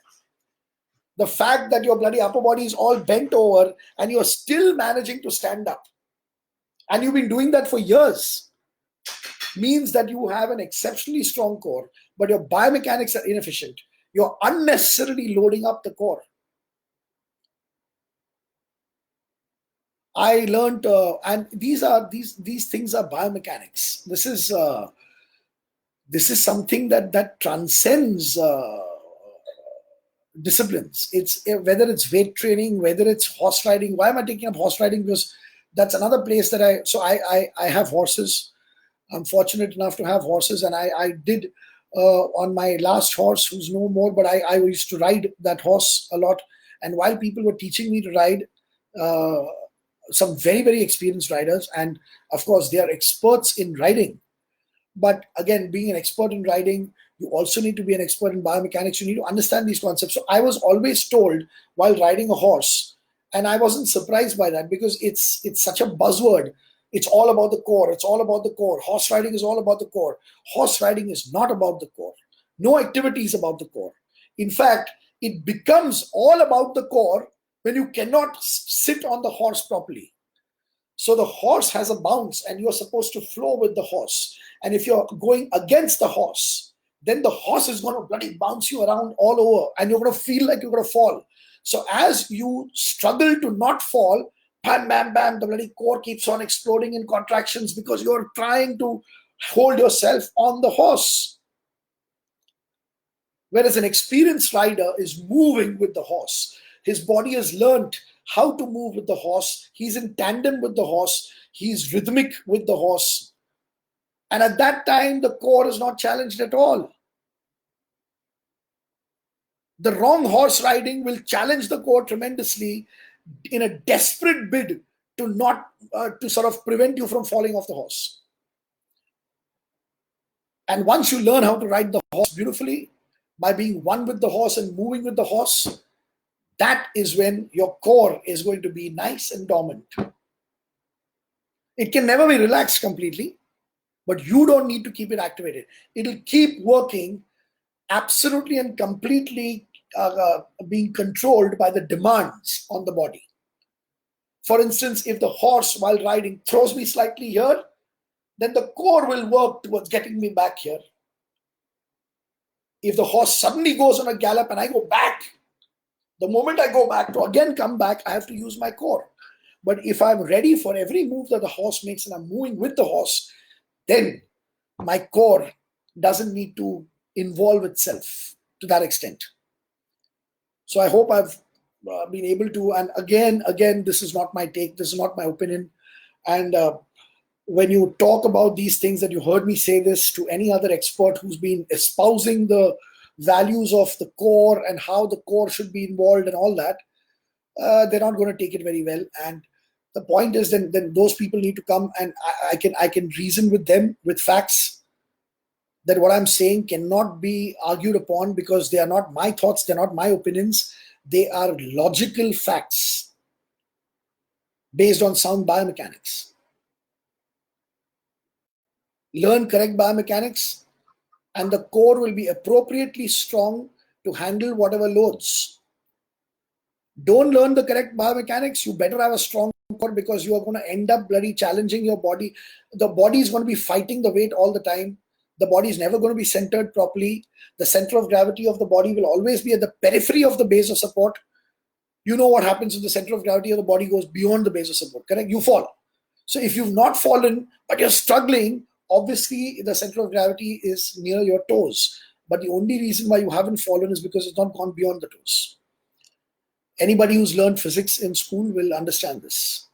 The fact that your bloody upper body is all bent over and you're still managing to stand up, and you've been doing that for years, means that you have an exceptionally strong core, but your biomechanics are inefficient. You're unnecessarily loading up the core. I learned, and these things are biomechanics. This is something that transcends disciplines. It's whether it's weight training, whether it's horse riding. Why am I taking up horse riding? Because that's another place that I have horses. I'm fortunate enough to have horses, and I did on my last horse, who's no more, but I used to ride that horse a lot. And while people were teaching me to ride, uh, some very, very experienced riders, and of course, they are experts in riding. But again, being an expert in riding, you also need to be an expert in biomechanics. You need to understand these concepts. So I was always told while riding a horse, and I wasn't surprised by that because it's such a buzzword. It's all about the core. It's all about the core. Horse riding is all about the core. Horse riding is not about the core. No activity is about the core. In fact, it becomes all about the core when you cannot sit on the horse properly. So the horse has a bounce and you're supposed to flow with the horse. And if you're going against the horse, then the horse is going to bloody bounce you around all over and you're going to feel like you're going to fall. So as you struggle to not fall, bam, bam, bam, the bloody core keeps on exploding in contractions because you're trying to hold yourself on the horse. Whereas an experienced rider is moving with the horse. His body has learned how to move with the horse. He's in tandem with the horse. He's rhythmic with the horse. And at that time, the core is not challenged at all. The wrong horse riding will challenge the core tremendously in a desperate bid to not to sort of prevent you from falling off the horse. And once you learn how to ride the horse beautifully by being one with the horse and moving with the horse, that is when your core is going to be nice and dormant. It can never be relaxed completely, but you don't need to keep it activated. It'll keep working absolutely and completely being controlled by the demands on the body. For instance, if the horse while riding throws me slightly here, then the core will work towards getting me back here. If the horse suddenly goes on a gallop and I go back, the moment I go back to again come back, I have to use my core. But if I'm ready for every move that the horse makes and I'm moving with the horse, then my core doesn't need to involve itself to that extent. So I hope I've been able to, and again, this is not my take, this is not my opinion. And when you talk about these things, that you heard me say this to any other expert who's been espousing the values of the core and how the core should be involved and all that, they're not going to take it very well. And the point is, then those people need to come, and I can reason with them with facts, that what I'm saying cannot be argued upon because they are not my thoughts, they're not my opinions, they are logical facts based on sound biomechanics. Learn correct biomechanics, and the core will be appropriately strong to handle whatever loads. Don't learn the correct biomechanics, you better have a strong core, because you are going to end up bloody challenging your body. The body is going to be fighting the weight all the time. The body is never going to be centered properly. The center of gravity of the body will always be at the periphery of the base of support. You know what happens if the center of gravity of the body goes beyond the base of support, correct? You fall. So if you've not fallen, but you're struggling, obviously the center of gravity is near your toes. But the only reason why you haven't fallen is because it's not gone beyond the toes. Anybody who's learned physics in school will understand this.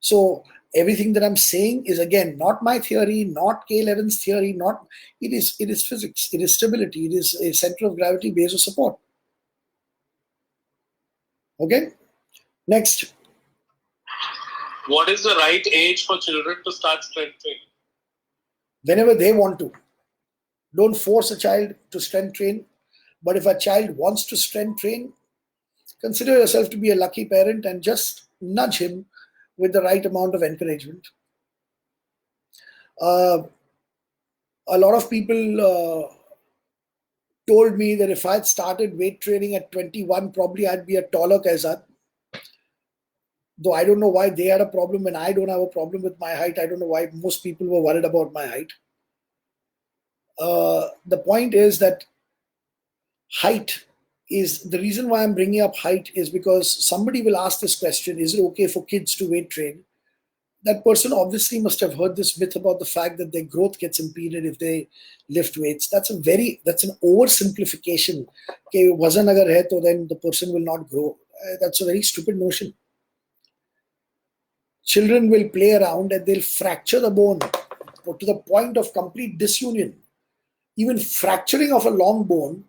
So everything that I'm saying is, again, not my theory, not K11's theory, not it is physics, it is stability, it is a center of gravity, base of support. Okay, next. What is the right age for children to start strength training? Whenever they want to. Don't force a child to strength train. But if a child wants to strength train, consider yourself to be a lucky parent and just nudge him with the right amount of encouragement. A lot of people told me that if I had started weight training at 21, probably I'd be a taller KAIZZAD. Though I don't know why they had a problem when I don't have a problem with my height. I don't know why most people were worried about my height. The point is that height is the reason why I'm bringing up height, is because somebody will ask this question: is it okay for kids to weight train? that person obviously must have heard this myth about the fact that their growth gets impeded if they lift weights. That's an oversimplification. Okay, वजन अगर है तो then the person will not grow. That's a very stupid notion. Children will play around and they'll fracture the bone to the point of complete disunion. Even fracturing of a long bone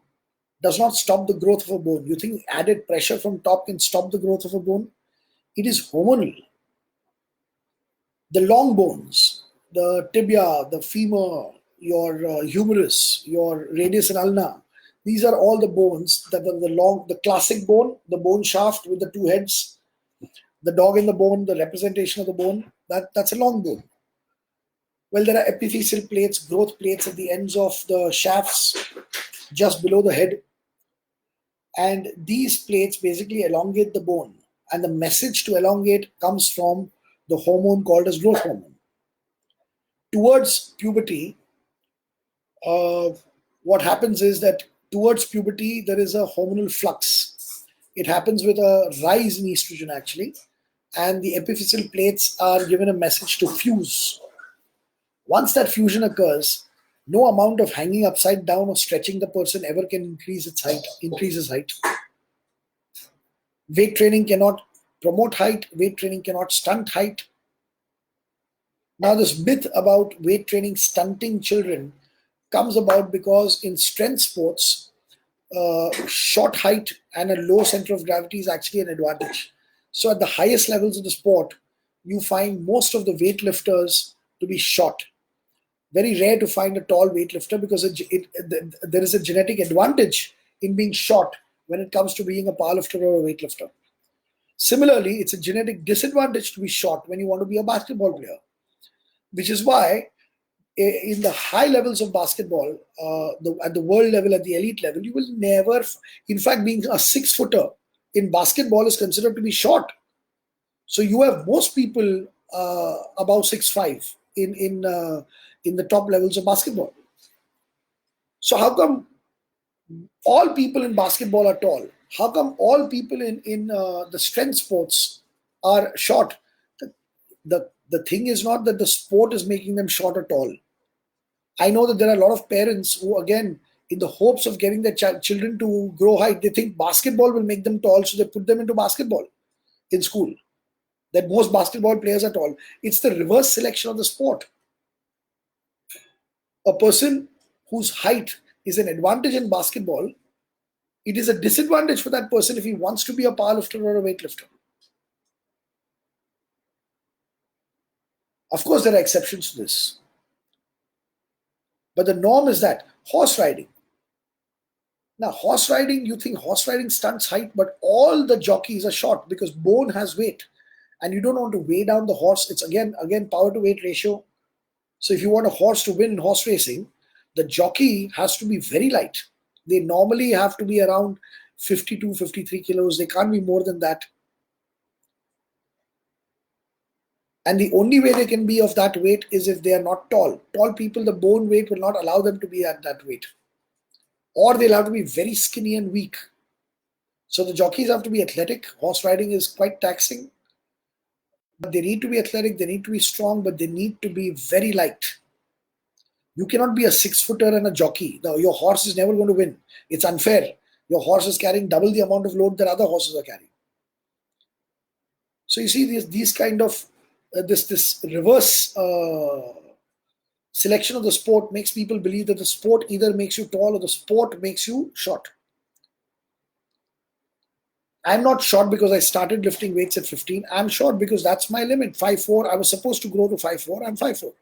does not stop the growth of a bone. You think added pressure from top can stop the growth of a bone? It is hormonal. The long bones, the tibia, the femur, your humerus, your radius and ulna, these are all the bones that are the classic bone, the bone shaft with the two heads, the dog in the bone, the representation of the bone, that's a long bone. Well, there are epiphyseal plates, growth plates at the ends of the shafts, just below the head. And these plates basically elongate the bone. And the message to elongate comes from the hormone called as growth hormone. Towards puberty, what happens is that towards puberty, there is a hormonal flux. It happens with a rise in estrogen, actually. And the epiphyseal plates are given a message to fuse. Once that fusion occurs, no amount of hanging upside down or stretching the person ever can increase his height. Weight training cannot promote height. Weight training cannot stunt height. Now, this myth about weight training stunting children comes about because in strength sports, short height and a low center of gravity is actually an advantage. So at the highest levels of the sport, you find most of the weightlifters to be short. Very rare to find a tall weightlifter because there is a genetic advantage in being short when it comes to being a powerlifter or a weightlifter. Similarly, it's a genetic disadvantage to be short when you want to be a basketball player, which is why in the high levels of basketball, at the world level, at the elite level, you will never, in fact, being a 6-footer in basketball is considered to be short. So you have most people above 6'5" in the top levels of basketball. So how come all people in basketball are tall? How come all people in the strength sports are short? The thing is not that the sport is making them short or tall. I know that there are a lot of parents who, again, in the hopes of getting their children to grow height, they think basketball will make them tall, so they put them into basketball in school. That most basketball players are tall. It's the reverse selection of the sport. A person whose height is an advantage in basketball, it is a disadvantage for that person if he wants to be a powerlifter or a weightlifter. Of course, there are exceptions to this. But the norm is that horse riding. Now, horse riding, you think horse riding stunts height, but all the jockeys are short because bone has weight. And you don't want to weigh down the horse. It's again power to weight ratio. So if you want a horse to win in horse racing, the jockey has to be very light. They normally have to be around 52, 53 kilos. They can't be more than that. And the only way they can be of that weight is if they are not tall. Tall people, the bone weight will not allow them to be at that weight. Or they'll have to be very skinny and weak. So the jockeys have to be athletic. Horse riding is quite taxing. But they need to be athletic, they need to be strong, but they need to be very light. You cannot be a 6-footer and a jockey. Now, your horse is never going to win. It's unfair. Your horse is carrying double the amount of load that other horses are carrying. So you see these kind of this reverse selection of the sport makes people believe that the sport either makes you tall or the sport makes you short. I'm not short because I started lifting weights at 15. I'm short because that's my limit. 5'4". I was supposed to grow to 5'4". I'm 5'4".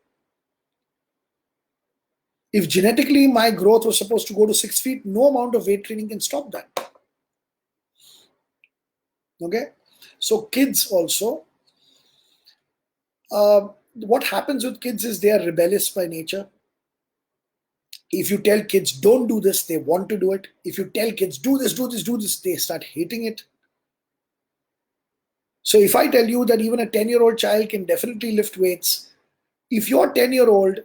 If genetically my growth was supposed to go to 6 feet, no amount of weight training can stop that. Okay? So kids also, what happens with kids is they are rebellious by nature. If you tell kids don't do this, they want to do it. If you tell kids do this, they start hating it. So if I tell you that even a 10-year-old child can definitely lift weights, if you're 10-year-old,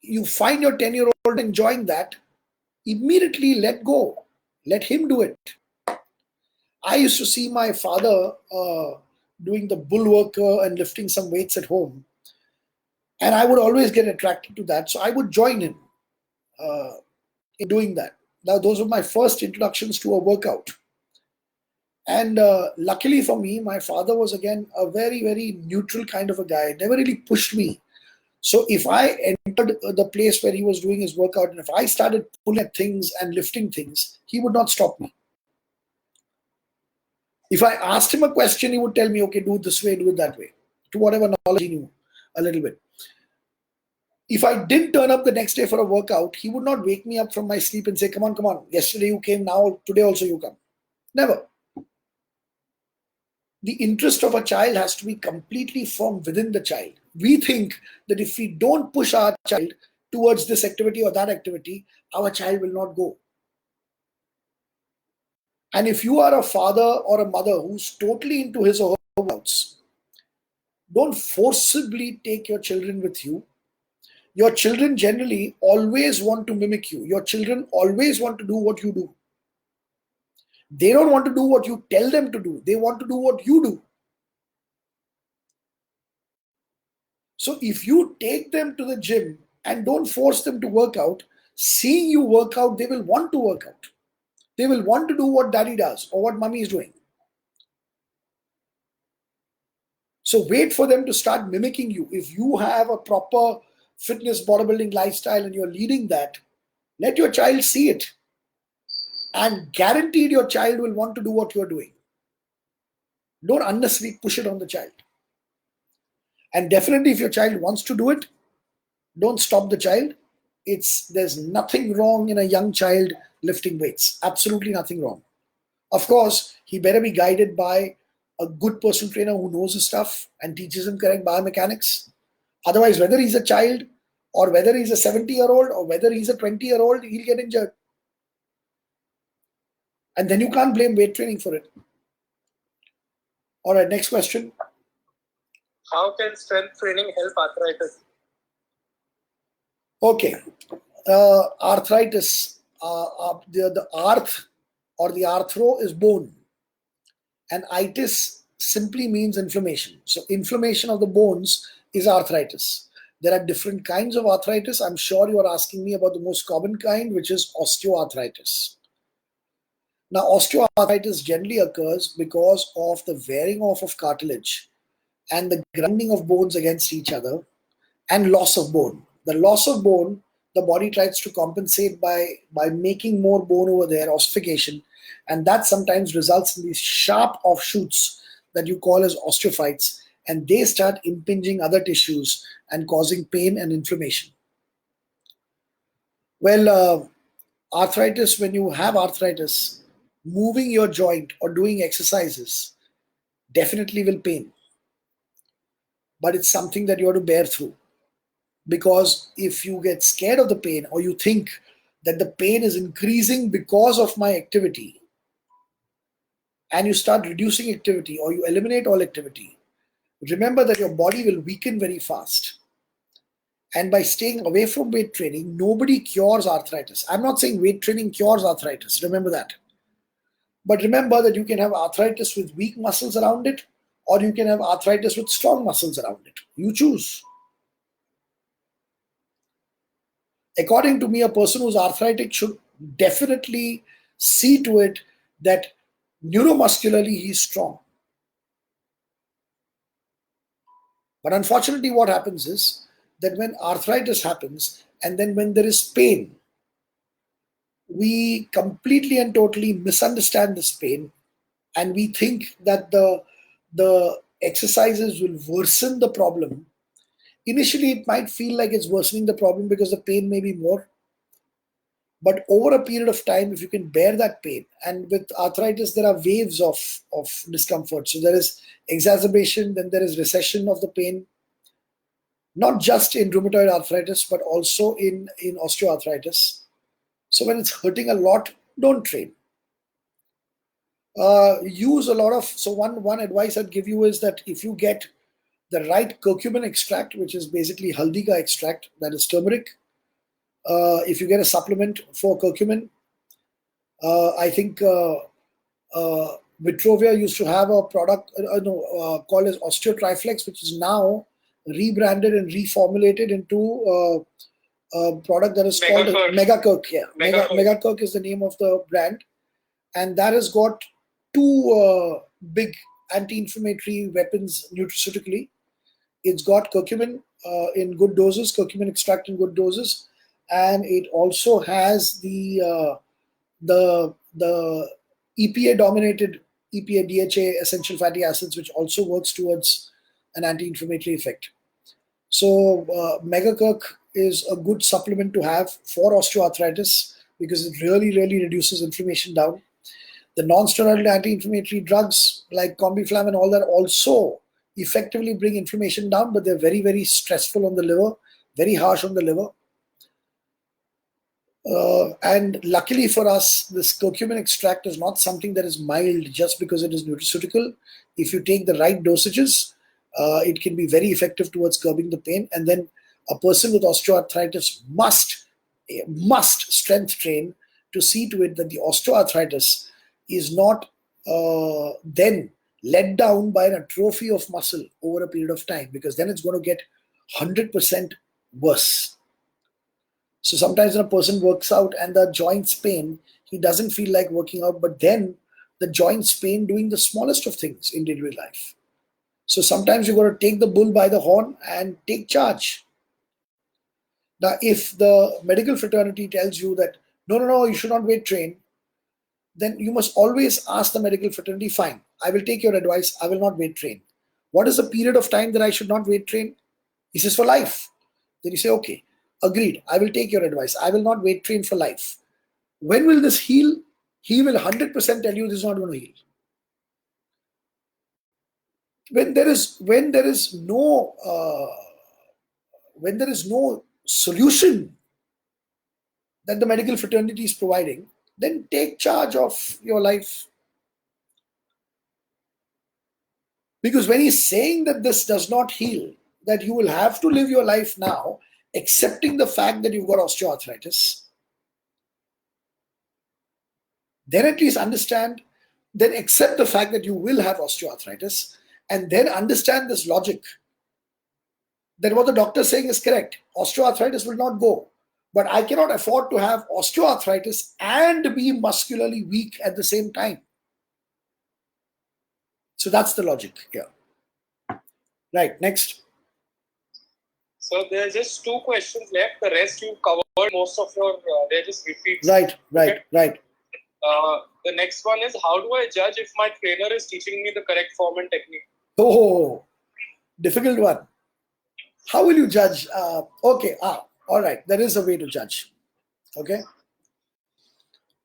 you find your 10-year-old enjoying that, immediately let go. Let him do it. I used to see my father doing the bull worker and lifting some weights at home. And I would always get attracted to that. So I would join him in doing that. Now, those were my first introductions to a workout. And luckily for me, my father was again a very, very neutral kind of a guy, never really pushed me. So if I entered the place where he was doing his workout and if I started pulling at things and lifting things, he would not stop me. If I asked him a question, he would tell me, okay, do it this way, do it that way, to whatever knowledge he knew a little bit. If I didn't turn up the next day for a workout, he would not wake me up from my sleep and say, come on, yesterday you came, now today also you come. Never. The interest of a child has to be completely from within the child. We think that if we don't push our child towards this activity or that activity, our child will not go. And if you are a father or a mother who's totally into his or her workouts, don't forcibly take your children with you. Your children generally always want to mimic you. Your children always want to do what you do. They don't want to do what you tell them to do. They want to do what you do. So if you take them to the gym and don't force them to work out, seeing you work out, they will want to work out. They will want to do what daddy does or what mommy is doing. So wait for them to start mimicking you. If you have a proper fitness bodybuilding lifestyle and you're leading that, let your child see it. And guaranteed your child will want to do what you're doing. Don't unnecessarily push it on the child. And definitely if your child wants to do it, don't stop the child. There's nothing wrong in a young child lifting weights. Absolutely nothing wrong. Of course, he better be guided by a good personal trainer who knows his stuff and teaches him correct biomechanics. Otherwise, whether he's a child or whether he's a 70-year-old or whether he's a 20-year-old, he'll get injured. And then you can't blame weight training for it. All right, next question. How can strength training help arthritis? Okay, arthritis, the arth or the arthro is bone, and itis simply means inflammation. So inflammation of the bones is arthritis. There are different kinds of arthritis. I'm sure you are asking me about the most common kind, which is osteoarthritis. Now, osteoarthritis generally occurs because of the wearing off of cartilage and the grinding of bones against each other and loss of bone. The loss of bone, the body tries to compensate by making more bone over there, ossification, and that sometimes results in these sharp offshoots that you call as osteophytes, and they start impinging other tissues and causing pain and inflammation. Well, arthritis, when you have arthritis, moving your joint or doing exercises definitely will pain. But it's something that you have to bear through. Because if you get scared of the pain or you think that the pain is increasing because of my activity and you start reducing activity or you eliminate all activity, remember that your body will weaken very fast. And by staying away from weight training, nobody cures arthritis. I'm not saying weight training cures arthritis. Remember that. But remember that you can have arthritis with weak muscles around it, or you can have arthritis with strong muscles around it. You choose. According to me, a person who's arthritic should definitely see to it that neuromuscularly he's strong. But unfortunately, what happens is that when arthritis happens and then when there is pain, we completely and totally misunderstand this pain, and we think that the exercises will worsen the problem. Initially, it might feel like it's worsening the problem because the pain may be more. But over a period of time, if you can bear that pain, and with arthritis, there are waves of discomfort. So there is exacerbation, then there is recession of the pain, not just in rheumatoid arthritis, but also in osteoarthritis. So when it's hurting a lot, don't train. Use a lot of, so one advice I'd give you is that if you get the right curcumin extract, which is basically haldiga extract, that is turmeric, if you get a supplement for curcumin, I think Vitrovia used to have a product called as Osteotriflex, which is now rebranded and reformulated into a product that is called Megakirk. Yeah, Megakirk is the name of the brand, and that has got two big anti-inflammatory weapons nutraceutically. It's got curcumin in good doses, curcumin extract in good doses, and it also has the EPA dominated EPA DHA essential fatty acids, which also works towards an anti-inflammatory effect. So Megakirk is a good supplement to have for osteoarthritis because it really reduces inflammation down. The non-steroidal anti-inflammatory drugs like Combiflam and all that also effectively bring inflammation down, but they're very stressful on the liver, very harsh on the liver. And luckily for us, this curcumin extract is not something that is mild just because it is nutraceutical. If you take the right dosages, it can be very effective towards curbing the pain. And then a person with osteoarthritis must strength train to see to it that the osteoarthritis is not then let down by an atrophy of muscle over a period of time, because then it's going to get 100% worse. So sometimes when a person works out and the joints pain, he doesn't feel like working out, but then the joints pain doing the smallest of things in daily life. So sometimes you've got to take the bull by the horn and take charge. Now, if the medical fraternity tells you that, no, you should not weight train, then you must always ask the medical fraternity, fine, I will take your advice, I will not weight train. What is the period of time that I should not weight train? He says, for life. Then you say, okay, agreed, I will take your advice. I will not weight train for life. When will this heal? He will 100% tell you this is not going to heal. When there is no solution that the medical fraternity is providing, then take charge of your life. Because when he's saying that this does not heal, that you will have to live your life now, accepting the fact that you've got osteoarthritis, then at least understand, then accept the fact that you will have osteoarthritis, and then understand this logic that what the doctor is saying is correct. Osteoarthritis will not go, but I cannot afford to have osteoarthritis and be muscularly weak at the same time. So that's the logic here. Right, next. So there are just two questions left. The rest you covered most of your, they're just repeats. Right. The next one is, how do I judge if my trainer is teaching me the correct form and technique? Oh, difficult one. How will you judge? Okay, all right, there is a way to judge. Okay.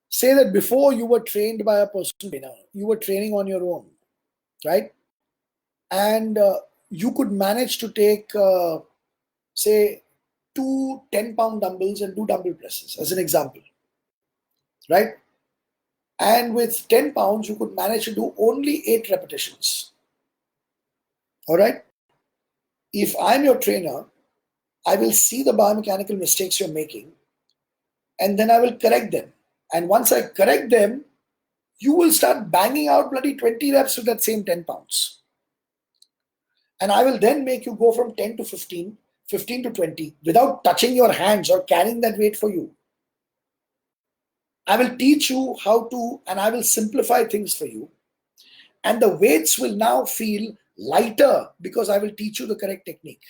Say that before you were trained by a personal trainer, you were training on your own, right? And you could manage to take, say, 2 10-pound dumbbells and do dumbbell presses, as an example, right? And with 10 pounds, you could manage to do only 8 repetitions. All right? If I'm your trainer, I will see the biomechanical mistakes you're making, and then I will correct them. And once I correct them, you will start banging out bloody 20 reps with that same 10 pounds. And I will then make you go from 10 to 15, 15 to 20, without touching your hands or carrying that weight for you. I will teach you how to, and I will simplify things for you. And the weights will now feel lighter because I will teach you the correct technique.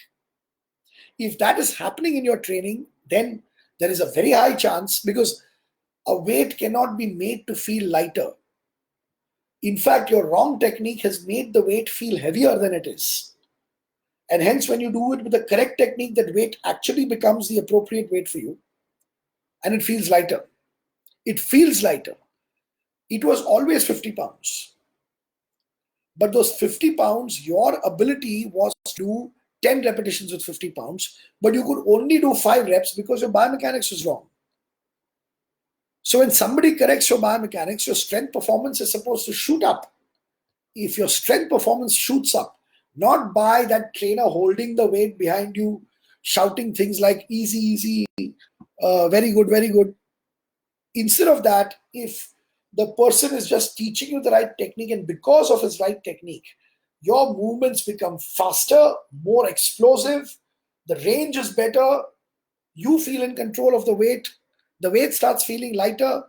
If that is happening in your training, then there is a very high chance, because a weight cannot be made to feel lighter. In fact, your wrong technique has made the weight feel heavier than it is. And hence, when you do it with the correct technique, that weight actually becomes the appropriate weight for you. And it feels lighter. It feels lighter. It was always 50 pounds. But those 50 pounds, your ability was to do 10 repetitions with 50 pounds, but you could only do 5 reps because your biomechanics was wrong. So when somebody corrects your biomechanics, your strength performance is supposed to shoot up. If your strength performance shoots up, not by that trainer holding the weight behind you, shouting things like easy, very good, very good. Instead of that, if the person is just teaching you the right technique, and because of his right technique, your movements become faster, more explosive, the range is better, you feel in control of the weight starts feeling lighter.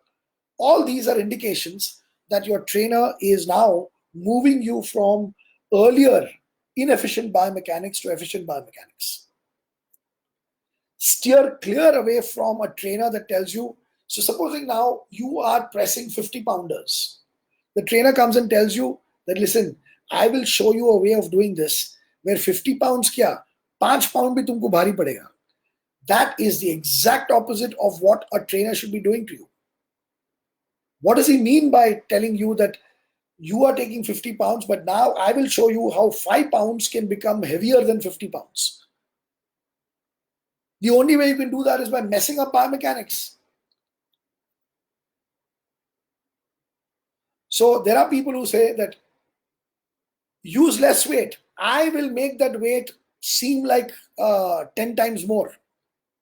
All these are indications that your trainer is now moving you from earlier inefficient biomechanics to efficient biomechanics. Steer clear away from a trainer that tells you, so supposing now you are pressing 50 pounders. The trainer comes and tells you that, listen, I will show you a way of doing this where 50 pounds kya, 5 pound bhi tumko bhari padega. That is the exact opposite of what a trainer should be doing to you. What does he mean by telling you that you are taking 50 pounds, but now I will show you how 5 pounds can become heavier than 50 pounds? The only way you can do that is by messing up biomechanics. So there are people who say that use less weight. I will make that weight seem like 10 times more.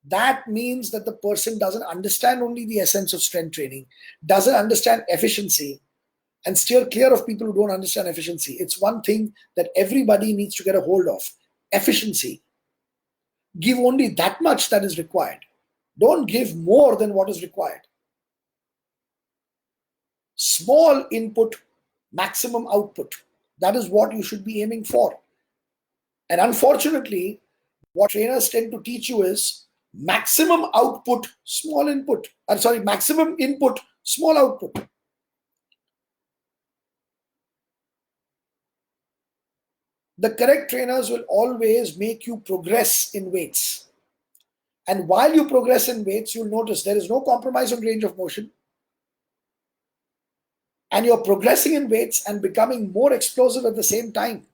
That means that the person doesn't understand only the essence of strength training, doesn't understand efficiency, and steer clear of people who don't understand efficiency. It's one thing that everybody needs to get a hold of: efficiency. Give only that much that is required. Don't give more than what is required. Small input, maximum output. That is what you should be aiming for. And unfortunately, what trainers tend to teach you is maximum output, small input. Maximum input, small output. The correct trainers will always make you progress in weights. And while you progress in weights, you'll notice there is no compromise on range of motion. And you're progressing in weights and becoming more explosive at the same time.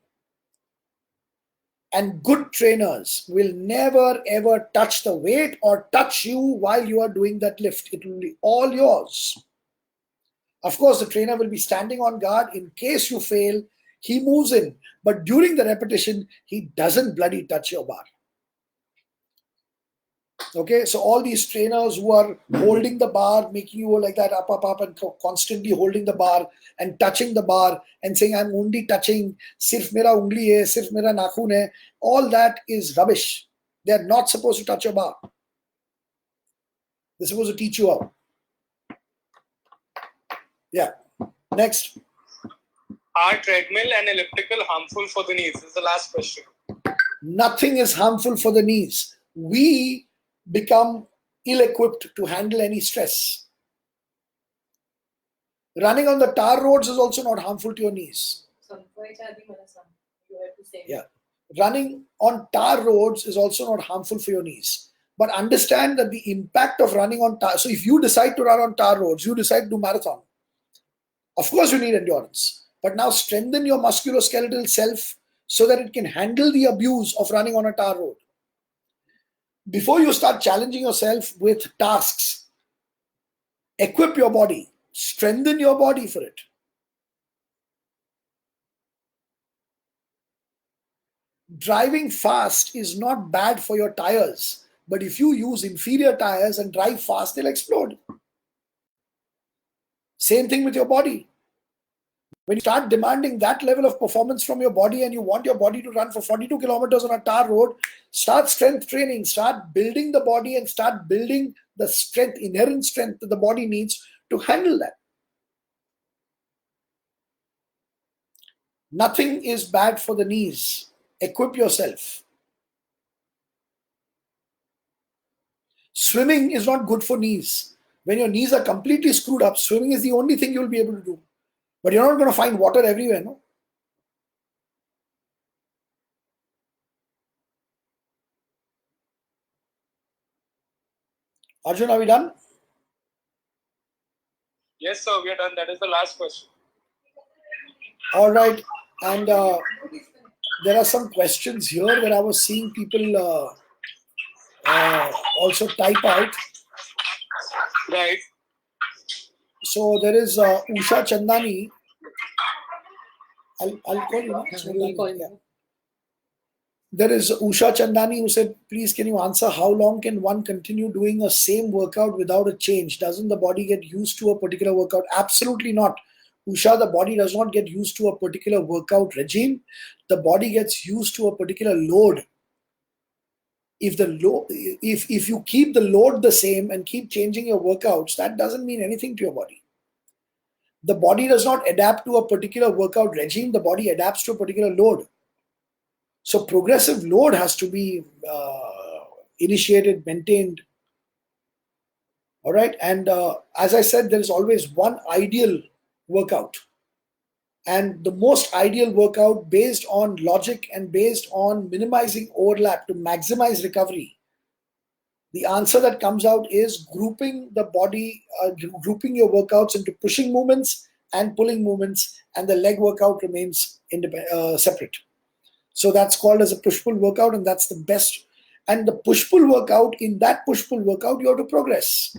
And good trainers will never ever touch the weight or touch you while you are doing that lift. It will be all yours. Of course, the trainer will be standing on guard in case you fail. He moves in, but during the repetition, he doesn't bloody touch your bar. Okay, so all these trainers who are holding the bar, making you go like that, up, and constantly holding the bar and touching the bar and saying, I'm only touching, sirf mera ungli hai, sirf mera nakhun hai, all that is rubbish. They are not supposed to touch your bar. They're supposed to teach you how. Yeah. Next. Are treadmill and elliptical harmful for the knees? This is the last question. Nothing is harmful for the knees. We become ill-equipped to handle any stress. Running on the tar roads is also not harmful to your knees. Yeah. Running on tar roads is also not harmful for your knees. But understand that the impact of running on tar, so if you decide to run on tar roads, you decide to do marathon. Of course you need endurance. But now strengthen your musculoskeletal self so that it can handle the abuse of running on a tar road. Before you start challenging yourself with tasks, equip your body, strengthen your body for it. Driving fast is not bad for your tires, but if you use inferior tires and drive fast, they'll explode. Same thing with your body. When you start demanding that level of performance from your body and you want your body to run for 42 kilometers on a tar road, start strength training, start building the body and start building the strength, inherent strength that the body needs to handle that. Nothing is bad for the knees. Equip yourself. Swimming is not good for knees. When your knees are completely screwed up, swimming is the only thing you'll be able to do. But you're not going to find water everywhere, no? Arjun, are we done? Yes, sir, we are done. That is the last question. All right. And there are some questions here that I was seeing people also type out. Right. So there is Usha Chandani. I'll call you. We'll call you. Yeah. There is Usha Chandani who said, please can you answer how long can one continue doing a same workout without a change? Doesn't the body get used to a particular workout? Absolutely not. Usha, the body does not get used to a particular workout regime. The body gets used to a particular load. If you keep the load the same and keep changing your workouts, that doesn't mean anything to your body. The body does not adapt to a particular workout regime. The body adapts to a particular load. So progressive load has to be initiated, maintained. All right. And as I said, there is always one ideal workout. And the most ideal workout based on logic and based on minimizing overlap to maximize recovery. The answer that comes out is grouping the body, grouping your workouts into pushing movements and pulling movements, and the leg workout remains separate. So that's called as a push-pull workout, and that's the best. And the push-pull workout, in that push-pull workout, you have to progress.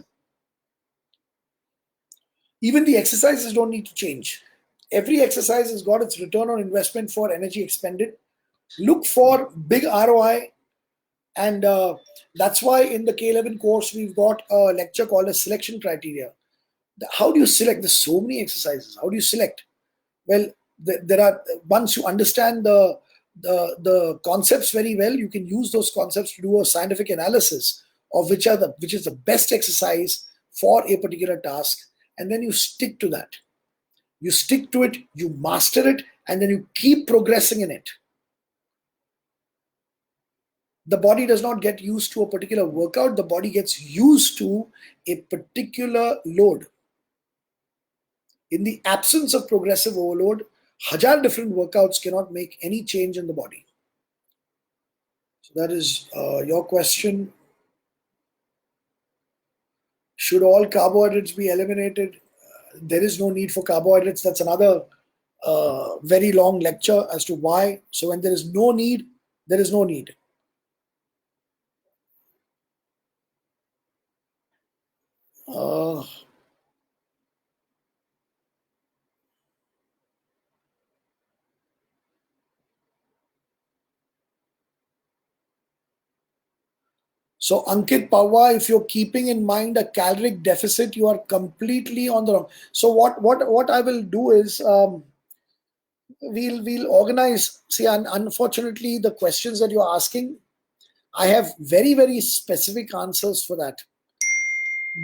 Even the exercises don't need to change. Every exercise has got its return on investment for energy expended. Look for big ROI, and that's why in the K11 course, we've got a lecture called a selection criteria. How do you select? There's so many exercises. How do you select? Well, there are, once you understand the concepts very well, you can use those concepts to do a scientific analysis of which is the best exercise for a particular task, and then you stick to that. You stick to it, you master it, and then you keep progressing in it. The body does not get used to a particular workout. The body gets used to a particular load. In the absence of progressive overload, 1,000 different workouts cannot make any change in the body. So that is your question. Should all carbohydrates be eliminated? There is no need for carbohydrates. That's another very long lecture as to why. So when there is no need, there is no need. So Ankit Pawwa, if you're keeping in mind a caloric deficit, you are completely on the wrong. So what I will do is we'll organize. See, unfortunately, the questions that you're asking, I have very, very specific answers for that.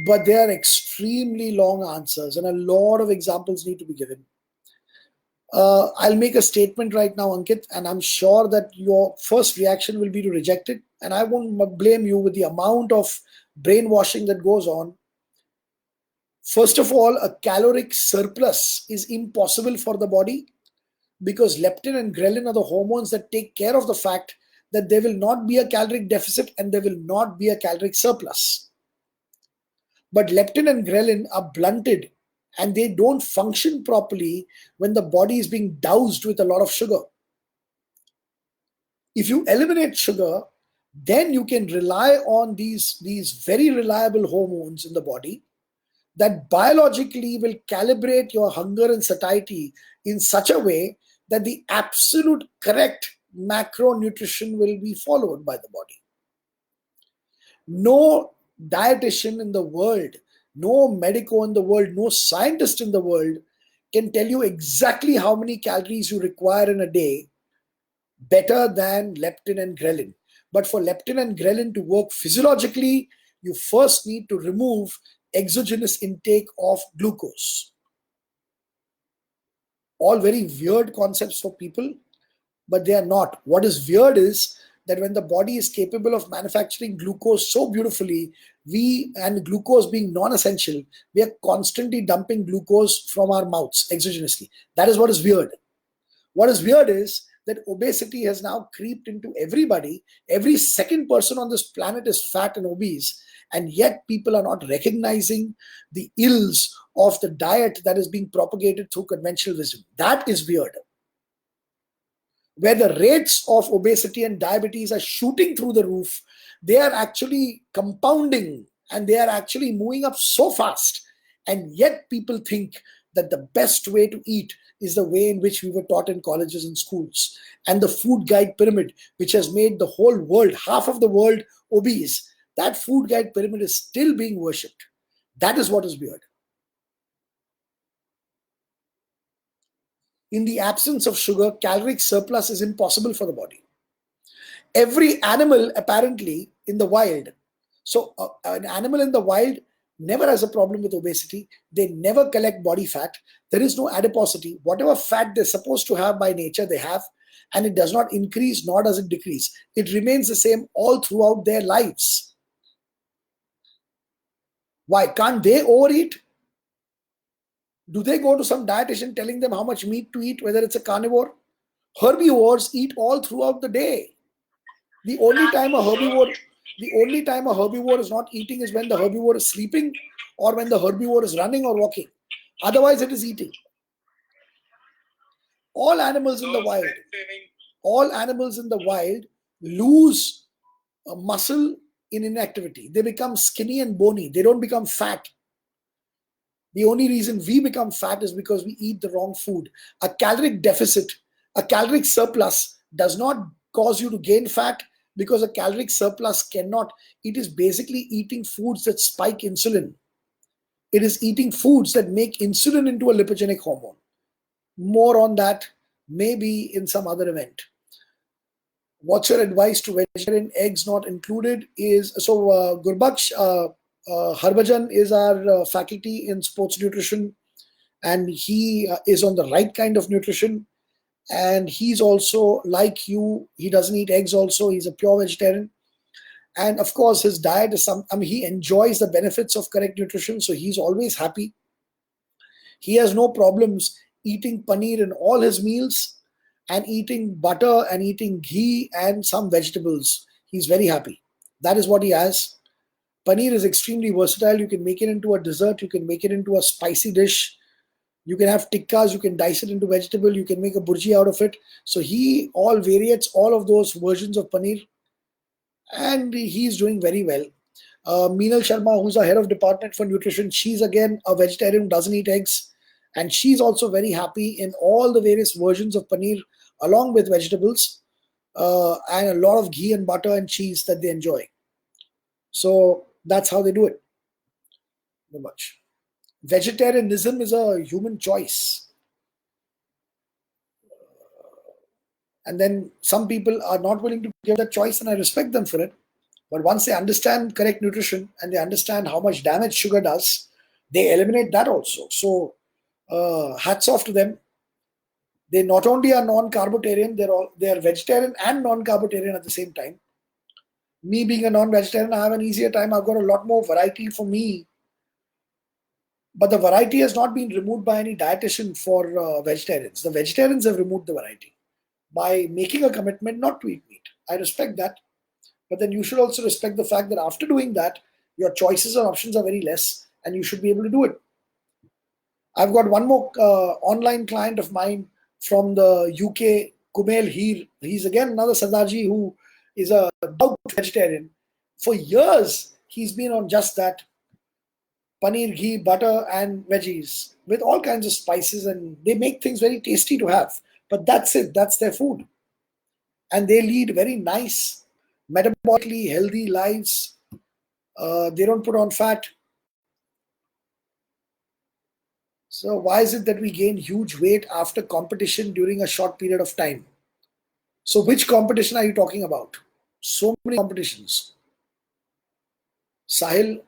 But they are extremely long answers, and a lot of examples need to be given. I'll make a statement right now, Ankit, and I'm sure that your first reaction will be to reject it. And I won't blame you with the amount of brainwashing that goes on. First of all, a caloric surplus is impossible for the body because leptin and ghrelin are the hormones that take care of the fact that there will not be a caloric deficit and there will not be a caloric surplus. But leptin and ghrelin are blunted and they don't function properly when the body is being doused with a lot of sugar. If you eliminate sugar, then you can rely on these very reliable hormones in the body that biologically will calibrate your hunger and satiety in such a way that the absolute correct macronutrition will be followed by the body. No dietitian in the world, no medico in the world, no scientist in the world can tell you exactly how many calories you require in a day better than leptin and ghrelin. But for leptin and ghrelin to work physiologically, you first need to remove exogenous intake of glucose. All very weird concepts for people, but they are not. What is weird is that when the body is capable of manufacturing glucose so beautifully, and glucose being non-essential, we are constantly dumping glucose from our mouths exogenously. That is what is weird. What is weird is that obesity has now creeped into everybody. Every second person on this planet is fat and obese, and yet people are not recognizing the ills of the diet that is being propagated through conventional wisdom. That is weird. Where the rates of obesity and diabetes are shooting through the roof, they are actually compounding and they are actually moving up so fast. And yet people think that the best way to eat is the way in which we were taught in colleges and schools. And the food guide pyramid, which has made the whole world, half of the world, obese, that food guide pyramid is still being worshipped. That is what is weird. In the absence of sugar, caloric surplus is impossible for the body. Every animal, apparently, in the wild, so an animal in the wild never has a problem with obesity. They never collect body fat. There is no adiposity. Whatever fat they're supposed to have by nature, they have, and it does not increase nor does it decrease. It remains the same all throughout their lives. Why? Can't they overeat? Do they go to some dietitian telling them how much meat to eat, whether it's a carnivore? Herbivores eat all throughout the day. The only time a herbivore is not eating is when the herbivore is sleeping or when the herbivore is running or walking. Otherwise, it is eating. All animals in the wild lose muscle in inactivity. They become skinny and bony. They don't become fat. The only reason we become fat is because we eat the wrong food. A caloric deficit, a caloric surplus does not cause you to gain fat, because a caloric surplus cannot. It is basically eating foods that spike insulin. It is eating foods that make insulin into a lipogenic hormone. More on that maybe in some other event. What's your advice to vegetarian? Eggs not included is so. Gurbaksh Harbhajan is our faculty in sports nutrition, and he is on the right kind of nutrition. And he's also like you. He doesn't eat eggs. Also, he's a pure vegetarian. And of course, his diet is he enjoys the benefits of correct nutrition, so he's always happy. He has no problems eating paneer in all his meals and eating butter and eating ghee and some vegetables. He's very happy. That is what he has. Paneer is extremely versatile. You can make it into a dessert. You can make it into a spicy dish. You can have tikkas. You can dice it into vegetable. You can make a burji out of it. So he all variates all of those versions of paneer, and he's doing very well. Meenal Sharma, who's our head of department for nutrition, she's again a vegetarian who doesn't eat eggs, and she's also very happy in all the various versions of paneer along with vegetables, and a lot of ghee and butter and cheese that they enjoy. So that's how they do it. Very much. Vegetarianism is a human choice. And then some people are not willing to give that choice, and I respect them for it. But once they understand correct nutrition and they understand how much damage sugar does, they eliminate that also. So hats off to them. They not only are non-carbotarian, they are vegetarian and non-carbotarian at the same time. Me being a non-vegetarian, I have an easier time. I've got a lot more variety for me. But the variety has not been removed by any dietitian for vegetarians. The vegetarians have removed the variety by making a commitment not to eat meat. I respect that. But then you should also respect the fact that after doing that, your choices and options are very less, and you should be able to do it. I've got one more online client of mine from the UK, Kumail Heer. He's again another Sardarji who is a devout vegetarian. For years, he's been on just that: paneer, ghee, butter, and veggies with all kinds of spices, and they make things very tasty to have. But that's it. That's their food. And they lead very nice, metabolically healthy lives. They don't put on fat. So why is it that we gain huge weight after competition during a short period of time? So which competition are you talking about? So many competitions. Sahil,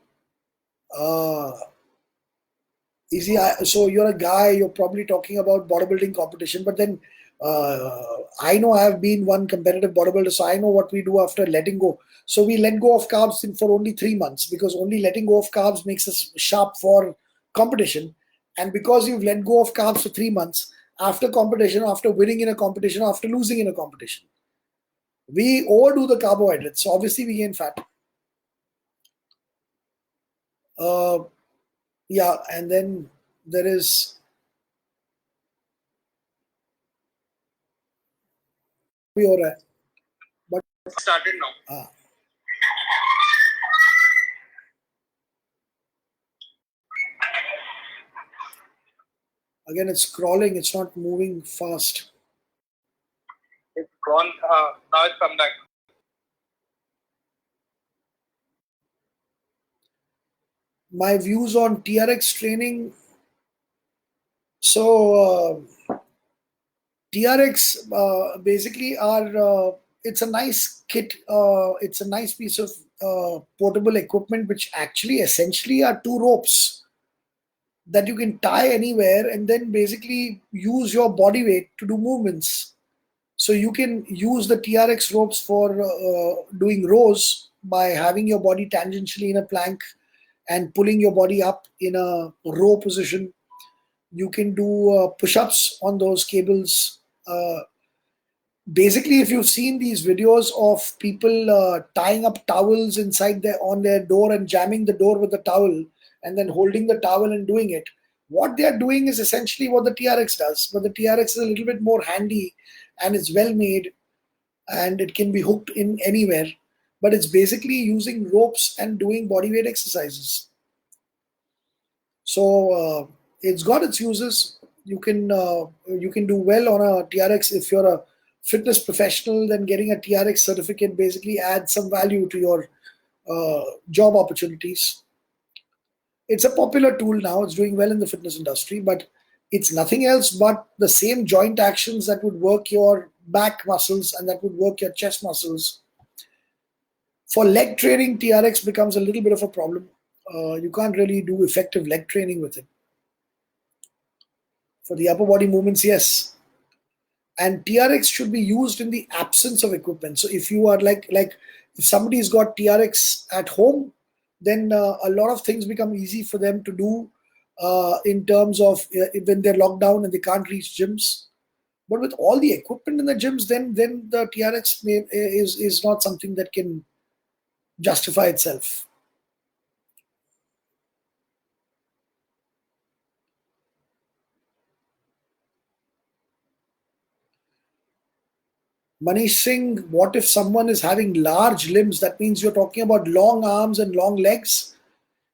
so you're a guy, you're probably talking about bodybuilding competition, but then I know I have been one competitive bodybuilder, so I know what we do after letting go. So we let go of carbs for only 3 months, because only letting go of carbs makes us sharp for competition. And because you've let go of carbs for 3 months, after competition, after winning in a competition, after losing in a competition, we overdo the carbohydrates. So obviously we gain fat. Yeah, and then there is but Started now. Again, it's scrolling, it's not moving fast. It's gone. Now it's come back. My views on TRX training. So, TRX basically it's a nice kit. It's a nice piece of portable equipment, which actually essentially are two ropes that you can tie anywhere and then basically use your body weight to do movements. So you can use the TRX ropes for doing rows by having your body tangentially in a plank and pulling your body up in a row position. You can do push-ups on those cables. Basically, if you've seen these videos of people tying up towels inside on their door and jamming the door with the towel and then holding the towel and doing it, what they are doing is essentially what the TRX does, but the TRX is a little bit more handy and it's well made and it can be hooked in anywhere, but it's basically using ropes and doing body weight exercises. So it's got its uses. You can do well on a TRX if you're a fitness professional. Then getting a TRX certificate basically adds some value to your job opportunities. It's a popular tool now. It's doing well in the fitness industry, but it's nothing else but the same joint actions that would work your back muscles and that would work your chest muscles. For leg training, TRX becomes a little bit of a problem. You can't really do effective leg training with it. For the upper body movements, yes. And TRX should be used in the absence of equipment. So if you are like if somebody's got TRX at home, then a lot of things become easy for them to do in terms of when they're locked down and they can't reach gyms. But with all the equipment in the gyms, then the TRX is not something that can justify itself. Manish Singh, what if someone is having large limbs? That means you're talking about long arms and long legs.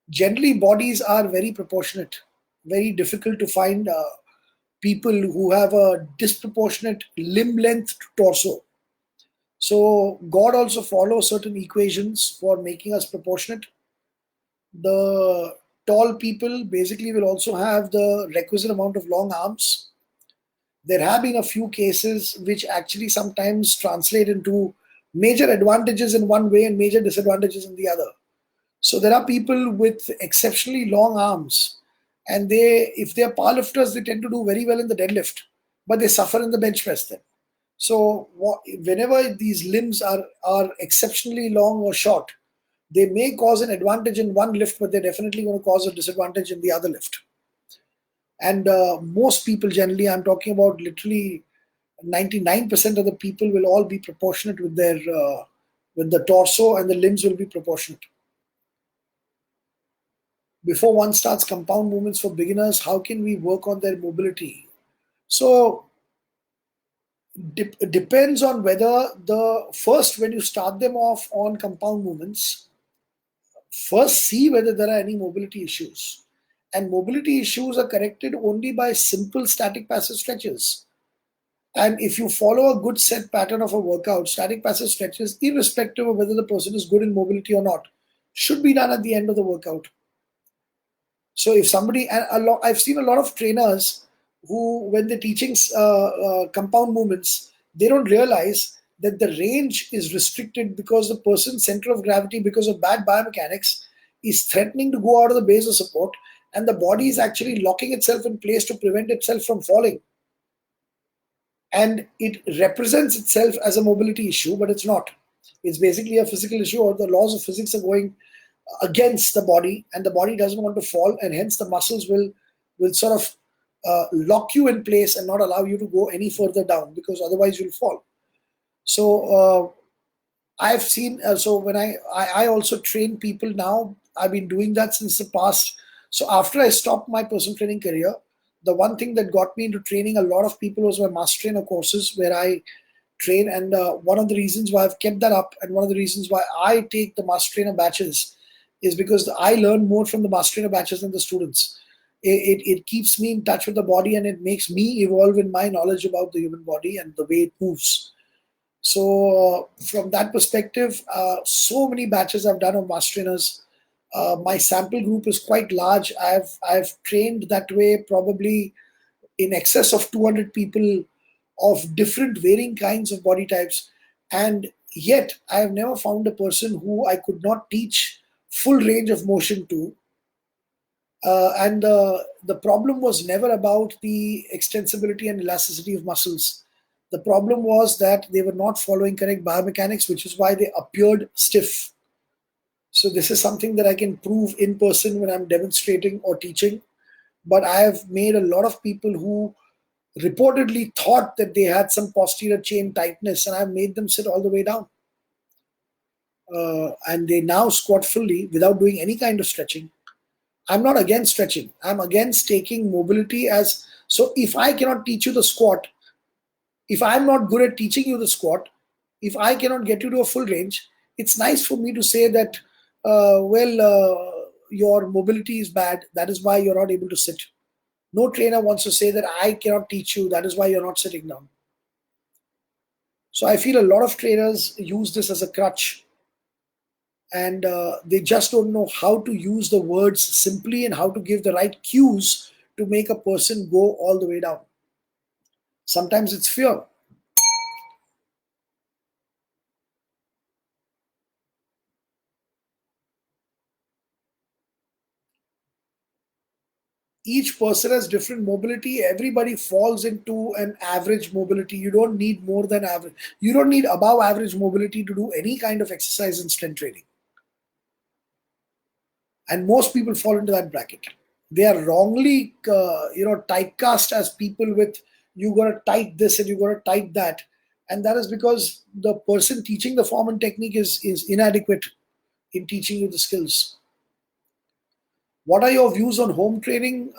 Generally, bodies are very proportionate. Very difficult to find people who have a disproportionate limb length to torso. So God also follows certain equations for making us proportionate. The tall people basically will also have the requisite amount of long arms. There have been a few cases which actually sometimes translate into major advantages in one way and major disadvantages in the other. So there are people with exceptionally long arms, and if they're powerlifters, they tend to do very well in the deadlift, but they suffer in the bench press then. So whenever these limbs are exceptionally long or short, they may cause an advantage in one lift, but they're definitely going to cause a disadvantage in the other lift. And most people generally, I'm talking about literally 99% of the people will all be proportionate with their with the torso, and the limbs will be proportionate. Before one starts compound movements for beginners, how can we work on their mobility? So it depends on whether when you start them off on compound movements, first see whether there are any mobility issues. And mobility issues are corrected only by simple static passive stretches. And if you follow a good set pattern of a workout, static passive stretches, irrespective of whether the person is good in mobility or not, should be done at the end of the workout. So if somebody, I've seen a lot of trainers who, when they're teaching compound movements, they don't realize that the range is restricted because the person's center of gravity, because of bad biomechanics, is threatening to go out of the base of support, and the body is actually locking itself in place to prevent itself from falling. And it represents itself as a mobility issue, but it's not. It's basically a physical issue, or the laws of physics are going against the body, and the body doesn't want to fall, and hence the muscles will sort of lock you in place and not allow you to go any further down, because otherwise you'll fall. So I've seen, so when I also train people now. I've been doing that since the past. So after I stopped my personal training career, the one thing that got me into training a lot of people was my master trainer courses, where I train. And one of the reasons why I've kept that up, and one of the reasons why I take the master trainer batches, is because I learn more from the master trainer batches than the students. It keeps me in touch with the body, and it makes me evolve in my knowledge about the human body and the way it moves. So from that perspective, so many batches I've done of master trainers. My sample group is quite large. I've trained that way probably in excess of 200 people of different varying kinds of body types, and yet I have never found a person who I could not teach full range of motion to. And the problem was never about the extensibility and elasticity of muscles. The problem was that they were not following correct biomechanics, which is why they appeared stiff. So this is something that I can prove in person when I'm demonstrating or teaching. But I have made a lot of people who reportedly thought that they had some posterior chain tightness, and I've made them sit all the way down. And they now squat fully without doing any kind of stretching. I'm not against stretching. I'm against taking mobility as, so if I cannot teach you the squat, if I'm not good at teaching you the squat, if I cannot get you to a full range, it's nice for me to say that, your mobility is bad. That is why you're not able to sit. No trainer wants to say that I cannot teach you. That is why you're not sitting down. So I feel a lot of trainers use this as a crutch, and they just don't know how to use the words simply and how to give the right cues to make a person go all the way down. Sometimes it's fear. Each person has different mobility. Everybody falls into an average mobility. You don't need more than average. You don't need above average mobility to do any kind of exercise in strength training. And most people fall into that bracket. They are wrongly, typecast as people with, you got to tight this and you got to tight that, and that is because the person teaching the form and technique is inadequate in teaching you the skills. What are your views on home training?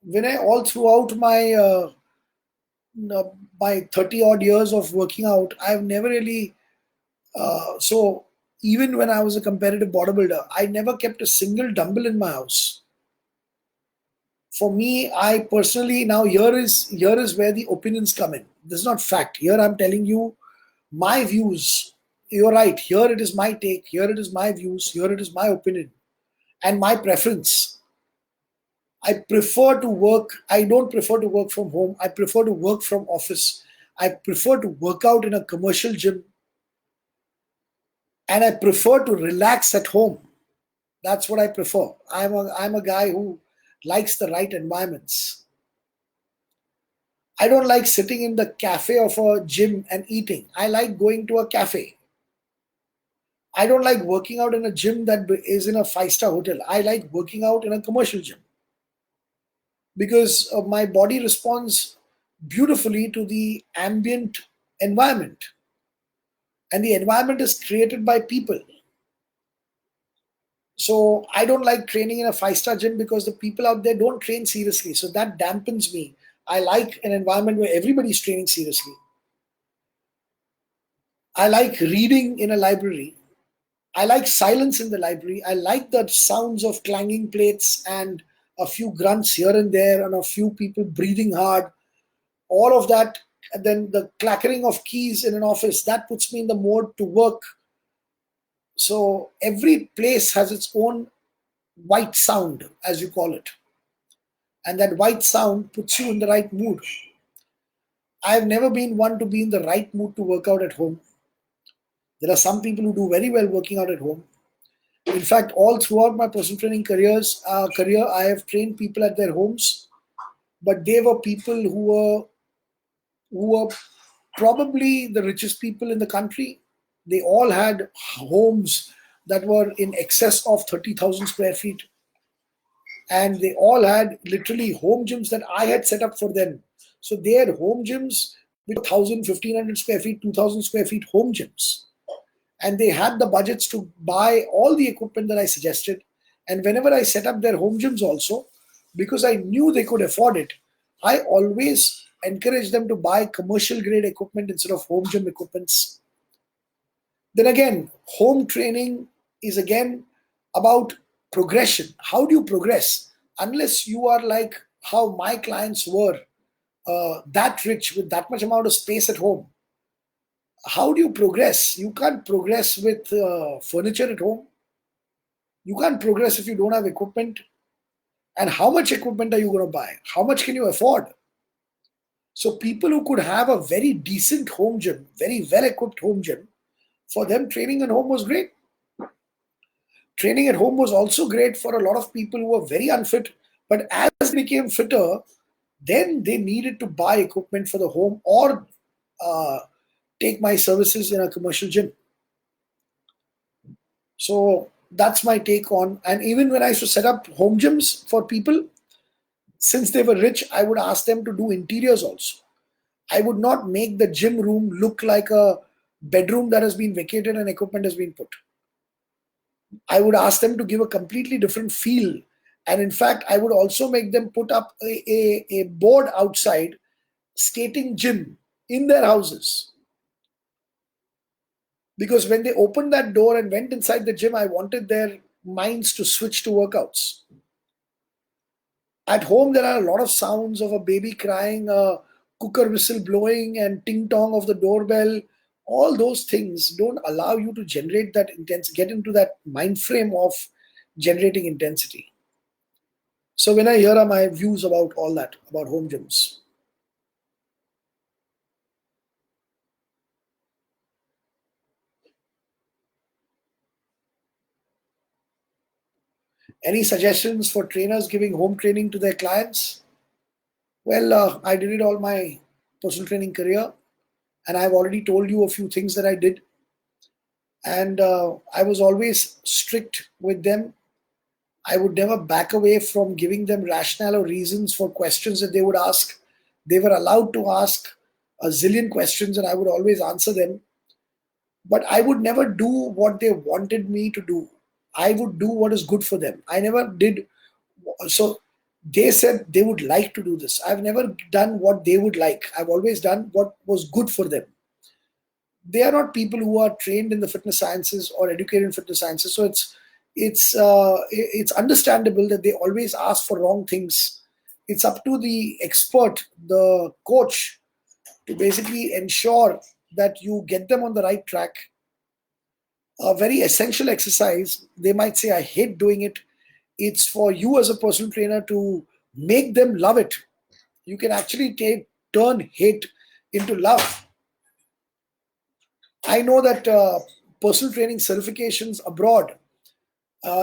When I all throughout my 30 odd years of working out, I've never really so even when I was a competitive bodybuilder, I never kept a single dumbbell in my house. For me, I personally, now here is where the opinions come in. This is not fact. Here I'm telling you my views. You're right. Here it is my take. Here it is my views. Here it is my opinion and my preference. I prefer to work. I don't prefer to work from home. I prefer to work from office. I prefer to work out in a commercial gym, and I prefer to relax at home. That's what I prefer. I'm a guy who likes the right environments. I don't like sitting in the cafe of a gym and eating. I like going to a cafe. I don't like working out in a gym that is in a five-star hotel. I like working out in a commercial gym because my body responds beautifully to the ambient environment. And the environment is created by people. So I don't like training in a five-star gym because the people out there don't train seriously. So that dampens me. I like an environment where everybody's training seriously. I like reading in a library. I like silence in the library. I like the sounds of clanging plates and a few grunts here and there and a few people breathing hard. All of that, and then the clattering of keys in an office, that puts me in the mode to work. So every place has its own white sound, as you call it. And that white sound puts you in the right mood. I've never been one to be in the right mood to work out at home. There are some people who do very well working out at home. In fact, all throughout my personal training career, I have trained people at their homes, but they were people who were probably the richest people in the country. They all had homes that were in excess of 30,000 square feet. And they all had literally home gyms that I had set up for them. So they had home gyms with 1,000, 1,500 square feet, 2,000 square feet home gyms. And they had the budgets to buy all the equipment that I suggested. And whenever I set up their home gyms also, because I knew they could afford it, I always encouraged them to buy commercial grade equipment instead of home gym equipments. Then again, home training is again about progression. How do you progress? unless you are like how my clients were, that rich with that much amount of space at home, how do you progress? You can't progress with furniture at home. You can't progress if you don't have equipment. And how much equipment are you going to buy? How much can you afford? So people who could have a very decent home gym, very well equipped home gym, for them training at home was great. Training at home was also great for a lot of people who were very unfit. But as they became fitter, then they needed to buy equipment for the home or take my services in a commercial gym. So that's my take on. And even when I used to set up home gyms for people, since they were rich, I would ask them to do interiors also. I would not make the gym room look like a bedroom that has been vacated and equipment has been put. I would ask them to give a completely different feel. And in fact, I would also make them put up a board outside, skating gym in their houses. Because when they opened that door and went inside the gym, I wanted their minds to switch to workouts. At home, there are a lot of sounds of a baby crying, a cooker whistle blowing, and ting tong of the doorbell. All those things don't allow you to generate that get into that mind frame of generating intensity. So when here are my views about all that, about home gyms. Any suggestions for trainers giving home training to their clients? Well, I did it all my personal training career, and I've already told you a few things that I did. And I was always strict with them. I would never back away from giving them rationale or reasons for questions that they would ask. They were allowed to ask a zillion questions, and I would always answer them. But I would never do what they wanted me to do. I would do what is good for them. I never did. So they said they would like to do this. I've never done what they would like. I've always done what was good for them. They are not people who are trained in the fitness sciences or educated in fitness sciences. So it's understandable that they always ask for wrong things. It's up to the expert, the coach, to basically ensure that you get them on the right track. A very essential exercise, they might say, I hate doing it. It's for you as a personal trainer to make them love it. You can actually turn hate into love. I know that personal training certifications abroad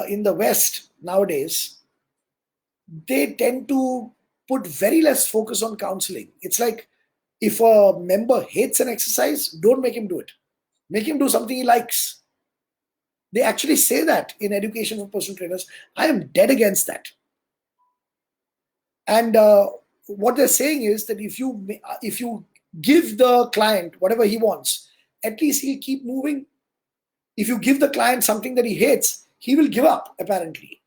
in the West nowadays, they tend to put very less focus on counseling. It's like if a member hates an exercise, don't make him do it. Make him do something he likes. They actually say that in education for personal trainers. I am dead against that. And what they're saying is that if you give the client whatever he wants, at least he'll keep moving. If you give the client something that he hates, he will give up, apparently.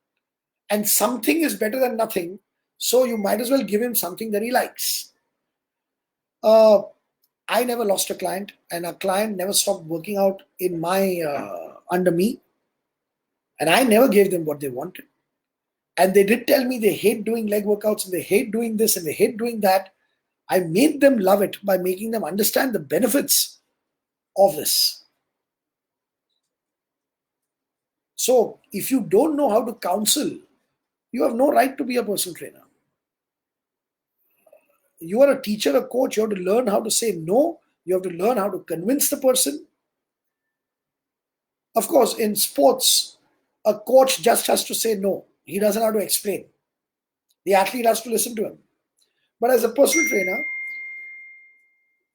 And something is better than nothing, so you might as well give him something that he likes. I never lost a client, and a client never stopped working out in my under me, and I never gave them what they wanted. And they did tell me they hate doing leg workouts, and they hate doing this, and they hate doing that. I made them love it by making them understand the benefits of this. So if you don't know how to counsel, you have no right to be a personal trainer. You are a teacher, a coach. You have to learn how to say no. You have to learn how to convince the person. Of course, in sports, a coach just has to say no. He doesn't have to explain. The athlete has to listen to him. But as a personal trainer,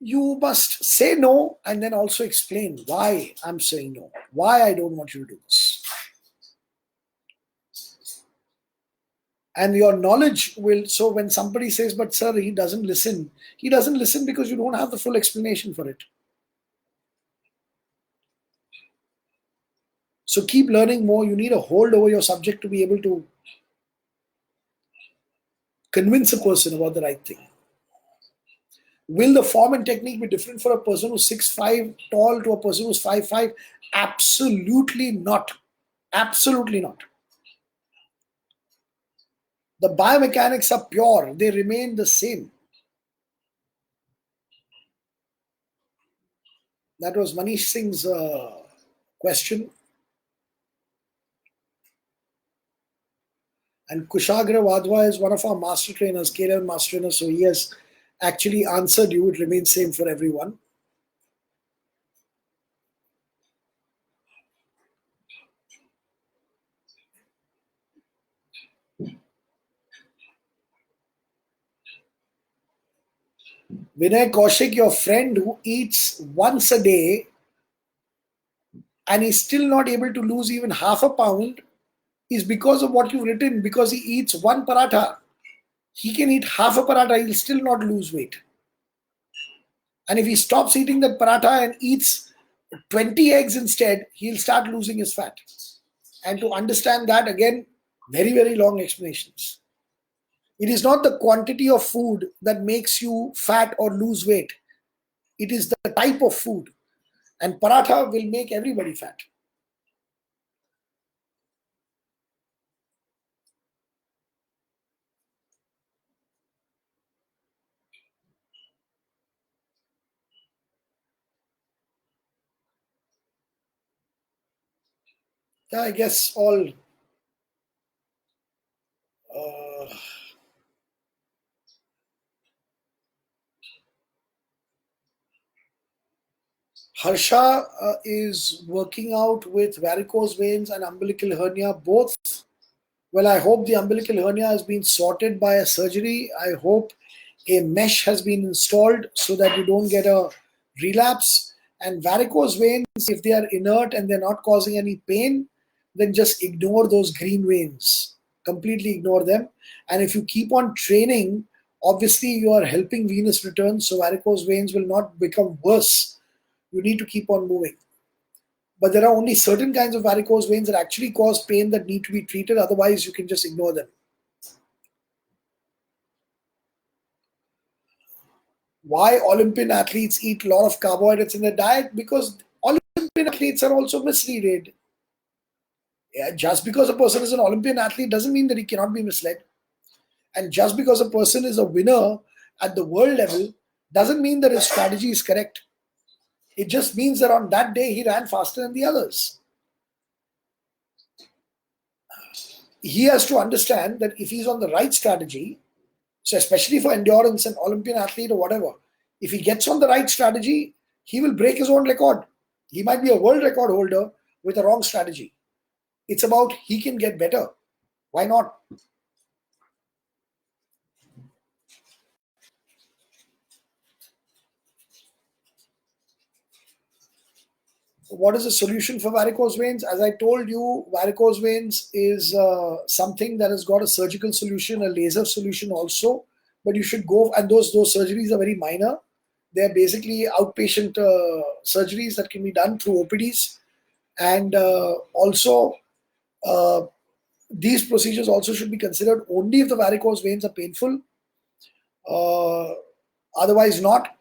you must say no and then also explain why I'm saying no, why I don't want you to do this. And your knowledge will, so when somebody says, but sir, he doesn't listen because you don't have the full explanation for it. So keep learning more. You need a hold over your subject to be able to convince a person about the right thing. Will the form and technique be different for a person who's 6'5" tall to a person who's 5'5"? Absolutely not. Absolutely not. The biomechanics are pure, they remain the same. That was Manish Singh's question. And Kushagra Wadhwa is one of our master trainers, K11 master trainers, so he has actually answered you. It remains same for everyone. Vinay Kaushik, your friend who eats once a day and is still not able to lose even half a pound is because of what you've written, because he eats one paratha. He can eat half a paratha, he'll still not lose weight. And if he stops eating that paratha and eats 20 eggs instead, he'll start losing his fat. And to understand that, again, very, very long explanations. It is not the quantity of food that makes you fat or lose weight. It is the type of food. And paratha will make everybody fat. Yeah, I guess all Harsha is working out with varicose veins and umbilical hernia both. Well, I hope the umbilical hernia has been sorted by a surgery. I hope a mesh has been installed so that you don't get a relapse. And varicose veins, if they are inert and they're not causing any pain, then just ignore those green veins. Completely ignore them. And if you keep on training, obviously you are helping venous return, so varicose veins will not become worse. You need to keep on moving. But there are only certain kinds of varicose veins that actually cause pain that need to be treated. Otherwise, you can just ignore them. Why Olympian athletes eat a lot of carbohydrates in their diet? Because Olympian athletes are also misleaded. Yeah, just because a person is an Olympian athlete doesn't mean that he cannot be misled. And just because a person is a winner at the world level doesn't mean that his strategy is correct. It just means that on that day he ran faster than the others. He has to understand that if he's on the right strategy, so especially for endurance and Olympian athlete or whatever, if he gets on the right strategy, he will break his own record. He might be a world record holder with a wrong strategy. It's about he can get better. Why not? What is the solution for varicose veins? As I told you, varicose veins is something that has got a surgical solution, a laser solution also. But you should go, and those surgeries are very minor. They're basically outpatient surgeries that can be done through OPDs. And also, these procedures also should be considered only if the varicose veins are painful. Otherwise, not.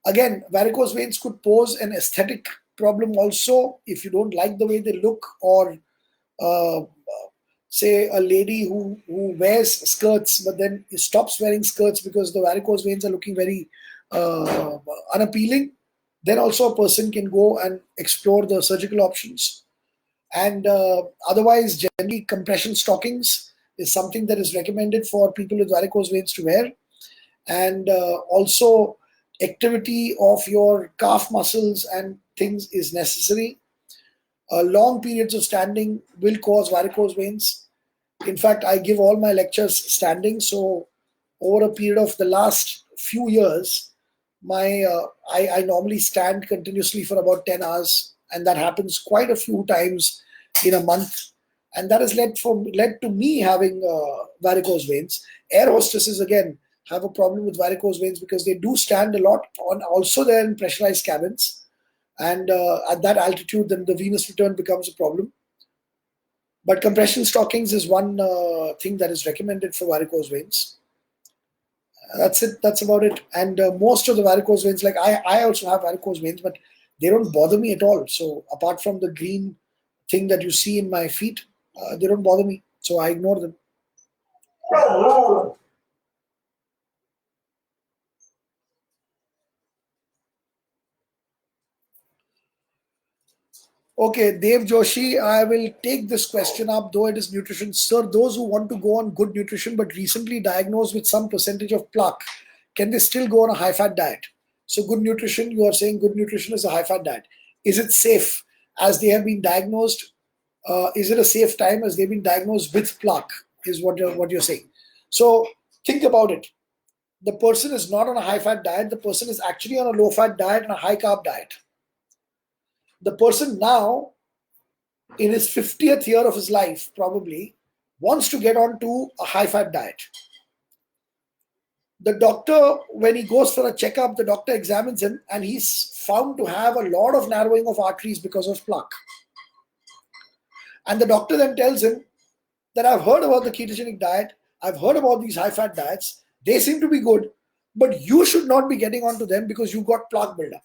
Again, varicose veins could pose an aesthetic problem also if you don't like the way they look, or uh, say a lady who wears skirts but then stops wearing skirts because the varicose veins are looking very unappealing. Then also a person can go and explore the surgical options. And otherwise, generally, compression stockings is something that is recommended for people with varicose veins to wear. And also, activity of your calf muscles and things is necessary. Long periods of standing will cause varicose veins. In fact, I give all my lectures standing. So, over a period of the last few years, I normally stand continuously for about 10 hours, and that happens quite a few times in a month. And that has led to me having varicose veins. Air hostesses, again, have a problem with varicose veins because they do stand a lot on. Also, they're in pressurized cabins, and at that altitude, then the venous return becomes a problem. But compression stockings is one thing that is recommended for varicose veins. That's it. That's about it. And most of the varicose veins, like I also have varicose veins, but they don't bother me at all. So apart from the green thing that you see in my feet, they don't bother me. So I ignore them. Okay, Dev Joshi, I will take this question up, though it is nutrition. Sir, those who want to go on good nutrition but recently diagnosed with some percentage of plaque, can they still go on a high-fat diet? So good nutrition, you are saying good nutrition is a high-fat diet. Is it safe as they have been diagnosed? Is it a safe time as they've been diagnosed with plaque, is what you're saying. So think about it. The person is not on a high-fat diet. The person is actually on a low-fat diet and a high-carb diet. The person now, in his 50th year of his life, probably wants to get onto a high-fat diet. The doctor, when he goes for a checkup, the doctor examines him and he's found to have a lot of narrowing of arteries because of plaque. And the doctor then tells him that I've heard about the ketogenic diet, I've heard about these high-fat diets, they seem to be good, but you should not be getting onto them because you've got plaque buildup.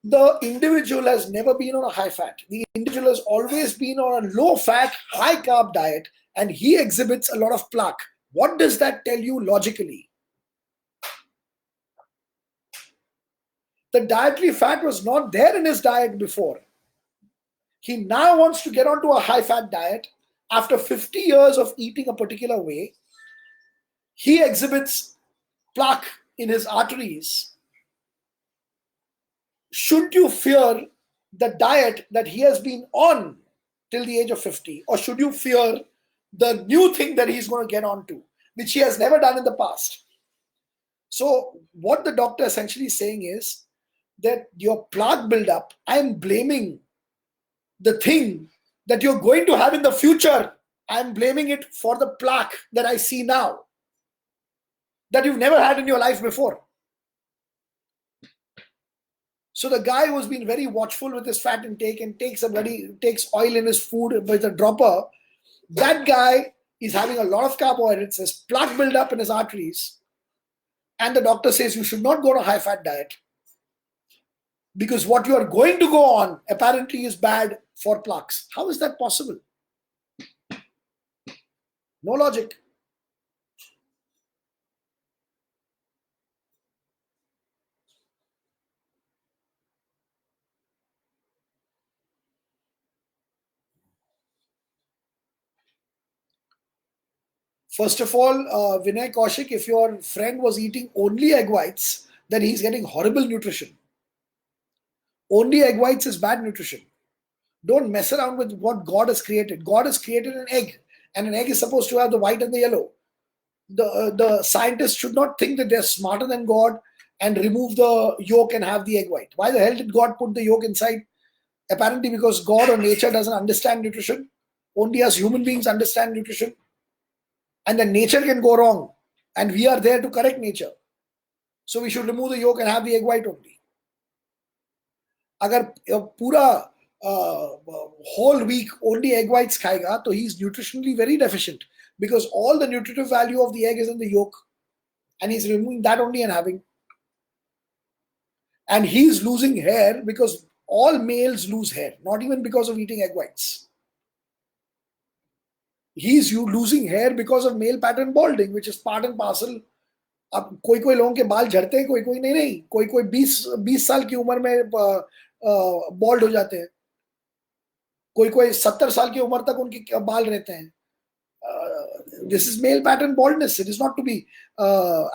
The individual has never been on a high fat. The individual has always been on a low fat, high carb diet, and he exhibits a lot of plaque. What does that tell you logically? The dietary fat was not there in his diet before. He now wants to get onto a high fat diet. After 50 years of eating a particular way, he exhibits plaque in his arteries. Should you fear the diet that he has been on till the age of 50, or should you fear the new thing that he's going to get onto, which he has never done in the past? So what the doctor essentially is saying is that your plaque buildup, I'm blaming the thing that you're going to have in the future. I'm blaming it for the plaque that I see now, that you've never had in your life before. So the guy who's been very watchful with his fat intake and takes oil in his food with a dropper, that guy is having a lot of carbohydrates, has plaque buildup in his arteries, and the doctor says you should not go on a high-fat diet because what you are going to go on apparently is bad for plaques. How is that possible? No logic. First of all, Vinay Kaushik, if your friend was eating only egg whites, then he's getting horrible nutrition. Only egg whites is bad nutrition. Don't mess around with what God has created. God has created an egg, and an egg is supposed to have the white and the yellow. The scientists should not think that they're smarter than God and remove the yolk and have the egg white. Why the hell did God put the yolk inside? Apparently because God or nature doesn't understand nutrition. Only us human beings understand nutrition. And then nature can go wrong. And we are there to correct nature. So we should remove the yolk and have the egg white only. Agar pura whole week only egg whites khayega, so he's nutritionally very deficient because all the nutritive value of the egg is in the yolk, and he's removing that only and having. And he's losing hair because all males lose hair, not even because of eating egg whites. He's losing hair because of male pattern balding, which is part and parcel. अब कोई कोई लोगों के बाल झड़ते हैं, कोई कोई नहीं, कोई कोई 20 साल की उम्र में बॉल्ड हो जाते हैं, कोई कोई 70 साल की उम्र तक उनके बाल रहते हैं. This is male pattern baldness. It is not to be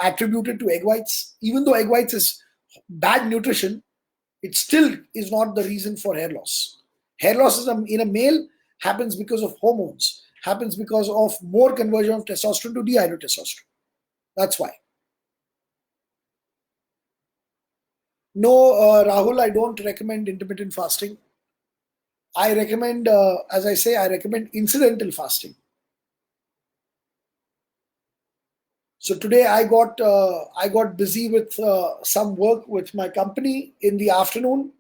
attributed to egg whites. Even though egg whites is bad nutrition, it still is not the reason for hair loss. Hair loss in a male happens because of hormones, happens because of more conversion of testosterone to dihydrotestosterone. That's why. No, Rahul, I don't recommend intermittent fasting. I recommend, as I say, I recommend incidental fasting. So today I got busy with some work with my company in the afternoon,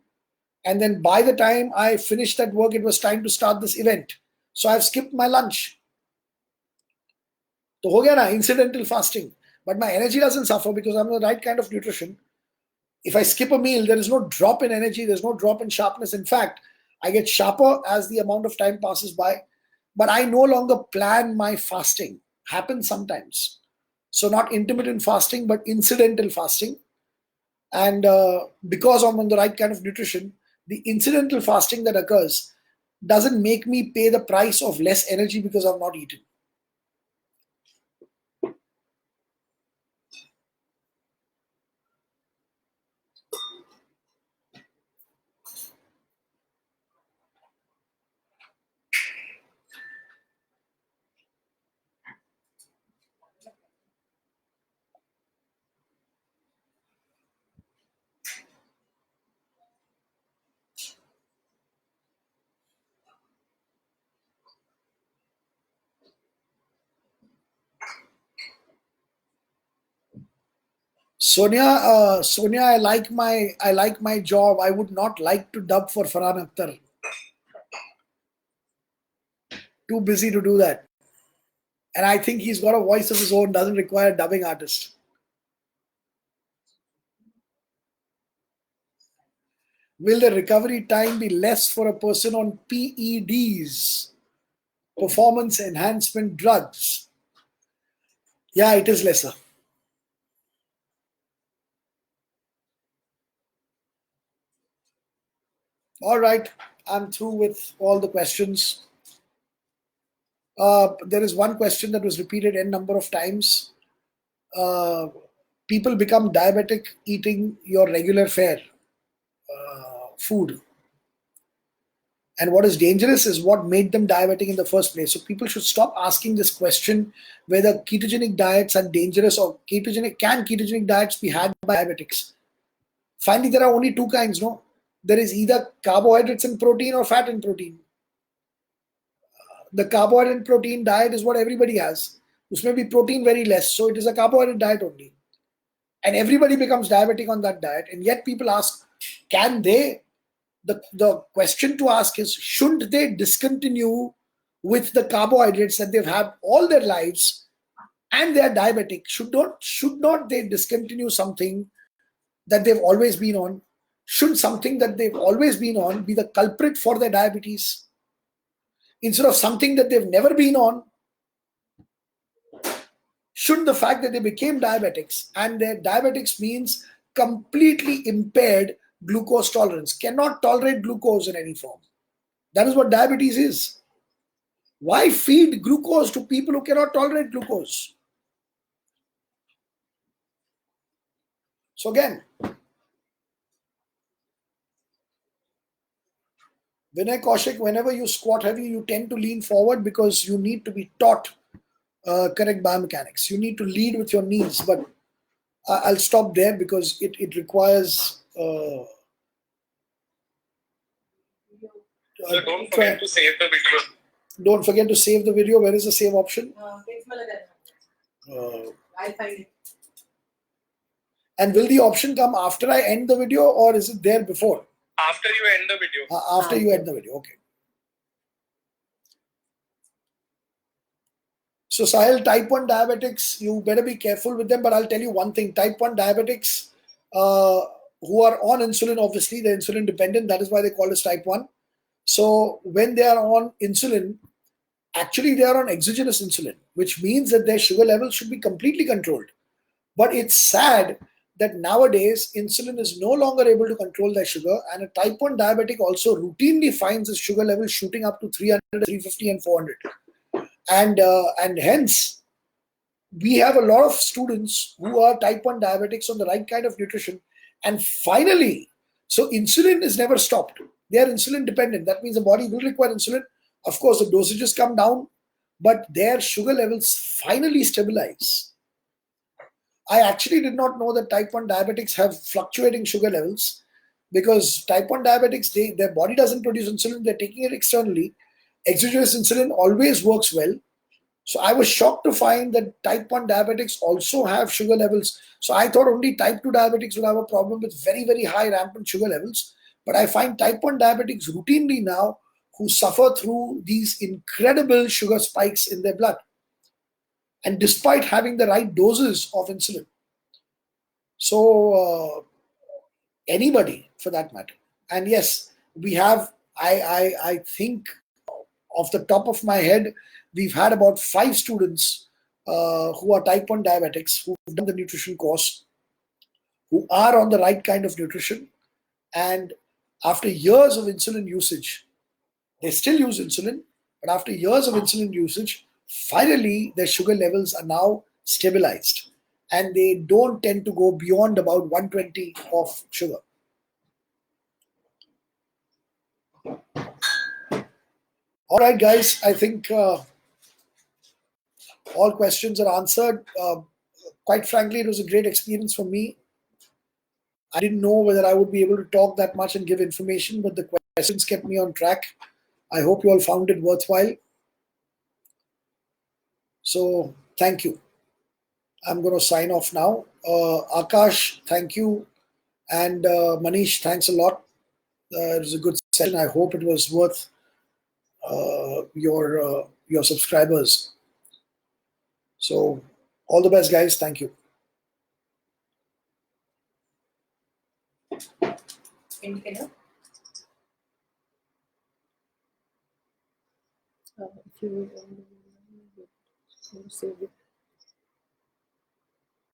and then by the time I finished that work, it was time to start this event. So I've skipped my lunch. So ho gaya na, incidental fasting. But my energy doesn't suffer because I'm on the right kind of nutrition. If I skip a meal, there is no drop in energy, there's no drop in sharpness. In fact, I get sharper as the amount of time passes by but I no longer plan my fasting. Happens sometimes. So not intermittent fasting, but incidental fasting. And because I'm on the right kind of nutrition, the incidental fasting that occurs doesn't make me pay the price of less energy because I've not eaten. Sonia, I like my job. I would not like to dub for Farhan Akhtar. Too busy to do that. And I think he's got a voice of his own, doesn't require a dubbing artist. Will the recovery time be less for a person on PEDs, performance enhancement drugs? Yeah, it is lesser. All right, I'm through with all the questions. There is one question that was repeated n number of times. People become diabetic eating your regular fare food. And what is dangerous is what made them diabetic in the first place. So people should stop asking this question whether ketogenic diets are dangerous or can ketogenic diets be had by diabetics. Finally, there are only two kinds, no? There is either carbohydrates and protein or fat and protein. The carbohydrate and protein diet is what everybody has. This may be protein very less, so it is a carbohydrate diet only. And everybody becomes diabetic on that diet. And yet people ask, can they? The question to ask is, shouldn't they discontinue with the carbohydrates that they've had all their lives and they're diabetic? Should not they discontinue something that they've always been on? Should something that they've always been on be the culprit for their diabetes instead of something that they've never been on? Should the fact that they became diabetics, and their diabetics means completely impaired glucose tolerance, cannot tolerate glucose in any form. That is what diabetes is. Why feed glucose to people who cannot tolerate glucose? So again, Vinay Kaushik, whenever you squat heavy, you tend to lean forward because you need to be taught correct biomechanics. You need to lead with your knees, but I'll stop there because it requires. So don't forget to save the video. Don't forget to save the video. Where is the save option? I'll find it. And will the option come after I end the video, or is it there before? After you end the video. After you end the video, okay. So Sahil, type 1 diabetics, you better be careful with them, but I'll tell you one thing. Type 1 diabetics who are on insulin, obviously, they're insulin dependent. That is why they call us type 1. So when they are on insulin, actually they are on exogenous insulin, which means that their sugar levels should be completely controlled. But it's sad that nowadays insulin is no longer able to control their sugar, and a type 1 diabetic also routinely finds his sugar level shooting up to 300, 350 and 400. And hence, we have a lot of students who are type 1 diabetics on the right kind of nutrition. And finally, so insulin is never stopped. They are insulin dependent. That means the body will require insulin. Of course, the dosages come down, but their sugar levels finally stabilize. I actually did not know that type 1 diabetics have fluctuating sugar levels, because type 1 diabetics, their body doesn't produce insulin, they're taking it externally. Exogenous insulin always works well. So I was shocked to find that type 1 diabetics also have sugar levels. So I thought only type 2 diabetics would have a problem with very, very high rampant sugar levels. But I find type 1 diabetics routinely now who suffer through these incredible sugar spikes in their blood, and despite having the right doses of insulin. So anybody for that matter. And yes, we have, I think off the top of my head, we've had about 5 students who are type 1 diabetics who've done the nutrition course, who are on the right kind of nutrition, and after years of insulin usage, they still use insulin, but after years of insulin usage, finally their sugar levels are now stabilized and they don't tend to go beyond about 120 of sugar. All right, guys, I think all questions are answered. Quite frankly, it was a great experience for me. I didn't know whether I would be able to talk that much and give information, but the questions kept me on track. I hope you all found it worthwhile. So, thank you. I'm going to sign off now. Akash, thank you. And Manish, thanks a lot. It was a good session. I hope it was worth your subscribers. So, all the best, guys. Thank you. Indicator. If you save it.